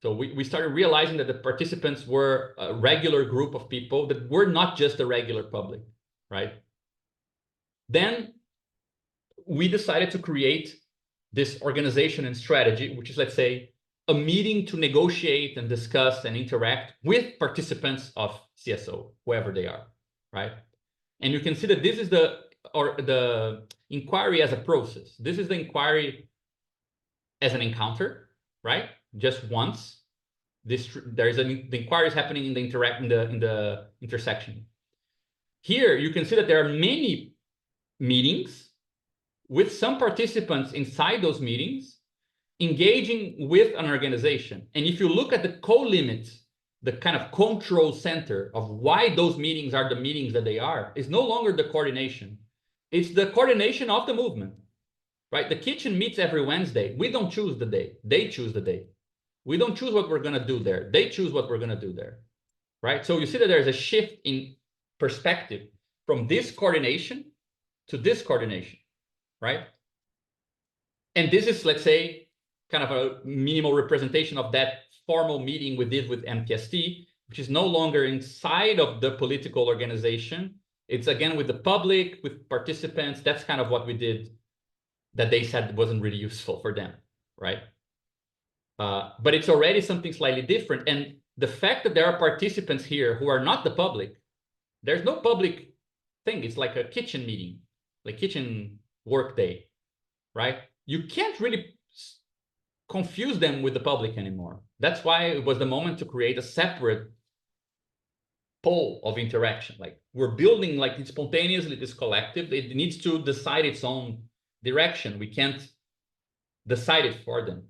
So we started realizing that the participants were a regular group of people that were not just the regular public, right? Then we decided to create this organization and strategy, which is, let's say, a meeting to negotiate and discuss and interact with participants of CSO, whoever they are, right? And you can see that this is the inquiry as a process. This is the inquiry as an encounter, right? Just once. The inquiry is happening in the intersection. Here you can see that there are many meetings with some participants inside those meetings engaging with an organization. And if you look at the co-limits, the kind of control center of why those meetings are the meetings that they are, is no longer the coordination. It's the coordination of the movement, right? The kitchen meets every Wednesday. We don't choose the day. They choose the day. We don't choose what we're going to do there. They choose what we're going to do there, right? So you see that there's a shift in perspective from this coordination to this coordination, right? And this is, let's say, kind of a minimal representation of that formal meeting we did with MTST, which is no longer inside of the political organization. It's again with the public, with participants. That's kind of what we did that they said wasn't really useful for them, right? But it's already something slightly different. And the fact that there are participants here who are not the public, there's no public thing. It's like a kitchen meeting, like kitchen work day, right? You can't really confuse them with the public anymore. That's why it was the moment to create a separate pole of interaction. Like we're building like spontaneously this collective. It needs to decide its own direction. We can't decide it for them.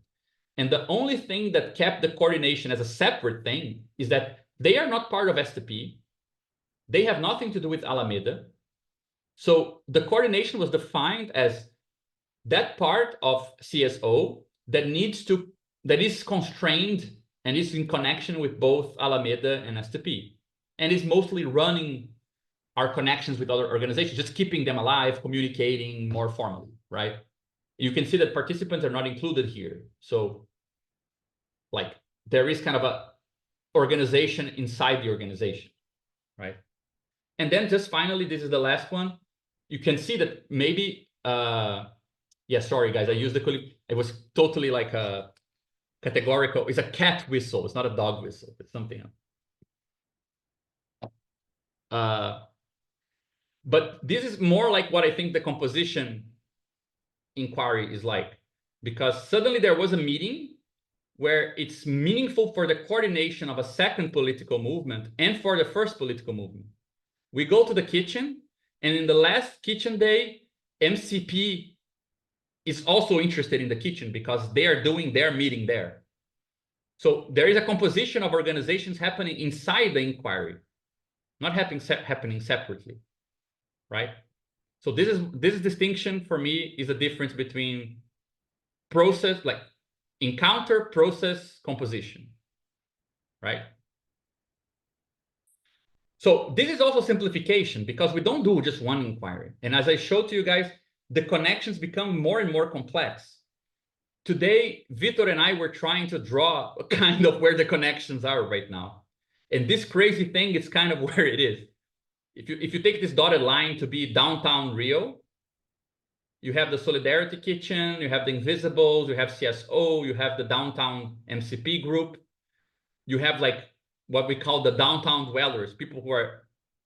And the only thing that kept the coordination as a separate thing is that they are not part of STP. They have nothing to do with Alameda. So the coordination was defined as that part of CSO that is constrained and is in connection with both Alameda and STP, and is mostly running our connections with other organizations, just keeping them alive, communicating more formally, right? You can see that participants are not included here. So like there is kind of a organization inside the organization, right? And then just finally, this is the last one. You can see that maybe, yeah, sorry guys, I used it was totally like a categorical, it's a cat whistle. It's not a dog whistle, it's something else. But this is more like what I think the composition inquiry is like, because suddenly there was a meeting where it's meaningful for the coordination of a second political movement and for the first political movement. We go to the kitchen, and in the last kitchen day, MCP is also interested in the kitchen because they are doing their meeting there. So there is a composition of organizations happening inside the inquiry, not happening separately, right? So this distinction for me is a difference between process, like encounter, process, composition, right? So this is also simplification because we don't do just one inquiry. And as I showed to you guys, the connections become more and more complex. Today, Vitor and I were trying to draw kind of where the connections are right now. And this crazy thing is kind of where it is. If you take this dotted line to be downtown Rio, you have the Solidarity Kitchen, you have the Invisibles, you have CSO, you have the downtown MCP group. You have like what we call the downtown dwellers, people who are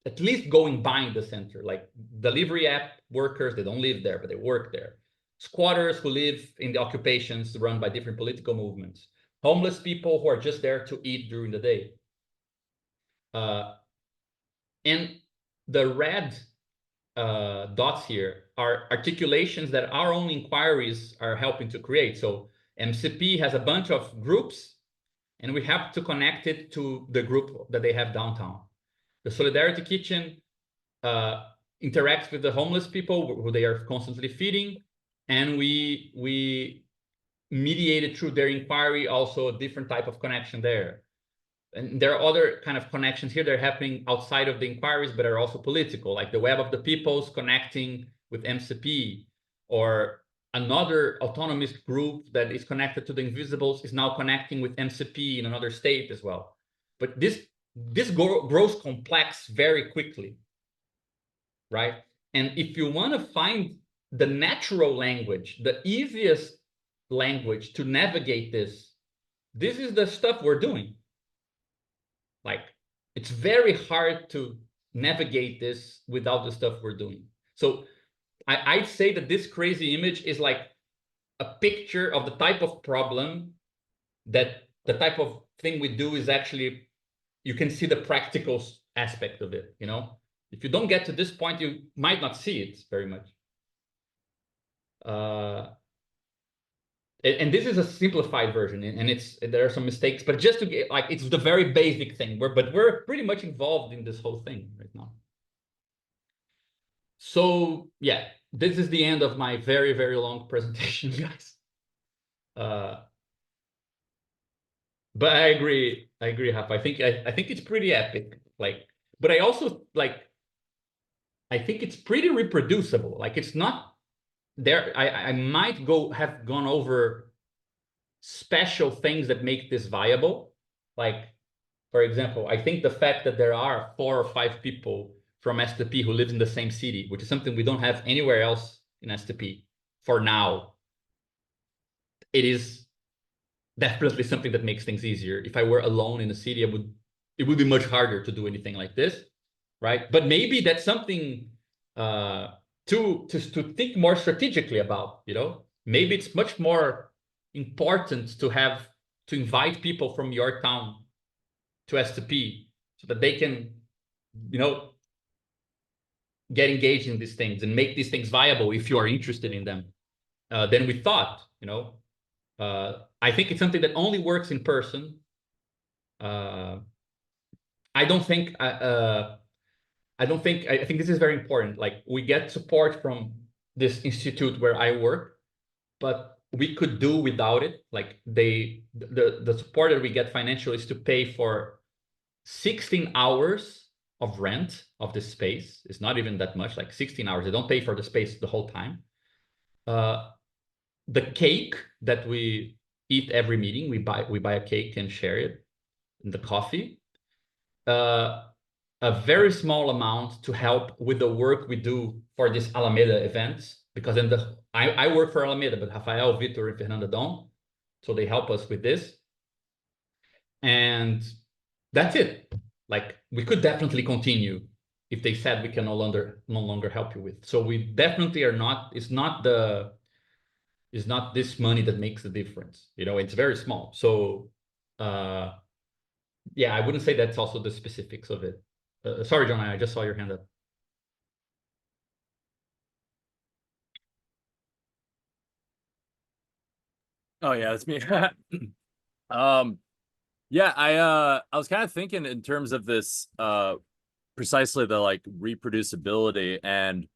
at least going by the center, like delivery app workers, they don't live there, but they work there. Squatters who live in the occupations run by different political movements. Homeless people who are just there to eat during the day. And the red dots here are articulations that our own inquiries are helping to create. So MCP has a bunch of groups, and we have to connect it to the group that they have downtown. The Solidarity Kitchen interacts with the homeless people who they are constantly feeding, and we mediated through their inquiry also a different type of connection there. And there are other kind of connections here that are happening outside of the inquiries, but are also political, like the Web of the Peoples connecting with MCP, or another autonomous group that is connected to the Invisibles is now connecting with MCP in another state as well. But this grows complex very quickly, right? And if you want to find the natural language, the easiest language to navigate this. This is the stuff we're doing. Like, it's very hard to navigate this without the stuff we're doing. So I'd say that this crazy image is like a picture of the type of problem that the type of thing we do is actually, you can see the practical aspect of it, you know? If you don't get to this point, you might not see it very much. And this is a simplified version, and there are some mistakes, but just to get, like, it's the very basic thing. But we're pretty much involved in this whole thing right now. So yeah, this is the end of my very, very long presentation, guys. But I agree, Rafa. I think it's pretty epic. Like, but I also like, I think it's pretty reproducible. Like, it's not there. I might have gone over special things that make this viable. Like, for example, I think the fact that there are 4 or 5 people from STP who live in the same city, which is something we don't have anywhere else in STP for now, it is definitely something that makes things easier. If I were alone in a city, it would be much harder to do anything like this, right? But maybe that's something to think more strategically about, you know? Maybe it's much more important to invite people from your town to STP so that they can, you know, get engaged in these things and make these things viable if you are interested in them, than we thought, you know? I think it's something that only works in person. I think this is very important. Like, we get support from this institute where I work, but we could do without it. Like, the support that we get financially is to pay for 16 hours of rent of this space. It's not even that much, like 16 hours. They don't pay for the space the whole time. The cake that we eat every meeting, we buy a cake and share it, and the coffee. A very small amount to help with the work we do for this Alameda events, because then I work for Alameda, but Rafael, Vitor, and Fernanda don't, so they help us with this. And that's it. Like, we could definitely continue if they said we can no longer help you with. So we definitely are not. It's not this money that makes the difference. You know, it's very small. So yeah, I wouldn't say that's also the specifics of it. Sorry, John, I just saw your hand up. Oh yeah, that's me. Yeah, I was kind of thinking in terms of this precisely the like reproducibility, and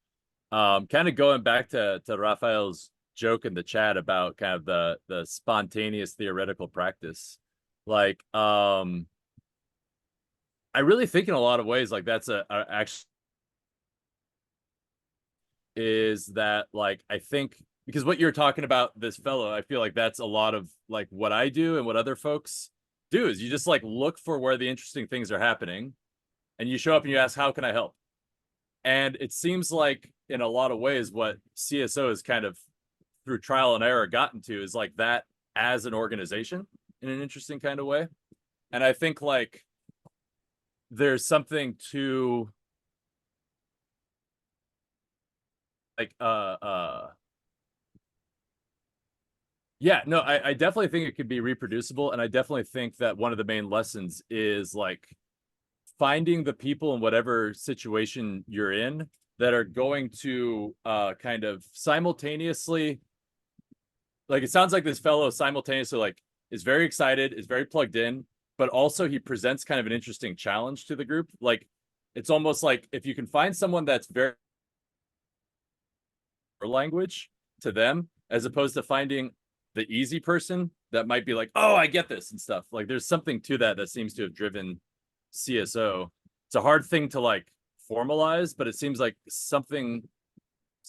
kind of going back to Raphael's joke in the chat about kind of the spontaneous theoretical practice. Like I really think in a lot of ways like that's actually is that, like, I think because what you're talking about, this fellow, I feel like that's a lot of like what I do and what other folks do is you just like look for where the interesting things are happening and you show up and you ask, how can I help? And it seems like in a lot of ways what CSO is kind of through trial and error gotten to is like that as an organization in an interesting kind of way. And I think like there's something to like yeah, no, I definitely think it could be reproducible, and I definitely think that one of the main lessons is like finding the people in whatever situation you're in that are going to kind of simultaneously, like, it sounds like this fellow simultaneously like is very excited, is very plugged in, but also he presents kind of an interesting challenge to the group. Like, it's almost like if you can find someone that's very language to them, as opposed to finding the easy person that might be like, oh, I get this and stuff. Like, there's something to that seems to have driven CSO. It's a hard thing to like formalize, but it seems like something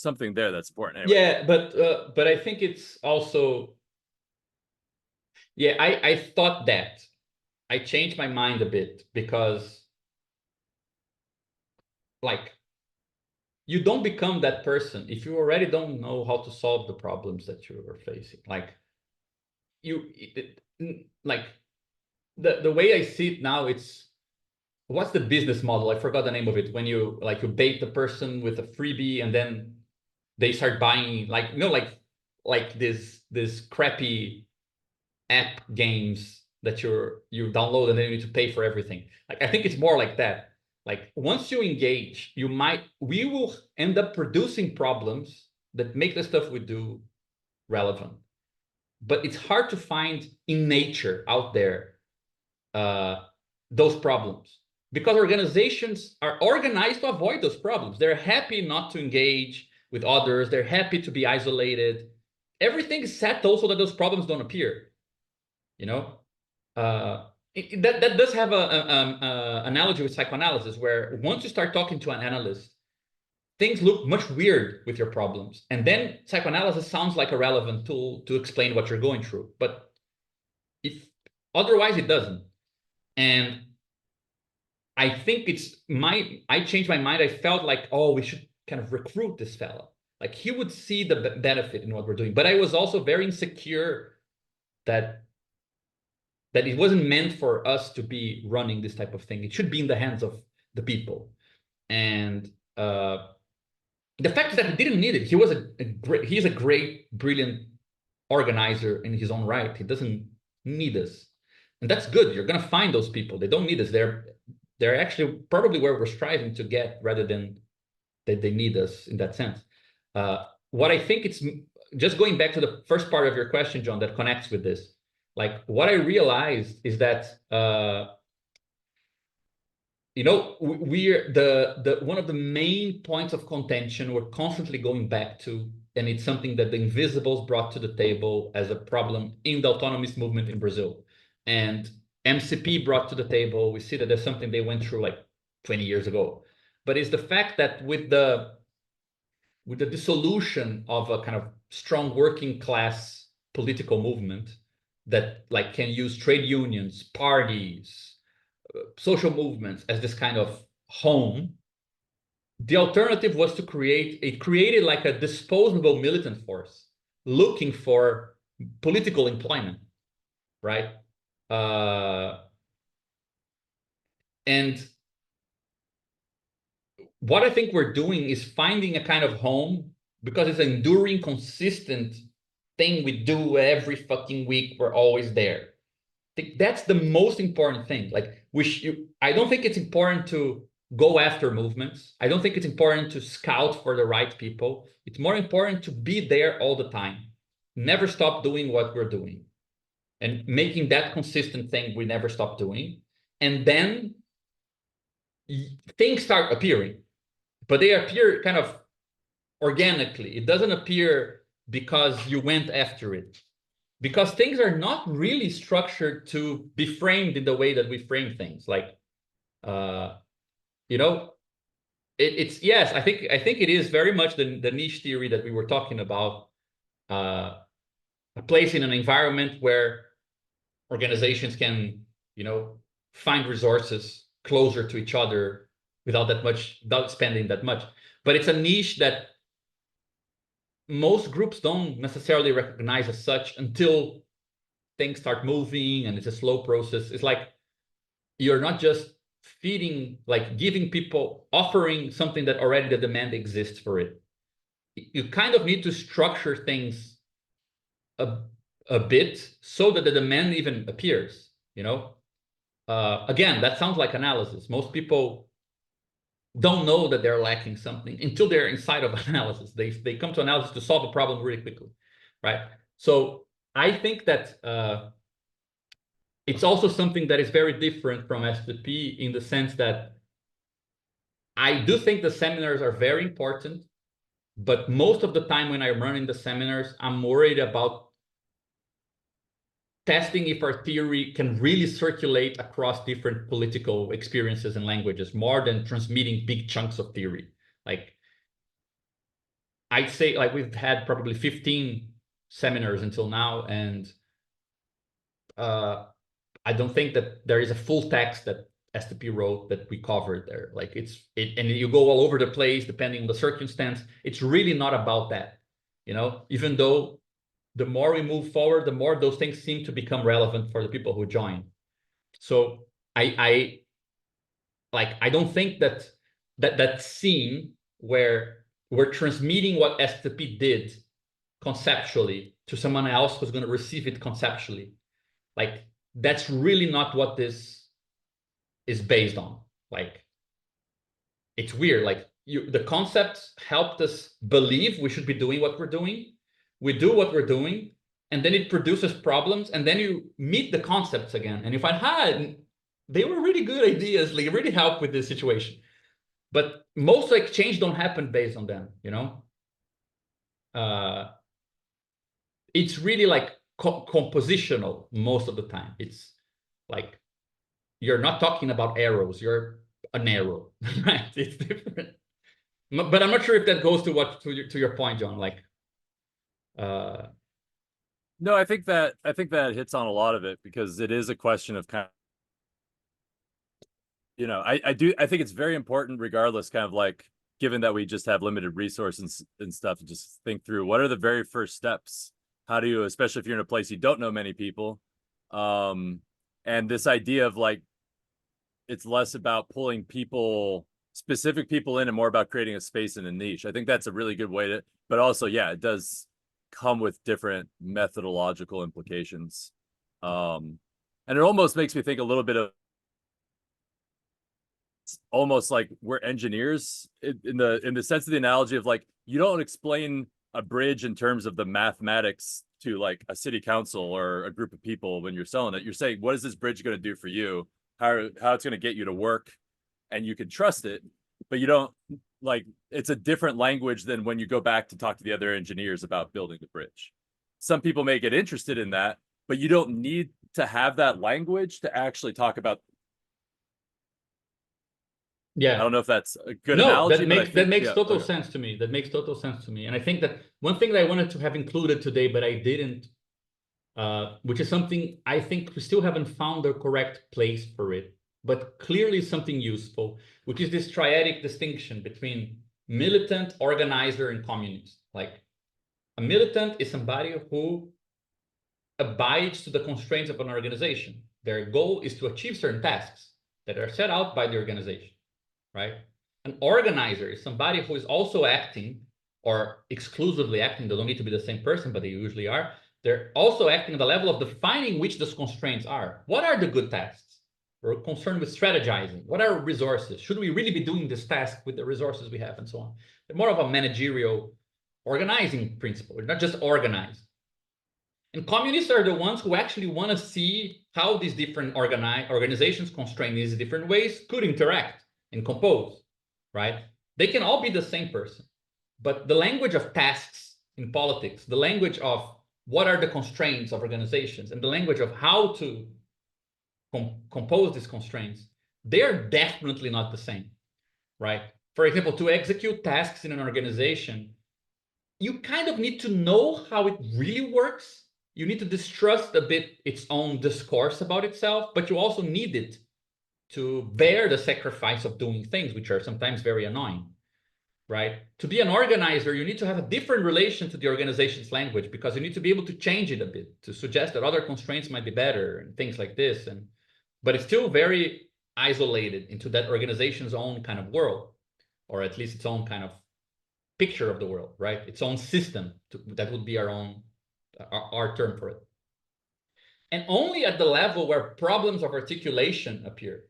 there that's important. Anyway. Yeah, but I think it's also, yeah, I thought that. I changed my mind a bit because, like, you don't become that person if you already don't know how to solve the problems that you are facing. Like, like the way I see it now, it's what's the business model? I forgot the name of it. When you bait the person with a freebie and then they start buying like this crappy app games that you download and then you need to pay for everything. Like I think it's more like that. Like once you engage, we will end up producing problems that make the stuff we do relevant. But it's hard to find in nature out there those problems because organizations are organized to avoid those problems. They're happy not to engage with others. They're happy to be isolated. Everything is set also that those problems don't appear. You know, that does have a analogy with psychoanalysis, where once you start talking to an analyst, things look much weird with your problems, and then psychoanalysis sounds like a relevant tool to explain what you're going through. But if otherwise, it doesn't. And I think I changed my mind. I felt like, oh, we should kind of recruit this fella. Like he would see the benefit in what we're doing. But I was also very insecure that it wasn't meant for us to be running this type of thing. It should be in the hands of the people. And the fact is that he didn't need it. He's a great, brilliant organizer in his own right. He doesn't need us. And that's good. You're going to find those people. They don't need us. They're actually probably where we're striving to get, rather than that they need us in that sense. What I think it's just going back to the first part of your question, John, that connects with this. Like what I realized is that we're the one of the main points of contention we're constantly going back to, and it's something that the Invisibles brought to the table as a problem in the autonomous movement in Brazil, and MCP brought to the table. We see that there's something they went through like 20 years ago, but it's the fact that with the dissolution of a kind of strong working class political movement that like can use trade unions, parties, social movements as this kind of home, the alternative was to created like a disposable militant force looking for political employment, right? And what I think we're doing is finding a kind of home because it's an enduring, consistent thing we do every fucking week. We're always there. I think that's the most important thing. Like I don't think it's important to go after movements. I don't think it's important to scout for the right people. It's more important to be there all the time. Never stop doing what we're doing and making that consistent thing we never stop doing. And then things start appearing, but they appear kind of organically. It doesn't appear because you went after it, because things are not really structured to be framed in the way that we frame things. Like, it's yes, I think it is very much the niche theory that we were talking about, a place in an environment where organizations can, find resources closer to each other without spending that much. But it's a niche that most groups don't necessarily recognize as such until things start moving, and it's a slow process. It's like you're not just feeding, like giving people, offering something that already the demand exists for it. You kind of need to structure things a bit so that the demand even appears, Again, that sounds like analysis. Most people don't know that they're lacking something until they're inside of analysis. They come to analysis to solve a problem really quickly, right? So I think that it's also something that is very different from STP in the sense that I do think the seminars are very important, but most of the time when I'm running the seminars, I'm worried about testing if our theory can really circulate across different political experiences and languages more than transmitting big chunks of theory. Like I'd say, like we've had probably 15 seminars until now, and I don't think that there is a full text that STP wrote that we covered there. Like and you go all over the place depending on the circumstance. It's really not about that, even though the more we move forward, the more those things seem to become relevant for the people who join. So I don't think that scene where we're transmitting what STP did conceptually to someone else who's going to receive it conceptually, like that's really not what this is based on. Like, it's weird. Like, the concepts helped us believe we should be doing what we're doing. We do what we're doing, and then it produces problems, and then you meet the concepts again, and you find, they were really good ideas, like really help with this situation. But most like change don't happen based on them, you know? It's really like compositional most of the time. It's like, you're not talking about arrows, you're an arrow, right? It's different. But I'm not sure if that goes to your point, John. Like, No, I think that hits on a lot of it, because it is a question of kind of, you know, I think it's very important, regardless, kind of like, given that we just have limited resources and stuff, to just think through what are the very first steps. How do you, especially if you're in a place you don't know many people, and this idea of like, it's less about pulling specific people in and more about creating a space and a niche. I think that's a really good way to, but also, yeah, it does come with different methodological implications. And it almost makes me think a little bit of, it's almost like we're engineers in the sense of the analogy of like, you don't explain a bridge in terms of the mathematics to like a city council or a group of people when you're selling it. You're saying, what is this bridge going to do for you? How it's going to get you to work, and you can trust it, but you don't, like, it's a different language than when you go back to talk to the other engineers about building the bridge. Some people may get interested in that, but you don't need to have that language to actually talk about. yeah, I don't know if that's a good no, analogy. that makes yeah, total okay. sense to me. That makes total sense to me. And I think that one thing that I wanted to have included today, but I didn't, which is something I think we still haven't found the correct place for it, but clearly something useful, which is this triadic distinction between militant, organizer, and communist. Like, a militant is somebody who abides to the constraints of an organization. Their goal is to achieve certain tasks that are set out by the organization, right? An organizer is somebody who is also acting, or exclusively acting. They don't need to be the same person, but they usually are. They're also acting at the level of defining which those constraints are. What are the good tasks? We're concerned with strategizing. What are resources? Should we really be doing this task with the resources we have, and so on? They're more of a managerial organizing principle. They're not just organized. And communists are the ones who actually want to see how these different organizations constrained in these different ways could interact and compose, right? They can all be the same person, but the language of tasks in politics, the language of what are the constraints of organizations, and the language of how to compose these constraints, they're definitely not the same, right? For example, to execute tasks in an organization, you kind of need to know how it really works. You need to distrust a bit its own discourse about itself, but you also need it to bear the sacrifice of doing things, which are sometimes very annoying, right? To be an organizer, you need to have a different relation to the organization's language, because you need to be able to change it a bit, to suggest that other constraints might be better and things like this. But it's still very isolated into that organization's own kind of world, or at least its own kind of picture of the world, right? Its own system. That would be our term for it. And only at the level where problems of articulation appear,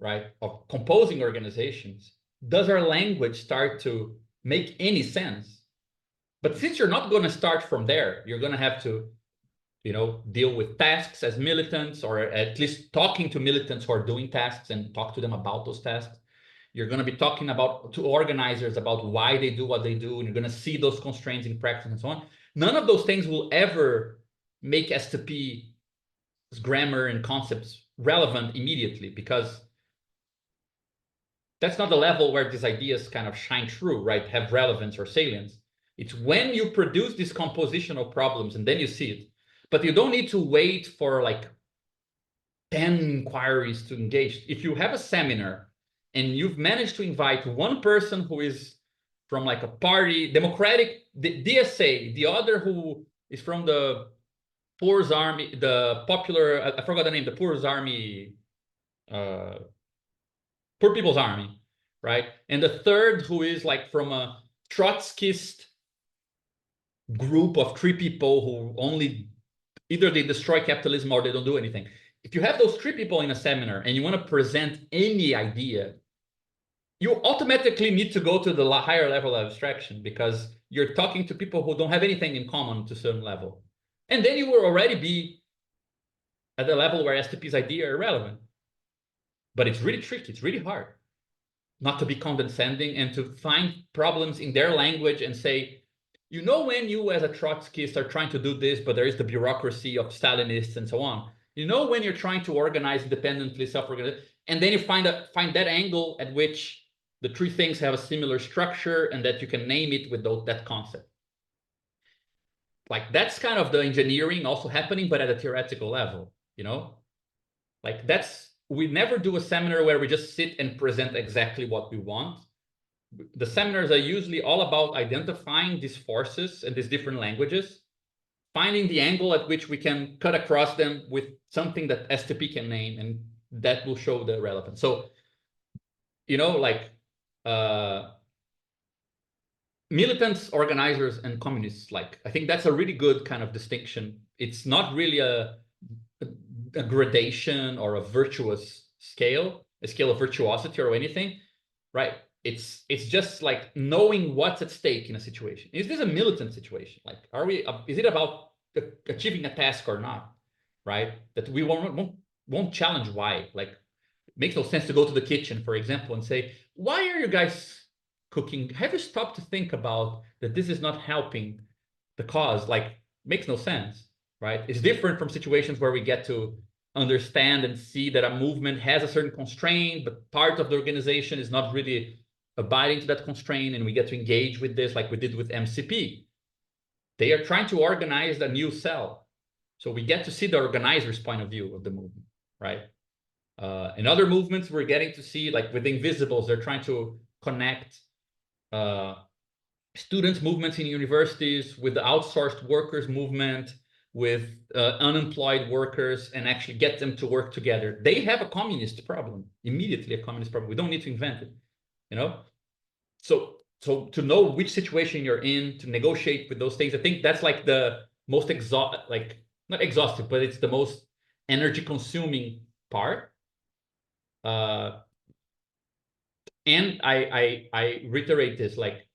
right, of composing organizations, does our language start to make any sense. But since you're not going to start from there, you're going to have to, deal with tasks as militants, or at least talking to militants who are doing tasks and talk to them about those tasks. You're going to be talking to organizers about why they do what they do, and you're going to see those constraints in practice and so on. None of those things will ever make STP's grammar and concepts relevant immediately, because that's not the level where these ideas kind of shine through, right? Have relevance or salience. It's when you produce these compositional problems and then you see it. But you don't need to wait for like 10 inquiries to engage. If you have a seminar and you've managed to invite one person who is from like a party, democratic, the DSA, the other who is from the Poor's Army, the popular, I forgot the name, the Poor's Army, Poor People's Army, right? And the third, who is like from a Trotskyist group of 3 people who only either they destroy capitalism or they don't do anything. If you have those 3 people in a seminar and you want to present any idea, you automatically need to go to the higher level of abstraction because you're talking to people who don't have anything in common to some level. And then you will already be at the level where STP's idea are irrelevant. But it's really tricky, it's really hard not to be condescending and to find problems in their language and say, you know, when you as a Trotskyist are trying to do this, but there is the bureaucracy of Stalinists and so on. You know, when you're trying to organize independently, self-organize, and then you find that angle at which the 3 things have a similar structure and that you can name it with that concept. Like that's kind of the engineering also happening, but at a theoretical level, you know? Like we never do a seminar where we just sit and present exactly what we want. The seminars are usually all about identifying these forces and these different languages, finding the angle at which we can cut across them with something that STP can name, and that will show the relevance. So, you know, like militants, organizers, and communists, like I think that's a really good kind of distinction. It's not really a gradation or a virtuous scale, a scale of virtuosity or anything, right? It's just like knowing what's at stake in a situation. Is this a militant situation? Like, is it about achieving a task or not, right? That we won't challenge why. Like, it makes no sense to go to the kitchen, for example, and say, why are you guys cooking? Have you stopped to think about that this is not helping the cause? Like, makes no sense, right? It's different from situations where we get to understand and see that a movement has a certain constraint, but part of the organization is not really abiding to that constraint, and we get to engage with this like we did with MCP. They are trying to organize a new cell. So we get to see the organizer's point of view of the movement, right? In other movements, we're getting to see, like with the Invisibles, they're trying to connect students' movements in universities with the outsourced workers movement, with unemployed workers, and actually get them to work together. They have a communist problem, immediately a communist problem. We don't need to invent it, you know? So to know which situation you're in, to negotiate with those things, I think that's like the most not exhaustive, but it's the most energy consuming part. And I reiterate this, like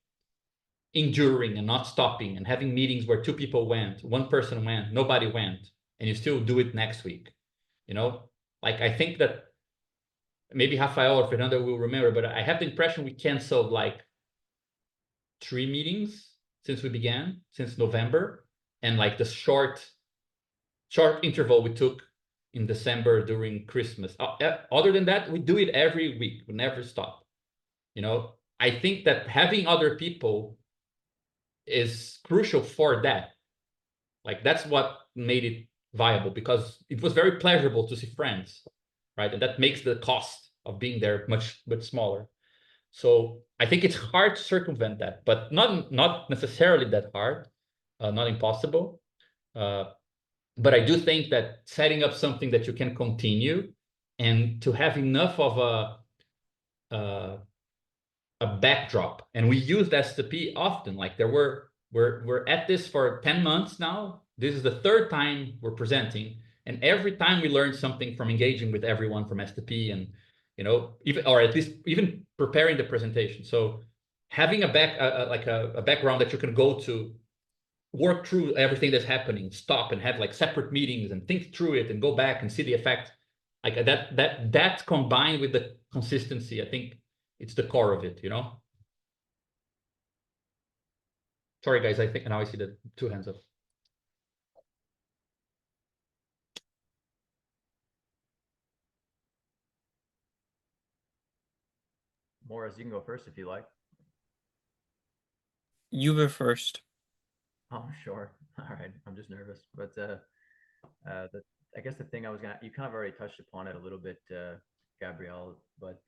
enduring and not stopping and having meetings where 2 people went, 1 person went, nobody went, and you still do it next week, you know? Like, I think that maybe Rafael or Fernando will remember, but I have the impression we canceled like 3 meetings since we began, since November, and like the short interval we took in December during Christmas. Other than that, we do it every week. We never stop. You know, I think that having other people is crucial for that. Like that's what made it viable, because it was very pleasurable to see friends, right? And that makes the cost of being there much smaller. So I think it's hard to circumvent that, but not necessarily that hard, not impossible. But I do think that setting up something that you can continue and to have enough of a backdrop, and we used STP often. Like we're at this for 10 months now. This is the 3rd time we're presenting, and every time we learn something from engaging with everyone from STP, and you know, at least even preparing the presentation. So having a background that you can go to, work through everything that's happening, stop and have like separate meetings and think through it and go back and see the effect, like that combined with the consistency, I think it's the core of it, you know? Sorry, guys, I think now I see the 2 hands up. Morris, you can go first if you like. You were first. Oh, sure. All right. I'm just nervous, but I guess the thing you kind of already touched upon it a little bit, Gabrielle, but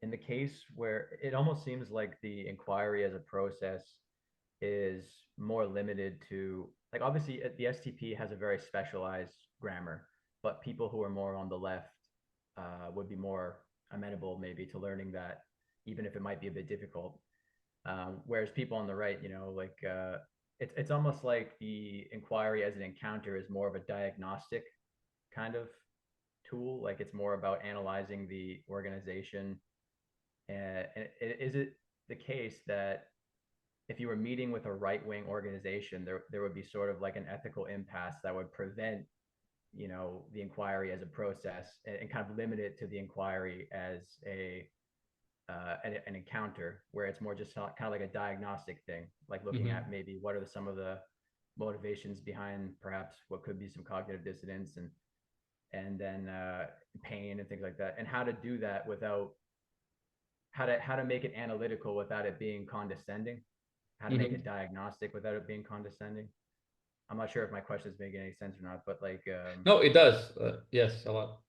in the case where it almost seems like the inquiry as a process is more limited to, like, obviously the STP has a very specialized grammar, but people who are more on the left would be more amenable maybe to learning that, even if it might be a bit difficult. Whereas people on the right, you know, like it's almost like the inquiry as an encounter is more of a diagnostic kind of tool. Like it's more about analyzing the organization. And is it the case that if you were meeting with a right-wing organization, there would be sort of like an ethical impasse that would prevent, you know, the inquiry as a process, and kind of limit it to the inquiry as an encounter, where it's more just kind of like a diagnostic thing, like looking at maybe what are some of the motivations behind perhaps what could be some cognitive dissonance, and then pain and things like that, and how to do that without how to make it analytical without it being condescending, how to make it diagnostic without it being condescending. I'm not sure if my question is making any sense or not, but like No, it does. Yes, a lot.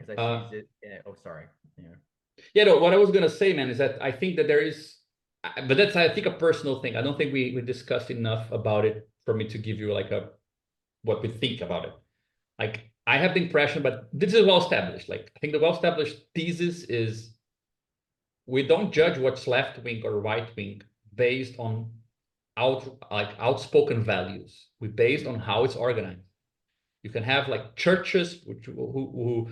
because I see it. Oh, sorry. Yeah. Yeah, no, what I was gonna say, man, is that I think that there is, but that's, I think, a personal thing. I don't think we discussed enough about it for me to give you like what we think about it. Like I have the impression, but this is well established. Like I think the well established thesis is we don't judge what's left wing or right wing based on outspoken values. We based on how it's organized. You can have like churches who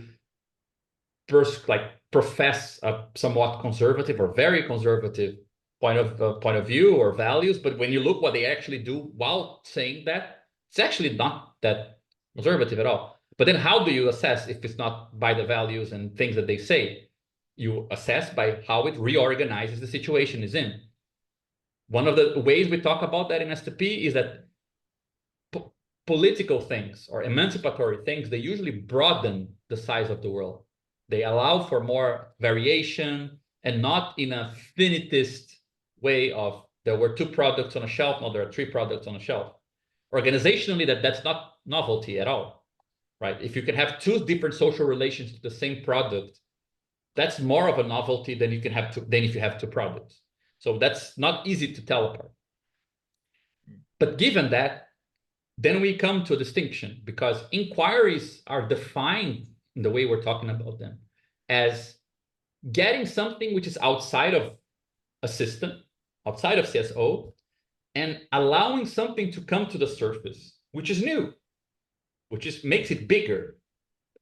profess a somewhat conservative or very conservative point of view or values, but when you look what they actually do while saying that, it's actually not that conservative at all. But then how do you assess if it's not by the values and things that they say? You assess by how it reorganizes the situation is in. One of the ways we talk about that in STP is that political things or emancipatory things, they usually broaden the size of the world. They allow for more variation, and not in a finitist way of there were 2 products on a shelf, now there are 3 products on a shelf. Organizationally, that's not novelty at all, right? If you can have 2 different social relations to the same product, that's more of a novelty than you can have than if you have 2 products. So that's not easy to tell apart. But given that, then we come to a distinction, because inquiries are defined in the way we're talking about them as getting something which is outside of a system, outside of CSO, and allowing something to come to the surface, which is new, which makes it bigger,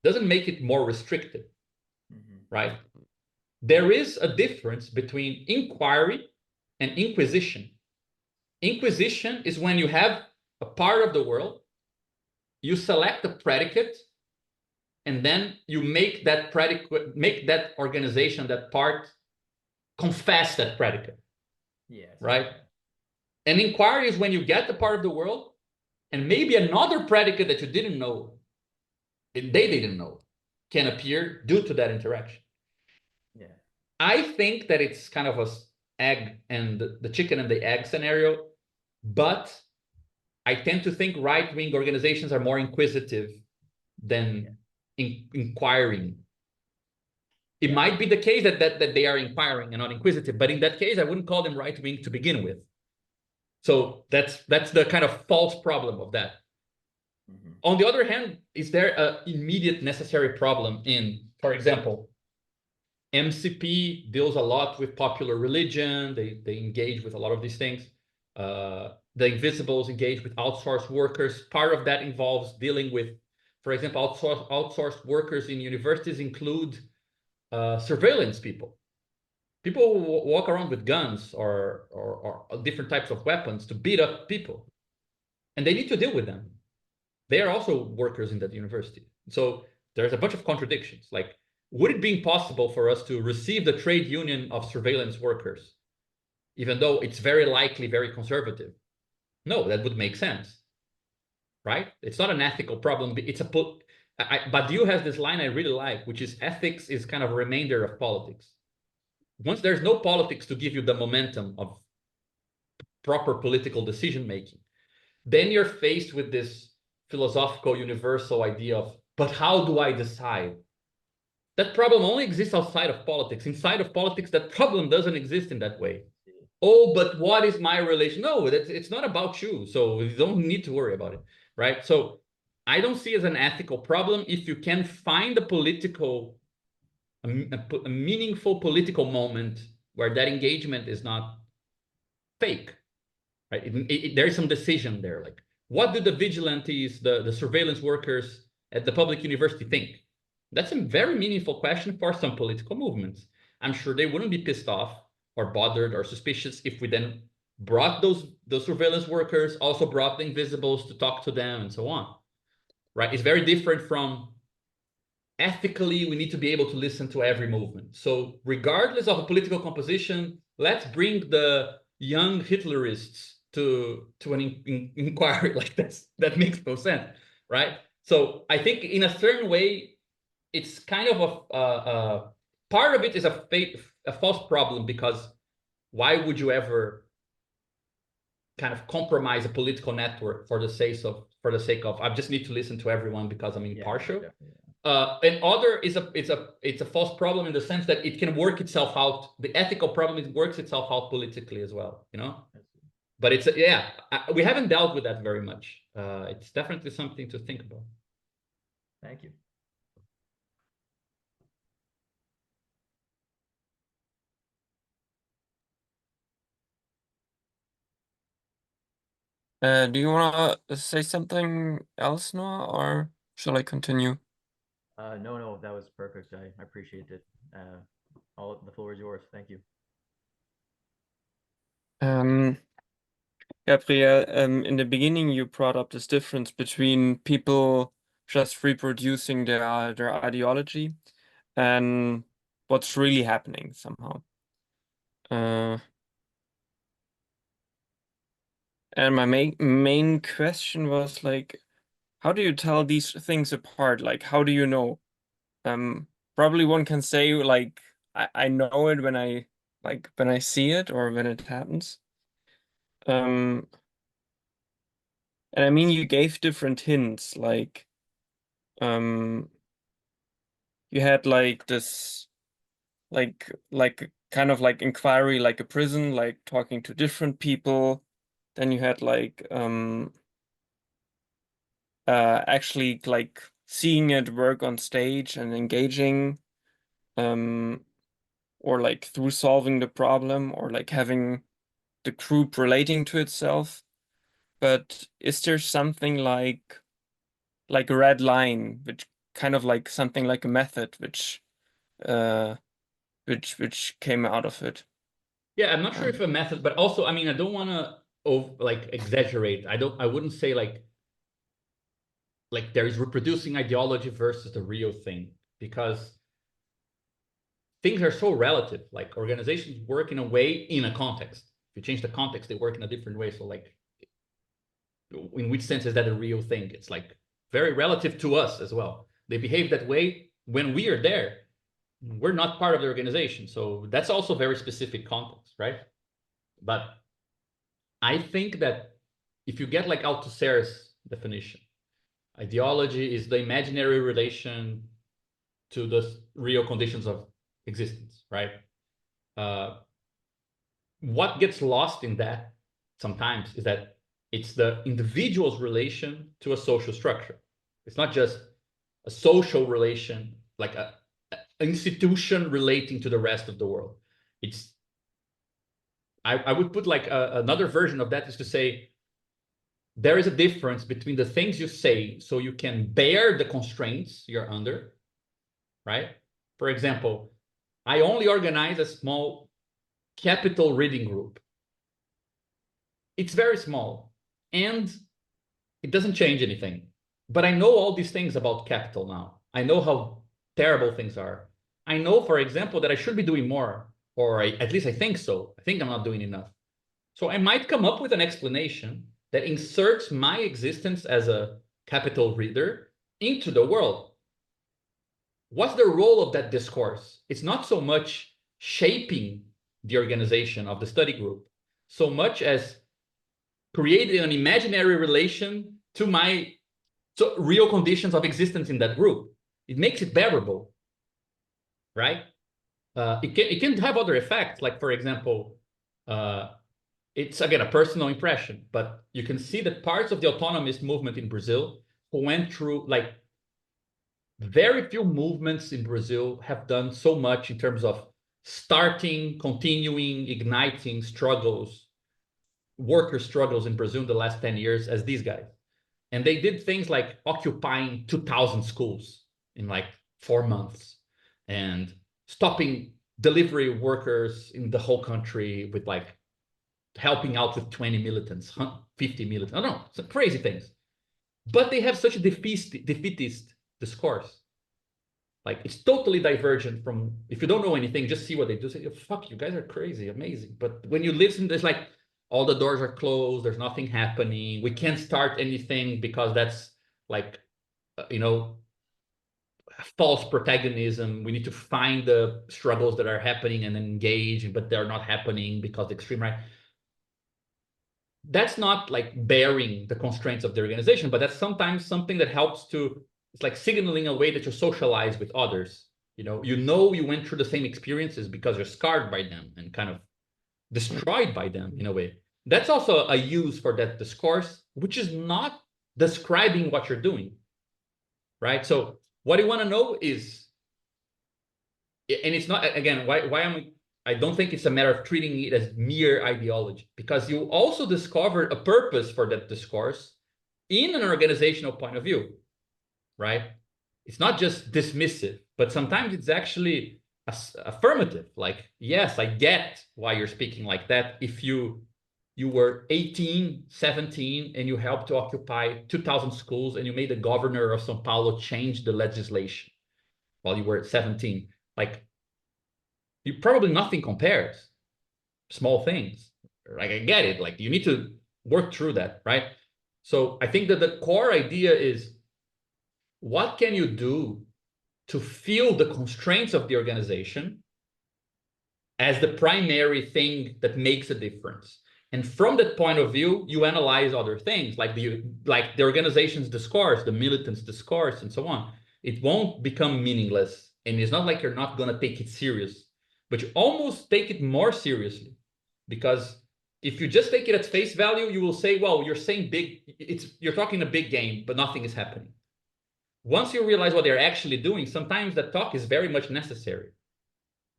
doesn't make it more restricted, right? There is a difference between inquiry and inquisition. Inquisition is when you have a part of the world, you select a predicate, and then you make that predicate, make that organization, that part, confess that predicate. Yes. Right? And inquiry is when you get the part of the world, and maybe another predicate that you didn't know, they didn't know, can appear due to that interaction. Yeah. I think that it's kind of a egg and the chicken and the egg scenario, but I tend to think right-wing organizations are more inquisitive than inquiring. It might be the case that they are inquiring and not inquisitive, but in that case, I wouldn't call them right-wing to begin with. So that's the kind of false problem of that. On the other hand, is there an immediate necessary problem in, for example, MCP deals a lot with popular religion. They engage with a lot of these things. The Invisibles engage with outsourced workers. Part of that involves dealing with, for example, outsourced workers in universities include surveillance people. People who walk around with guns or different types of weapons to beat up people. And they need to deal with them. They are also workers in that university. So there's a bunch of contradictions. Like, would it be impossible for us to receive the trade union of surveillance workers, even though it's very likely very conservative? No, that would make sense, right? It's not an ethical problem. It's Badiou has this line I really like, which is ethics is kind of a remainder of politics. Once there's no politics to give you the momentum of proper political decision-making, then you're faced with this philosophical universal idea of, but how do I decide? That problem only exists outside of politics. Inside of politics, that problem doesn't exist in that way. oh, but what is my relation? No, it's not about you. So you don't need to worry about it, right? So I don't see it as an ethical problem if you can find a a meaningful political moment where that engagement is not fake, right? There's some decision there. Like, what do the vigilantes, the surveillance workers at the public university think? That's a very meaningful question for some political movements. I'm sure they wouldn't be pissed off or bothered or suspicious if we then brought those surveillance workers, also brought the invisibles to talk to them and so on, right? It's very different from ethically we need to be able to listen to every movement. So regardless of a political composition, let's bring the young Hitlerists to an inquiry like this. That makes no sense, right? So I think in a certain way, it's kind of a part of it is a false problem, because why would you ever kind of compromise a political network for the sake of I just need to listen to everyone because I'm impartial? And other is it's a false problem in the sense that it can work itself out. The ethical problem, it works itself out politically as well, you know. But it's we haven't dealt with that very much. It's definitely something to think about. Thank you. Do you want to say something else, Noah, or shall I continue? No, that was perfect. I appreciate it. All the floor is yours. Thank you. Gabriel, in the beginning, you brought up this difference between people just reproducing their ideology and what's really happening somehow. And my main question was like, how do you tell these things apart? Like, how do you know? Probably one can say like, I know it when I see it or when it happens. And I mean, you gave different hints, like, you had like this, like kind of like inquiry, like a prison, like talking to different people. Then you had like, actually like seeing it work on stage and engaging, or like through solving the problem, or like having the group relating to itself. But is there something like a red line, which kind of like something like a method, uh which came out of it? Yeah, I'm not sure if a method, but also, I mean, I don't want to like exaggerate. I wouldn't say like there is reproducing ideology versus the real thing, because things are so relative. Like, organizations work in a way in a context. If you change the context, they work in a different way. So like, in which sense is that a real thing? It's like very relative to us as well. They behave that way when we are there. We're not part of the organization. So that's also very specific context, right? But I think that if you get like Althusser's definition, ideology is the imaginary relation to the real conditions of existence, right? What gets lost in that sometimes is that it's the individual's relation to a social structure. It's not just a social relation, like a institution relating to the rest of the world. It's I would put like another version of that is to say there is a difference between the things you say so you can bear the constraints you're under, right? For example, I only organize a small capital reading group. It's very small and it doesn't change anything. But I know all these things about capital now. I know how terrible things are. I know, for example, that I should be doing more, or at least I think so. I think I'm not doing enough. So I might come up with an explanation that inserts my existence as a capital reader into the world. What's the role of that discourse? It's not so much shaping the organization of the study group, so much as creating an imaginary relation to my real conditions of existence in that group. It makes it bearable, right? It can have other effects, like, for example, It's again a personal impression, but you can see that parts of the autonomist movement in Brazil who went through like very few movements in Brazil have done so much in terms of starting, continuing, igniting struggles, worker struggles in Brazil in the last 10 years as these guys. And they did things like occupying 2,000 schools in like 4 months and stopping delivery workers in the whole country with like helping out with 20 militants, 50 militants. I don't know, some crazy things. But they have such a defeatist discourse. Like it's totally divergent from, if you don't know anything, just see what they do. Say, fuck, you guys are crazy, amazing. But when you listen, there's like, all the doors are closed, there's nothing happening. We can't start anything because that's like, you know, false protagonism. We need to find the struggles that are happening and engage, but they're not happening because the extreme right. That's not like bearing the constraints of the organization, but that's sometimes something that helps to, it's like signaling a way that you socialize with others. You know you went through the same experiences because you're scarred by them and kind of destroyed by them in a way. That's also a use for that discourse, which is not describing what you're doing, right? So what you want to know is, and it's not, again, I don't think it's a matter of treating it as mere ideology, because you also discovered a purpose for that discourse in an organizational point of view, right? It's not just dismissive, but sometimes it's actually affirmative. Like, yes, I get why you're speaking like that. If you were 18, 17, and you helped to occupy 2,000 schools and you made the governor of São Paulo change the legislation while you were 17, like, you probably nothing compares. Small things. Like, I get it. Like, you need to work through that, right? So I think that the core idea is, what can you do to feel the constraints of the organization as the primary thing that makes a difference? And from that point of view, you analyze other things like the organization's discourse, the militants' discourse, and so on. It won't become meaningless. And it's not like you're not going to take it serious, but you almost take it more seriously. Because if you just take it at face value, you will say, well, you're saying you're talking a big game, but nothing is happening. Once you realize what they're actually doing, sometimes that talk is very much necessary,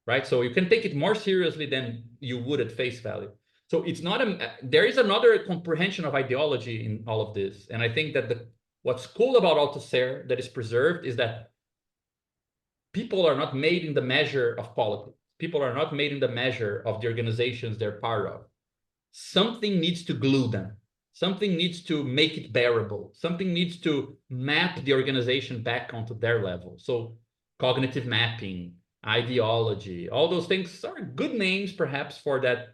right? So you can take it more seriously than you would at face value. So it's not there is another comprehension of ideology in all of this. And I think that what's cool about Althusser that is preserved is that people are not made in the measure of politics. People are not made in the measure of the organizations they're part of. Something needs to glue them. Something needs to make it bearable. Something needs to map the organization back onto their level. So cognitive mapping, ideology, all those things are good names perhaps for that.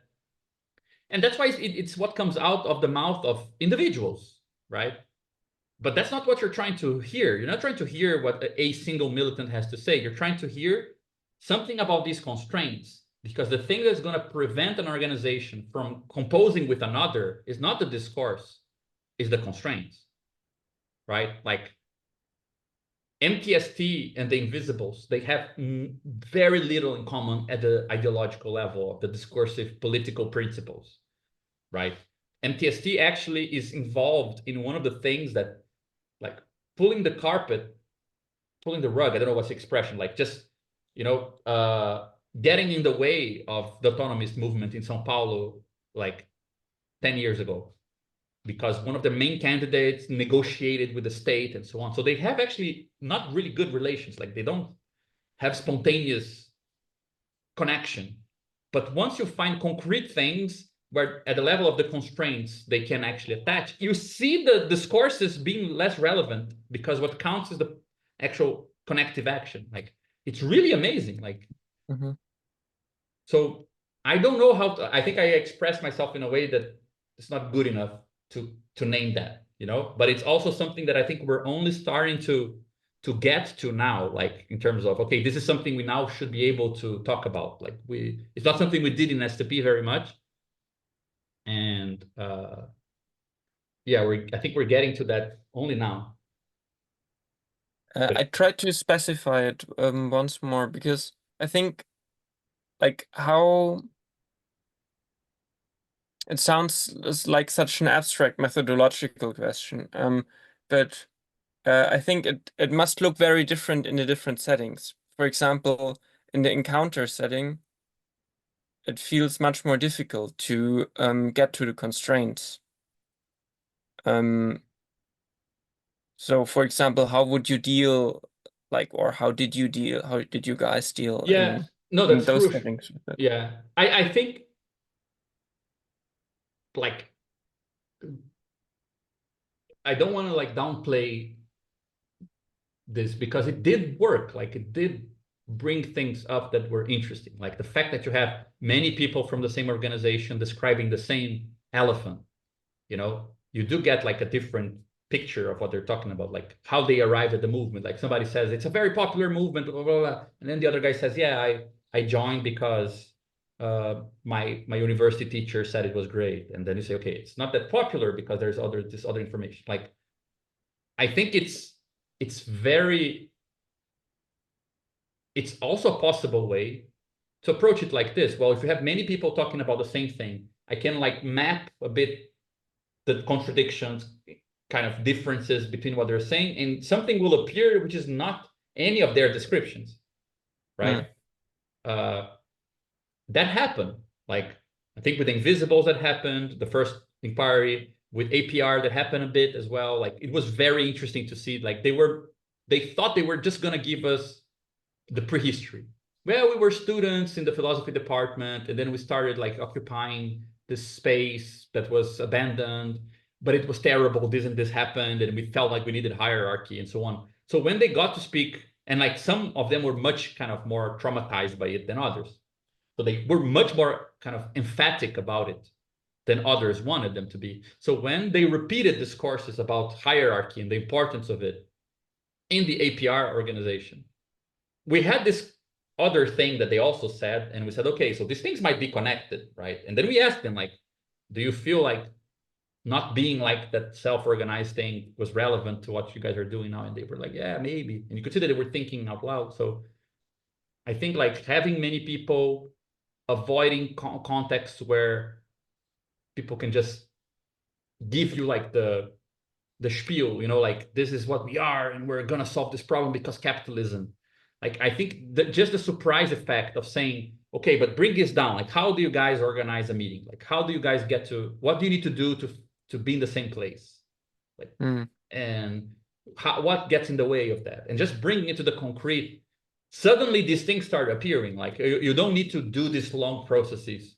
And that's why it's what comes out of the mouth of individuals, right? But that's not what you're trying to hear. You're not trying to hear what a single militant has to say. You're trying to hear something about these constraints, because the thing that's going to prevent an organization from composing with another is not the discourse, is the constraints, right? Like MTST and the Invisibles, they have very little in common at the ideological level of the discursive political principles, right? MTST actually is involved in one of the things that, like, pulling the rug, I don't know what's the expression, like just, getting in the way of the autonomist movement in São Paulo, like 10 years ago, because one of the main candidates negotiated with the state and so on. So they have actually not really good relations. Like, they don't have spontaneous connection. But once you find concrete things where at the level of the constraints they can actually attach, you see the discourses being less relevant, because what counts is the actual connective action. Like, it's really amazing. Like, so I don't know I think I expressed myself in a way that it's not good enough to name that, but it's also something that I think we're only starting to get to now, like in terms of, okay, this is something we now should be able to talk about. Like, it's not something we did in STP very much. And yeah, I think we're getting to that only now. I tried to specify it once more, because I think, like, how It sounds like such an abstract methodological question, but I think it must look very different in the different settings. For example, in the encounter setting, it feels much more difficult to get to the constraints. So, for example, how would you deal, or how did you guys deal Yeah, no, in that's those crucial. settings with it? Yeah, I think like I don't want to like downplay this because it did work. Like it did bring things up that were interesting. Like the fact that you have many people from the same organization describing the same elephant, you know, you do get like a different picture of what they're talking about, like how they arrived at the movement. Like somebody says it's a very popular movement, blah, blah, blah. And then the other guy says, yeah, I joined because my university teacher said it was great. And then you say, okay, it's not that popular because there's this other information. Like I think it's very it's also a possible way to approach it like this. Well, if you have many people talking about the same thing, I can like map a bit the contradictions, kind of differences between what they're saying, and something will appear which is not any of their descriptions, right? That happened. Like I think with Invisibles that happened, the first inquiry with APR that happened a bit as well. Like it was very interesting to see. Like they thought they were just gonna give us the prehistory. Well, we were students in the philosophy department, and then we started like occupying this space that was abandoned, but it was terrible. This and this happened, and we felt like we needed hierarchy and so on. So when they got to speak, and like some of them were much kind of more traumatized by it than others. So they were much more kind of emphatic about it than others wanted them to be. So when they repeated discourses about hierarchy and the importance of it in the APR organization, we had this other thing that they also said, and we said, okay, so these things might be connected, right? And then we asked them, like, do you feel like not being like that self-organized thing was relevant to what you guys are doing now? And they were like, yeah, maybe. And you could see that they were thinking out loud. So I think like having many people, avoiding contexts where people can just give you like the spiel, you know, like this is what we are and we're gonna solve this problem because capitalism. Like I think that just the surprise effect of saying, okay, but bring this down. Like how do you guys organize a meeting? Like how do you guys get to what do you need to do to be in the same place? Like and what gets in the way of that? And just bringing it to the concrete. Suddenly these things start appearing. Like you don't need to do these long processes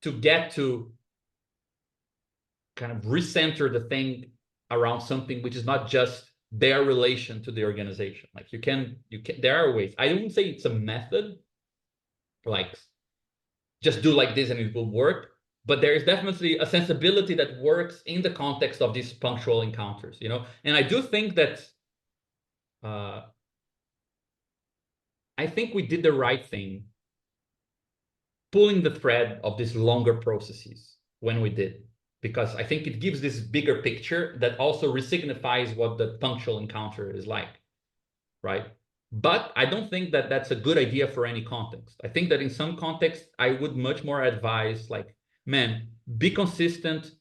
to get to kind of recenter the thing around something which is not just their relation to the organization. Like you can there are ways. I don't say it's a method, like just do like this and it will work, but there is definitely a sensibility that works in the context of these punctual encounters, you know. And I do think that I think we did the right thing pulling the thread of these longer processes when we did, because I think it gives this bigger picture that also resignifies what the punctual encounter is like, right? But I don't think that that's a good idea for any context. I think that in some contexts, I would much more advise like, man, be consistent.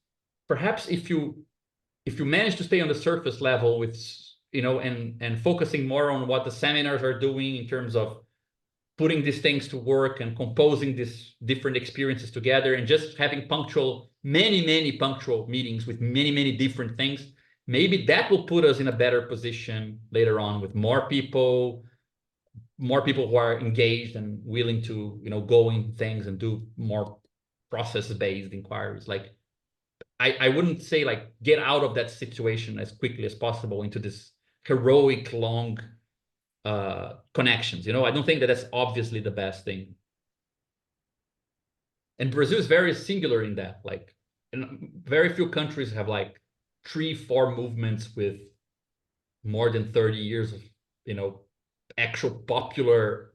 Perhaps if you manage to stay on the surface level with, you know, and focusing more on what the seminars are doing in terms of putting these things to work and composing these different experiences together and just having many punctual meetings with many different things, maybe that will put us in a better position later on with more people who are engaged and willing to, you know, go in things and do more process-based inquiries. Like I wouldn't say like get out of that situation as quickly as possible into this heroic long connections. You know, I don't think that that's obviously the best thing. And Brazil is very singular in that. Like, very few countries have like 3-4 movements with more than 30 years of, you know, actual popular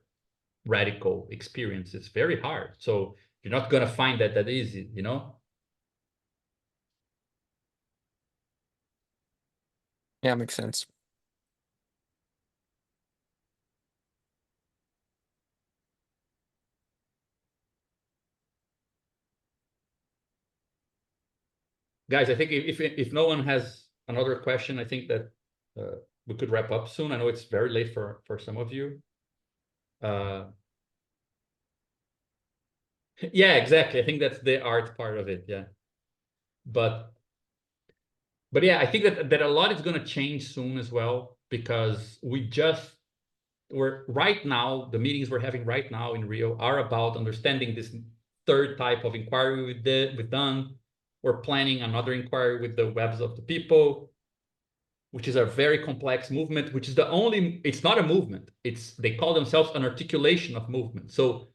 radical experience. It's very hard. So you're not gonna find that easy, you know? Yeah, makes sense. guys, I think if no one has another question, I think that we could wrap up soon. I know it's very late for some of you. Yeah, exactly. I think that's the art part of it. Yeah, but yeah, I think that a lot is going to change soon as well, because we're right now, the meetings we're having right now in Rio are about understanding this third type of inquiry we've done. We're planning another inquiry with the webs of the people, which is a very complex movement, which is it's not a movement. They call themselves an articulation of movement. So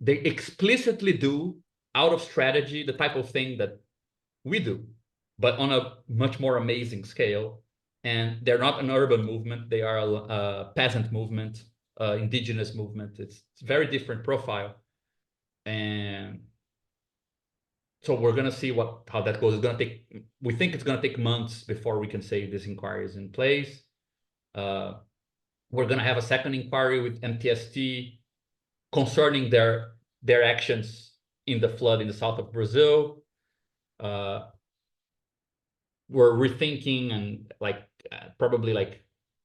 they explicitly do, out of strategy, the type of thing that we do, but on a much more amazing scale. And they're not an urban movement. They are a peasant movement, indigenous movement. It's a very different profile. And so we're going to see how that goes. We think it's going to take months before we can say this inquiry is in place. We're going to have a second inquiry with MTST concerning their actions in the flood in the south of Brazil. We're rethinking and probably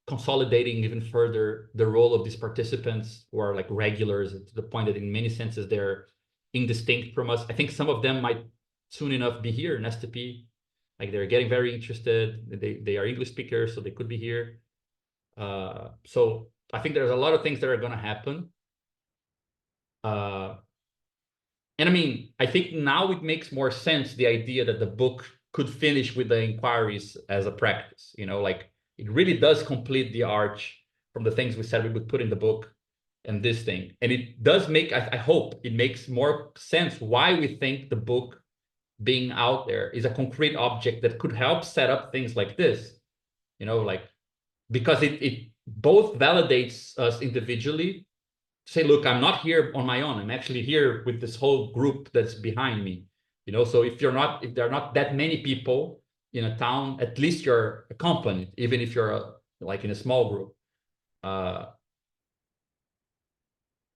consolidating even further the role of these participants who are like regulars, to the point that in many senses they're indistinct from us. I think some of them might soon enough be here in STP. Like, they're getting very interested. They are English speakers, so they could be here. So I think there's a lot of things that are going to happen. And I mean, I think now it makes more sense, the idea that the book could finish with the inquiries as a practice. Like, it really does complete the arch from the things we said we would put in the book and this thing. And it does make, I hope it makes more sense why we think the book being out there is a concrete object that could help set up things like this. Like, because it both validates us individually, say, look, I'm not here on my own. I'm actually here with this whole group that's behind me. So if there are not that many people in a town, at least you're accompanied, even if you're like in a small group.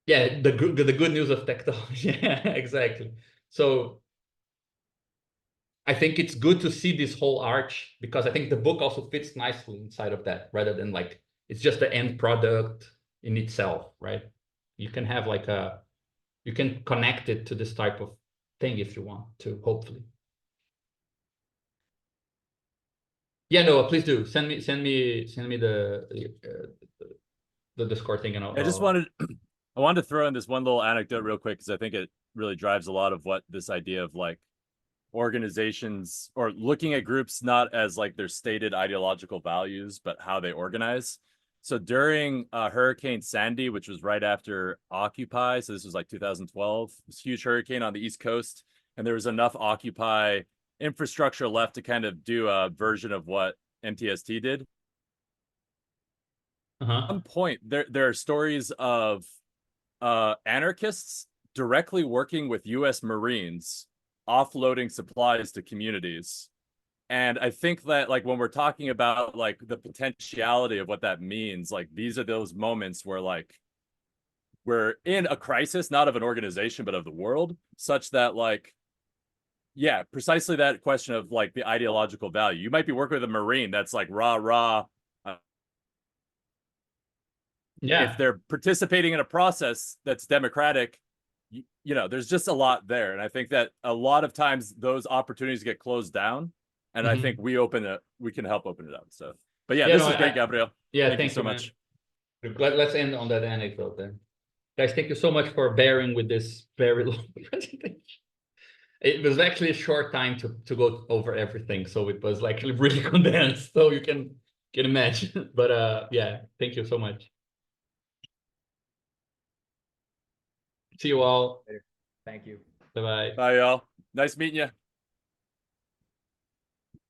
Yeah, the good news of technology. Yeah, exactly. So I think it's good to see this whole arch, because I think the book also fits nicely inside of that, rather than like it's just the end product in itself, right? You can have you can connect it to this type of thing if you want to, hopefully. Yeah, no, please do send me the Discord thing, and I just wanted I wanted to throw in this one little anecdote real quick, because I think it really drives a lot of what this idea of like organizations, or looking at groups not as like their stated ideological values, but how they organize. So during Hurricane Sandy, which was right after Occupy, so this was like 2012, this huge hurricane on the East Coast, and there was enough Occupy infrastructure left to kind of do a version of what MTST did. At one point, there are stories of anarchists directly working with U.S. Marines, offloading supplies to communities. And I think that, like, when we're talking about like the potentiality of what that means, like, these are those moments where like we're in a crisis, not of an organization, but of the world, such that like, yeah, precisely that question of like the ideological value. You might be working with a Marine that's like rah. Yeah. If they're participating in a process that's democratic, there's just a lot there. And I think that a lot of times those opportunities get closed down. And I think we can help open it up. So, but yeah, this is great, Gabriel. Yeah, thank you so much. Let's end on that anecdote then. Guys, thank you so much for bearing with this very long presentation. It was actually a short time to go over everything, so it was like really condensed, so you can imagine. But yeah, thank you so much. See you all. Later. Thank you. Bye-bye. Bye, y'all. Nice meeting you.